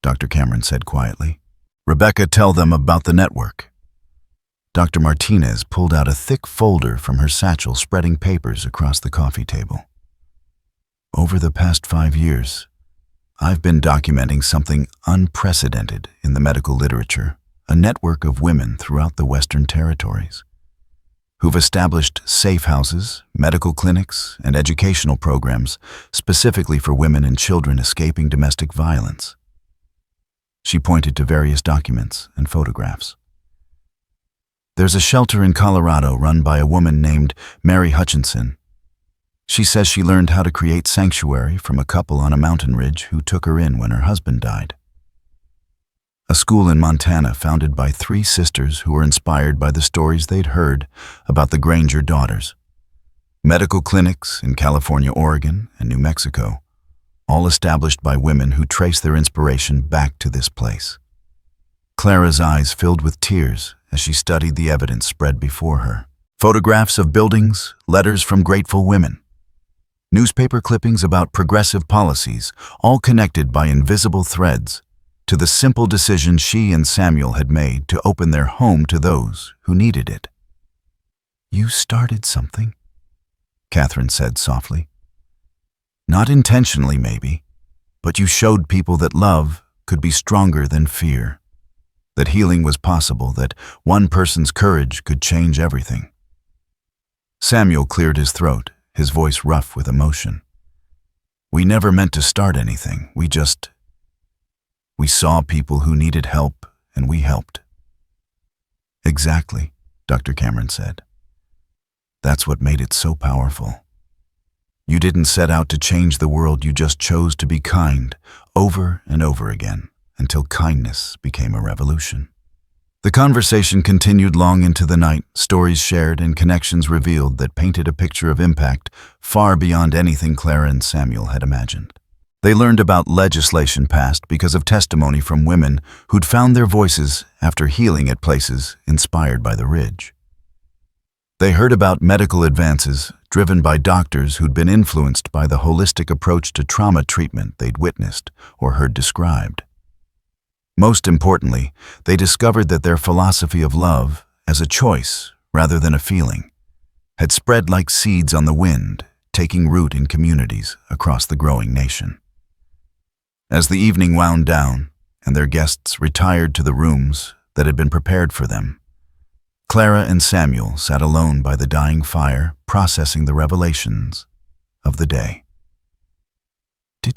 Dr. Cameron said quietly. Rebecca, tell them about the network. Dr. Martinez pulled out a thick folder from her satchel, spreading papers across the coffee table. Over the past 5 years, I've been documenting something unprecedented in the medical literature, a network of women throughout the Western Territories who've established safe houses, medical clinics, and educational programs specifically for women and children escaping domestic violence. She pointed to various documents and photographs. There's a shelter in Colorado run by a woman named Mary Hutchinson. She says she learned how to create sanctuary from a couple on a mountain ridge who took her in when her husband died. A school in Montana founded by 3 sisters who were inspired by the stories they'd heard about the Granger daughters. Medical clinics in California, Oregon, and New Mexico, all established by women who trace their inspiration back to this place. Clara's eyes filled with tears as she studied the evidence spread before her. Photographs of buildings, letters from grateful women, newspaper clippings about progressive policies, all connected by invisible threads to the simple decision she and Samuel had made to open their home to those who needed it. You started something, Catherine said softly. Not intentionally, maybe, but you showed people that love could be stronger than fear, that healing was possible, that one person's courage could change everything. Samuel cleared his throat, his voice rough with emotion. We never meant to start anything. We saw people who needed help, and we helped. Exactly, Dr. Cameron said. That's what made it so powerful. You didn't set out to change the world, you just chose to be kind, over and over again, until kindness became a revolution. The conversation continued long into the night, stories shared and connections revealed that painted a picture of impact far beyond anything Clara and Samuel had imagined. They learned about legislation passed because of testimony from women who'd found their voices after healing at places inspired by the Ridge. They heard about medical advances driven by doctors who'd been influenced by the holistic approach to trauma treatment they'd witnessed or heard described. Most importantly, they discovered that their philosophy of love as a choice rather than a feeling had spread like seeds on the wind, taking root in communities across the growing nation. As the evening wound down and their guests retired to the rooms that had been prepared for them, Clara and Samuel sat alone by the dying fire, processing the revelations of the day.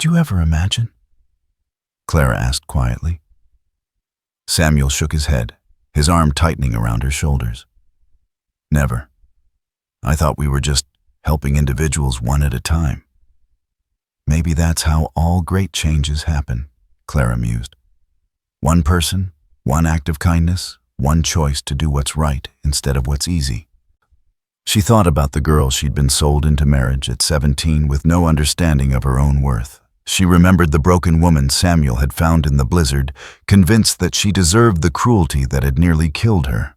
Did you ever imagine?" Clara asked quietly. Samuel shook his head, his arm tightening around her shoulders. "Never. I thought we were just helping individuals one at a time." "Maybe that's how all great changes happen," Clara mused. "One person, one act of kindness, one choice to do what's right instead of what's easy." She thought about the girl she'd been sold into marriage at 17 with no understanding of her own worth. She remembered the broken woman Samuel had found in the blizzard, convinced that she deserved the cruelty that had nearly killed her.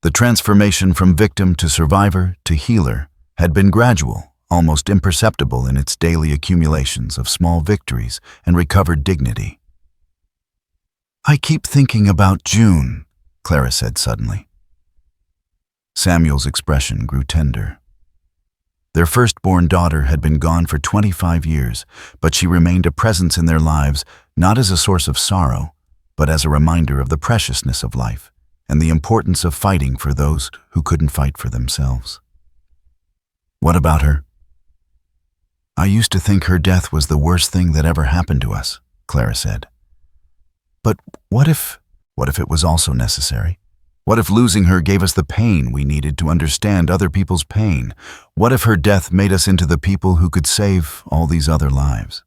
The transformation from victim to survivor to healer had been gradual, almost imperceptible in its daily accumulations of small victories and recovered dignity. "I keep thinking about June," Clara said suddenly. Samuel's expression grew tender. Their firstborn daughter had been gone for 25 years, but she remained a presence in their lives, not as a source of sorrow, but as a reminder of the preciousness of life and the importance of fighting for those who couldn't fight for themselves. "What about her?" "I used to think her death was the worst thing that ever happened to us," Clara said. "But what if it was also necessary? What if losing her gave us the pain we needed to understand other people's pain? What if her death made us into the people who could save all these other lives?"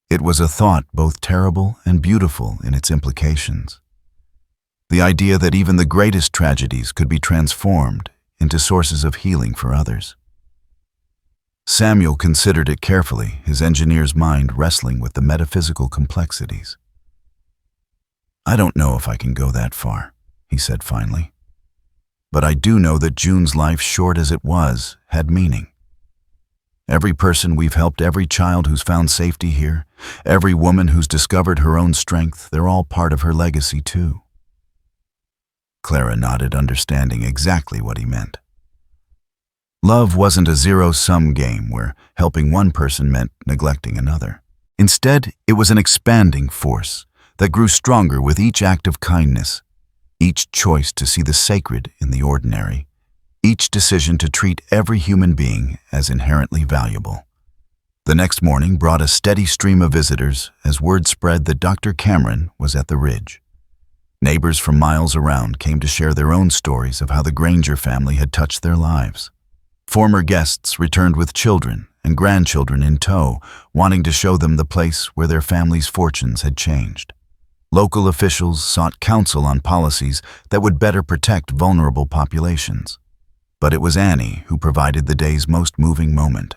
It was a thought both terrible and beautiful in its implications. The idea that even the greatest tragedies could be transformed into sources of healing for others. Samuel considered it carefully, his engineer's mind wrestling with the metaphysical complexities. "I don't know if I can go that far," he said finally. "But I do know that June's life, short as it was, had meaning. Every person we've helped, every child who's found safety here, every woman who's discovered her own strength, they're all part of her legacy too." Clara nodded, understanding exactly what he meant. Love wasn't a zero-sum game where helping one person meant neglecting another. Instead, it was an expanding force that grew stronger with each act of kindness, each choice to see the sacred in the ordinary, each decision to treat every human being as inherently valuable. The next morning brought a steady stream of visitors as word spread that Dr. Cameron was at the ridge. Neighbors from miles around came to share their own stories of how the Granger family had touched their lives. Former guests returned with children and grandchildren in tow, wanting to show them the place where their family's fortunes had changed. Local officials sought counsel on policies that would better protect vulnerable populations. But it was Annie who provided the day's most moving moment.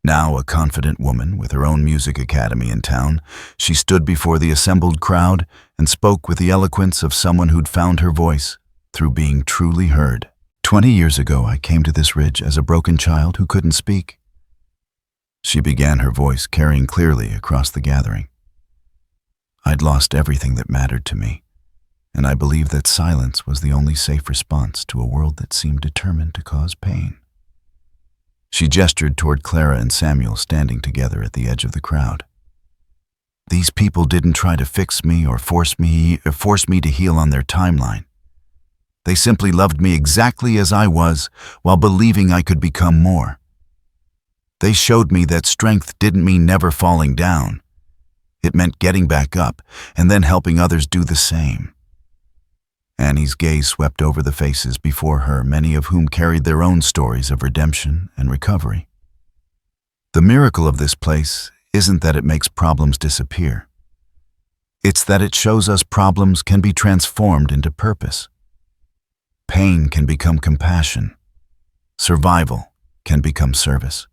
Now a confident woman with her own music academy in town, she stood before the assembled crowd and spoke with the eloquence of someone who'd found her voice through being truly heard. 20 years ago, I came to this ridge as a broken child who couldn't speak. She began, her voice carrying clearly across the gathering. I'd lost everything that mattered to me, and I believed that silence was the only safe response to a world that seemed determined to cause pain. She gestured toward Clara and Samuel standing together at the edge of the crowd. These people didn't try to fix me or force me to heal on their timeline. They simply loved me exactly as I was while believing I could become more. They showed me that strength didn't mean never falling down. It meant getting back up and then helping others do the same. Annie's gaze swept over the faces before her, many of whom carried their own stories of redemption and recovery. The miracle of this place isn't that it makes problems disappear. It's that it shows us problems can be transformed into purpose. Pain can become compassion. Survival can become service.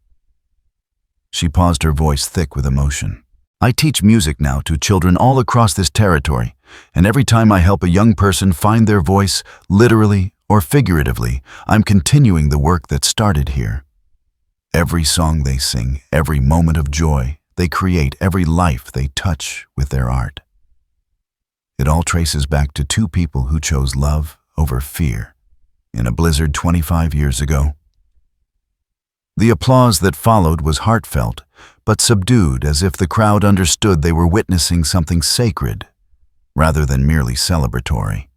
She paused, her voice thick with emotion. I teach music now to children all across this territory, and every time I help a young person find their voice, literally or figuratively, I'm continuing the work that started here. Every song they sing, every moment of joy they create, every life they touch with their art. It all traces back to two people who chose love over fear in a blizzard 25 years ago. The applause that followed was heartfelt, but subdued, as if the crowd understood they were witnessing something sacred, rather than merely celebratory.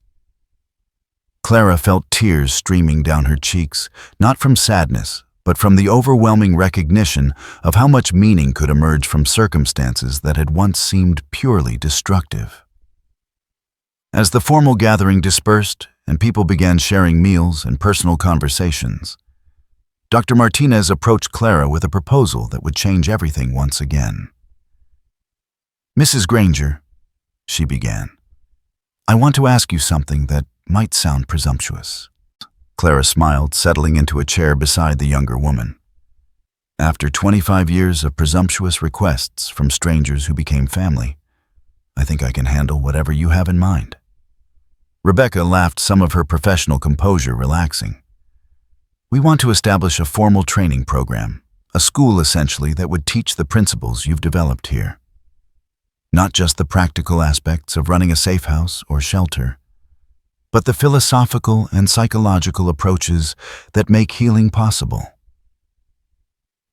Clara felt tears streaming down her cheeks, not from sadness, but from the overwhelming recognition of how much meaning could emerge from circumstances that had once seemed purely destructive. As the formal gathering dispersed and people began sharing meals and personal conversations, Dr. Martinez approached Clara with a proposal that would change everything once again. "Mrs. Granger," she began, "I want to ask you something that might sound presumptuous." Clara smiled, settling into a chair beside the younger woman. "After 25 years of presumptuous requests from strangers who became family, I think I can handle whatever you have in mind." Rebecca laughed, some of her professional composure relaxing. "We want to establish a formal training program, a school essentially that would teach the principles you've developed here. Not just the practical aspects of running a safe house or shelter, but the philosophical and psychological approaches that make healing possible."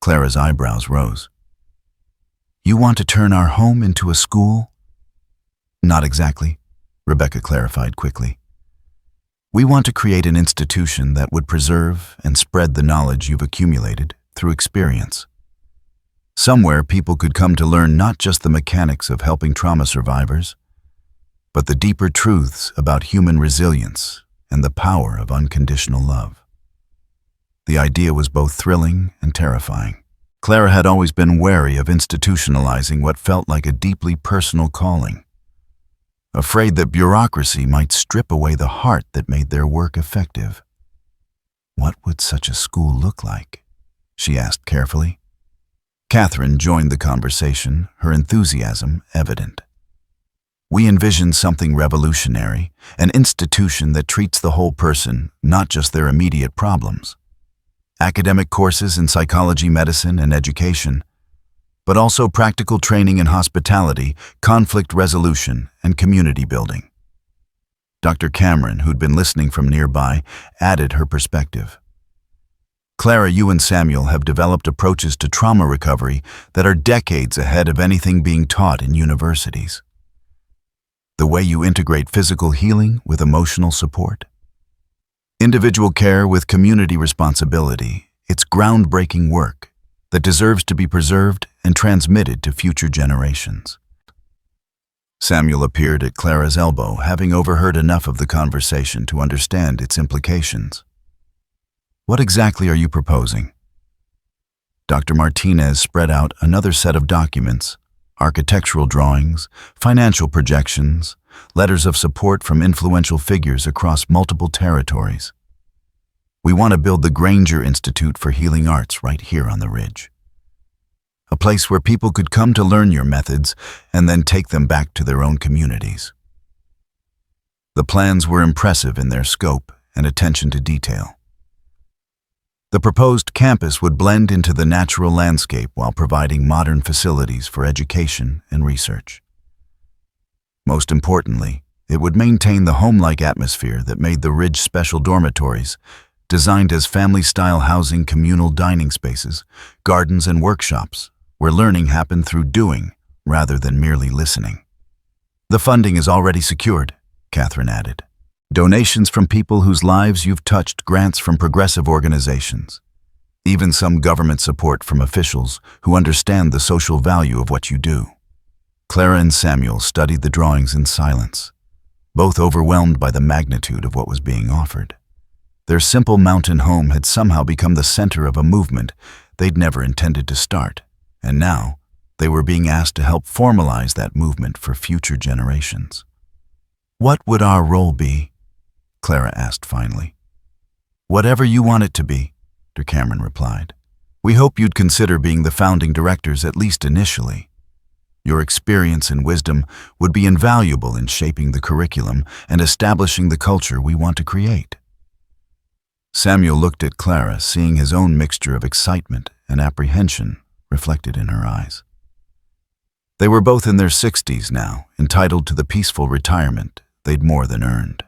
Clara's eyebrows rose. "You want to turn our home into a school?" "Not exactly," Rebecca clarified quickly. "We want to create an institution that would preserve and spread the knowledge you've accumulated through experience. Somewhere people could come to learn not just the mechanics of helping trauma survivors, but the deeper truths about human resilience and the power of unconditional love." The idea was both thrilling and terrifying. Clara had always been wary of institutionalizing what felt like a deeply personal calling, afraid that bureaucracy might strip away the heart that made their work effective. "What would such a school look like?" she asked carefully. Catherine joined the conversation, her enthusiasm evident. "We envision something revolutionary, an institution that treats the whole person, not just their immediate problems. Academic courses in psychology, medicine, and education, but also practical training in hospitality, conflict resolution, and community building." Dr. Cameron, who'd been listening from nearby, added her perspective. "Clara, you and Samuel have developed approaches to trauma recovery that are decades ahead of anything being taught in universities. The way you integrate physical healing with emotional support, individual care with community responsibility, it's groundbreaking work that deserves to be preserved and transmitted to future generations." Samuel appeared at Clara's elbow, having overheard enough of the conversation to understand its implications. "What exactly are you proposing?" Dr. Martinez spread out another set of documents, architectural drawings, financial projections, letters of support from influential figures across multiple territories. "We want to build the Granger Institute for Healing Arts right here on the Ridge. A place where people could come to learn your methods and then take them back to their own communities." The plans were impressive in their scope and attention to detail. The proposed campus would blend into the natural landscape while providing modern facilities for education and research. Most importantly, it would maintain the home-like atmosphere that made the Ridge special dormitories, designed as family-style housing, communal dining spaces, gardens, and workshops, where learning happened through doing rather than merely listening. "The funding is already secured," Catherine added. "Donations from people whose lives you've touched, grants from progressive organizations, even some government support from officials who understand the social value of what you do." Clara and Samuel studied the drawings in silence, both overwhelmed by the magnitude of what was being offered. Their simple mountain home had somehow become the center of a movement they'd never intended to start, and now they were being asked to help formalize that movement for future generations. "What would our role be?" Clara asked finally. "Whatever you want it to be," Dr. Cameron replied. "We hope you'd consider being the founding directors at least initially. Your experience and wisdom would be invaluable in shaping the curriculum and establishing the culture we want to create." Samuel looked at Clara, seeing his own mixture of excitement and apprehension reflected in her eyes. They were both in their 60s now, entitled to the peaceful retirement they'd more than earned.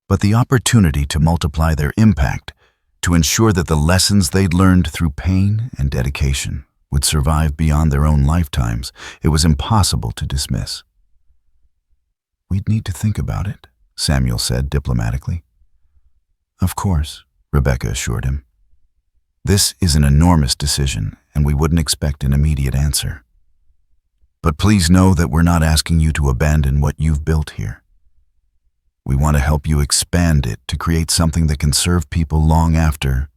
But the opportunity to multiply their impact, to ensure that the lessons they'd learned through pain and dedication would survive beyond their own lifetimes, it was impossible to dismiss. "We'd need to think about it," Samuel said diplomatically. "Of course," Rebecca assured him. This is an enormous decision, and we wouldn't expect an immediate answer. But please know that we're not asking you to abandon what you've built here. We want to help you expand it to create something that can serve people long after.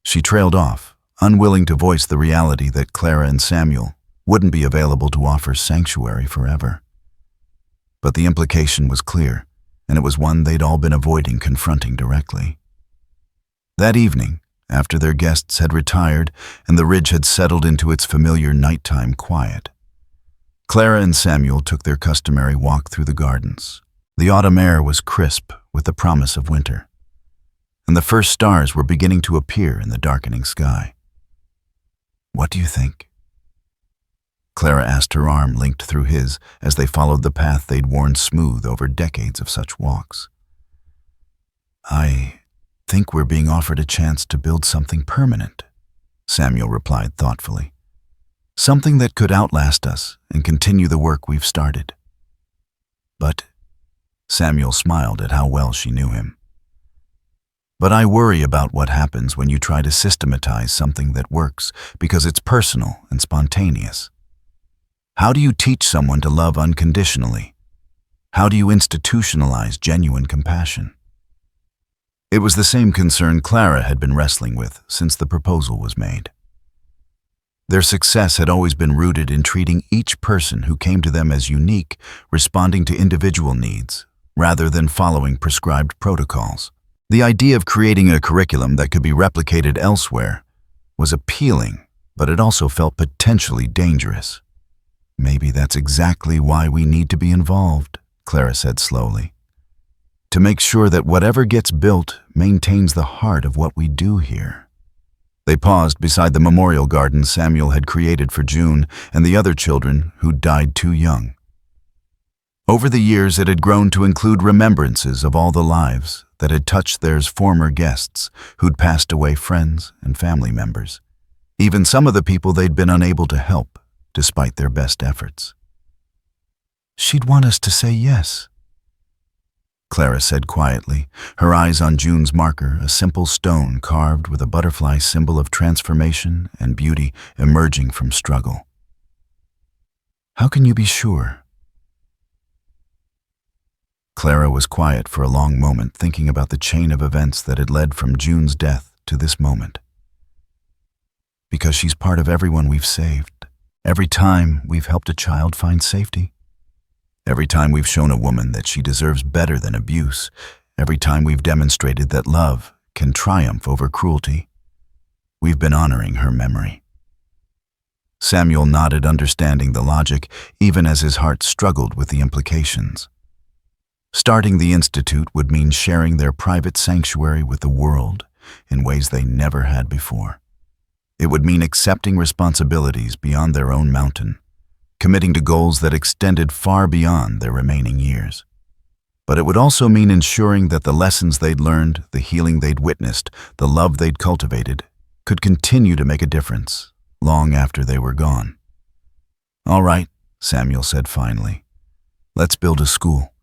She trailed off, unwilling to voice the reality that Clara and Samuel wouldn't be available to offer sanctuary forever. But the implication was clear, and it was one they'd all been avoiding confronting directly. That evening, after their guests had retired and the ridge had settled into its familiar nighttime quiet, Clara and Samuel took their customary walk through the gardens. The autumn air was crisp with the promise of winter, and the first stars were beginning to appear in the darkening sky. "What do you think?" Clara asked, her arm linked through his as they followed the path they'd worn smooth over decades of such walks. "I think we're being offered a chance to build something permanent," Samuel replied thoughtfully. "Something that could outlast us and continue the work we've started." "But," Samuel smiled at how well she knew him, "but I worry about what happens when you try to systematize something that works because it's personal and spontaneous. How do you teach someone to love unconditionally? How do you institutionalize genuine compassion?" It was the same concern Clara had been wrestling with since the proposal was made. Their success had always been rooted in treating each person who came to them as unique, responding to individual needs, rather than following prescribed protocols. The idea of creating a curriculum that could be replicated elsewhere was appealing, but it also felt potentially dangerous. "Maybe that's exactly why we need to be involved," Clara said slowly. "To make sure that whatever gets built maintains the heart of what we do here." They paused beside the memorial garden Samuel had created for June and the other children who'd died too young. Over the years, it had grown to include remembrances of all the lives that had touched theirs former guests who'd passed away, friends and family members, even some of the people they'd been unable to help despite their best efforts. "She'd want us to say yes," Clara said quietly, her eyes on June's marker, a simple stone carved with a butterfly symbol of transformation and beauty emerging from struggle. "How can you be sure?" Clara was quiet for a long moment, thinking about the chain of events that had led from June's death to this moment. "Because she's part of everyone we've saved. Every time we've helped a child find safety. Every time we've shown a woman that she deserves better than abuse. Every time we've demonstrated that love can triumph over cruelty. We've been honoring her memory." Samuel nodded, understanding the logic, even as his heart struggled with the implications. Starting the Institute would mean sharing their private sanctuary with the world in ways they never had before. It would mean accepting responsibilities beyond their own mountain, committing to goals that extended far beyond their remaining years. But it would also mean ensuring that the lessons they'd learned, the healing they'd witnessed, the love they'd cultivated, could continue to make a difference long after they were gone. "All right," Samuel said finally. "Let's build a school."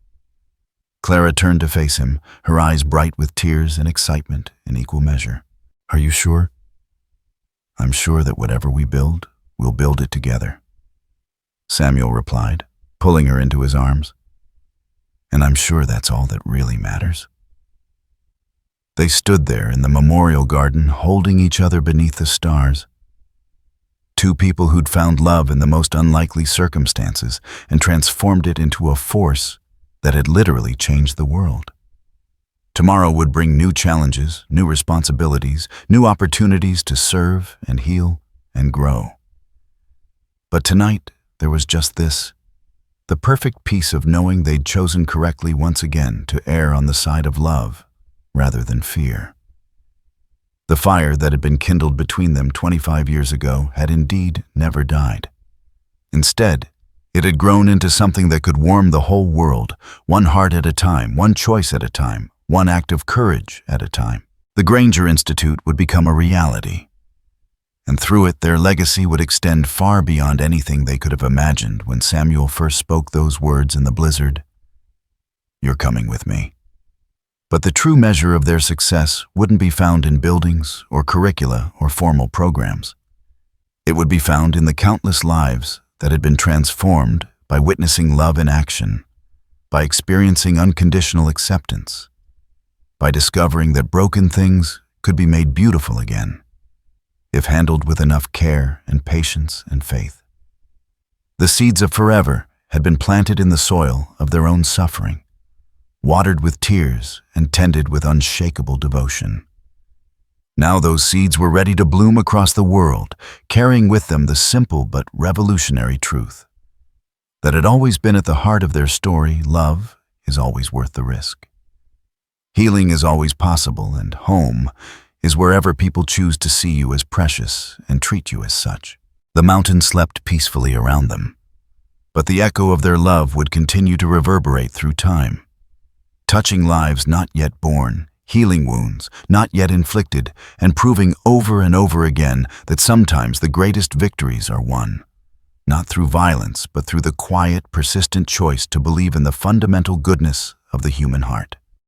Clara turned to face him, her eyes bright with tears and excitement in equal measure. "Are you sure?" "I'm sure that whatever we build, we'll build it together," Samuel replied, pulling her into his arms. "And I'm sure that's all that really matters." They stood there in the memorial garden, holding each other beneath the stars. Two people who'd found love in the most unlikely circumstances and transformed it into a force that had literally changed the world. Tomorrow would bring new challenges, new responsibilities, new opportunities to serve and heal and grow. But tonight, there was just this, the perfect peace of knowing they'd chosen correctly once again to err on the side of love rather than fear. The fire that had been kindled between them 25 years ago had indeed never died. Instead, it had grown into something that could warm the whole world, one heart at a time, one choice at a time, one act of courage at a time. The Granger Institute would become a reality, and through it their legacy would extend far beyond anything they could have imagined when Samuel first spoke those words in the blizzard. "You're coming with me." But the true measure of their success wouldn't be found in buildings or curricula or formal programs. It would be found in the countless lives that had been transformed by witnessing love in action, by experiencing unconditional acceptance, by discovering that broken things could be made beautiful again, if handled with enough care and patience and faith. The seeds of forever had been planted in the soil of their own suffering, watered with tears and tended with unshakable devotion. Now those seeds were ready to bloom across the world, carrying with them the simple but revolutionary truth that had always been at the heart of their story: love is always worth the risk. Healing is always possible, and home is wherever people choose to see you as precious and treat you as such. The mountain slept peacefully around them, but the echo of their love would continue to reverberate through time, touching lives not yet born, healing wounds not yet inflicted, and proving over and over again that sometimes the greatest victories are won, not through violence, but through the quiet, persistent choice to believe in the fundamental goodness of the human heart.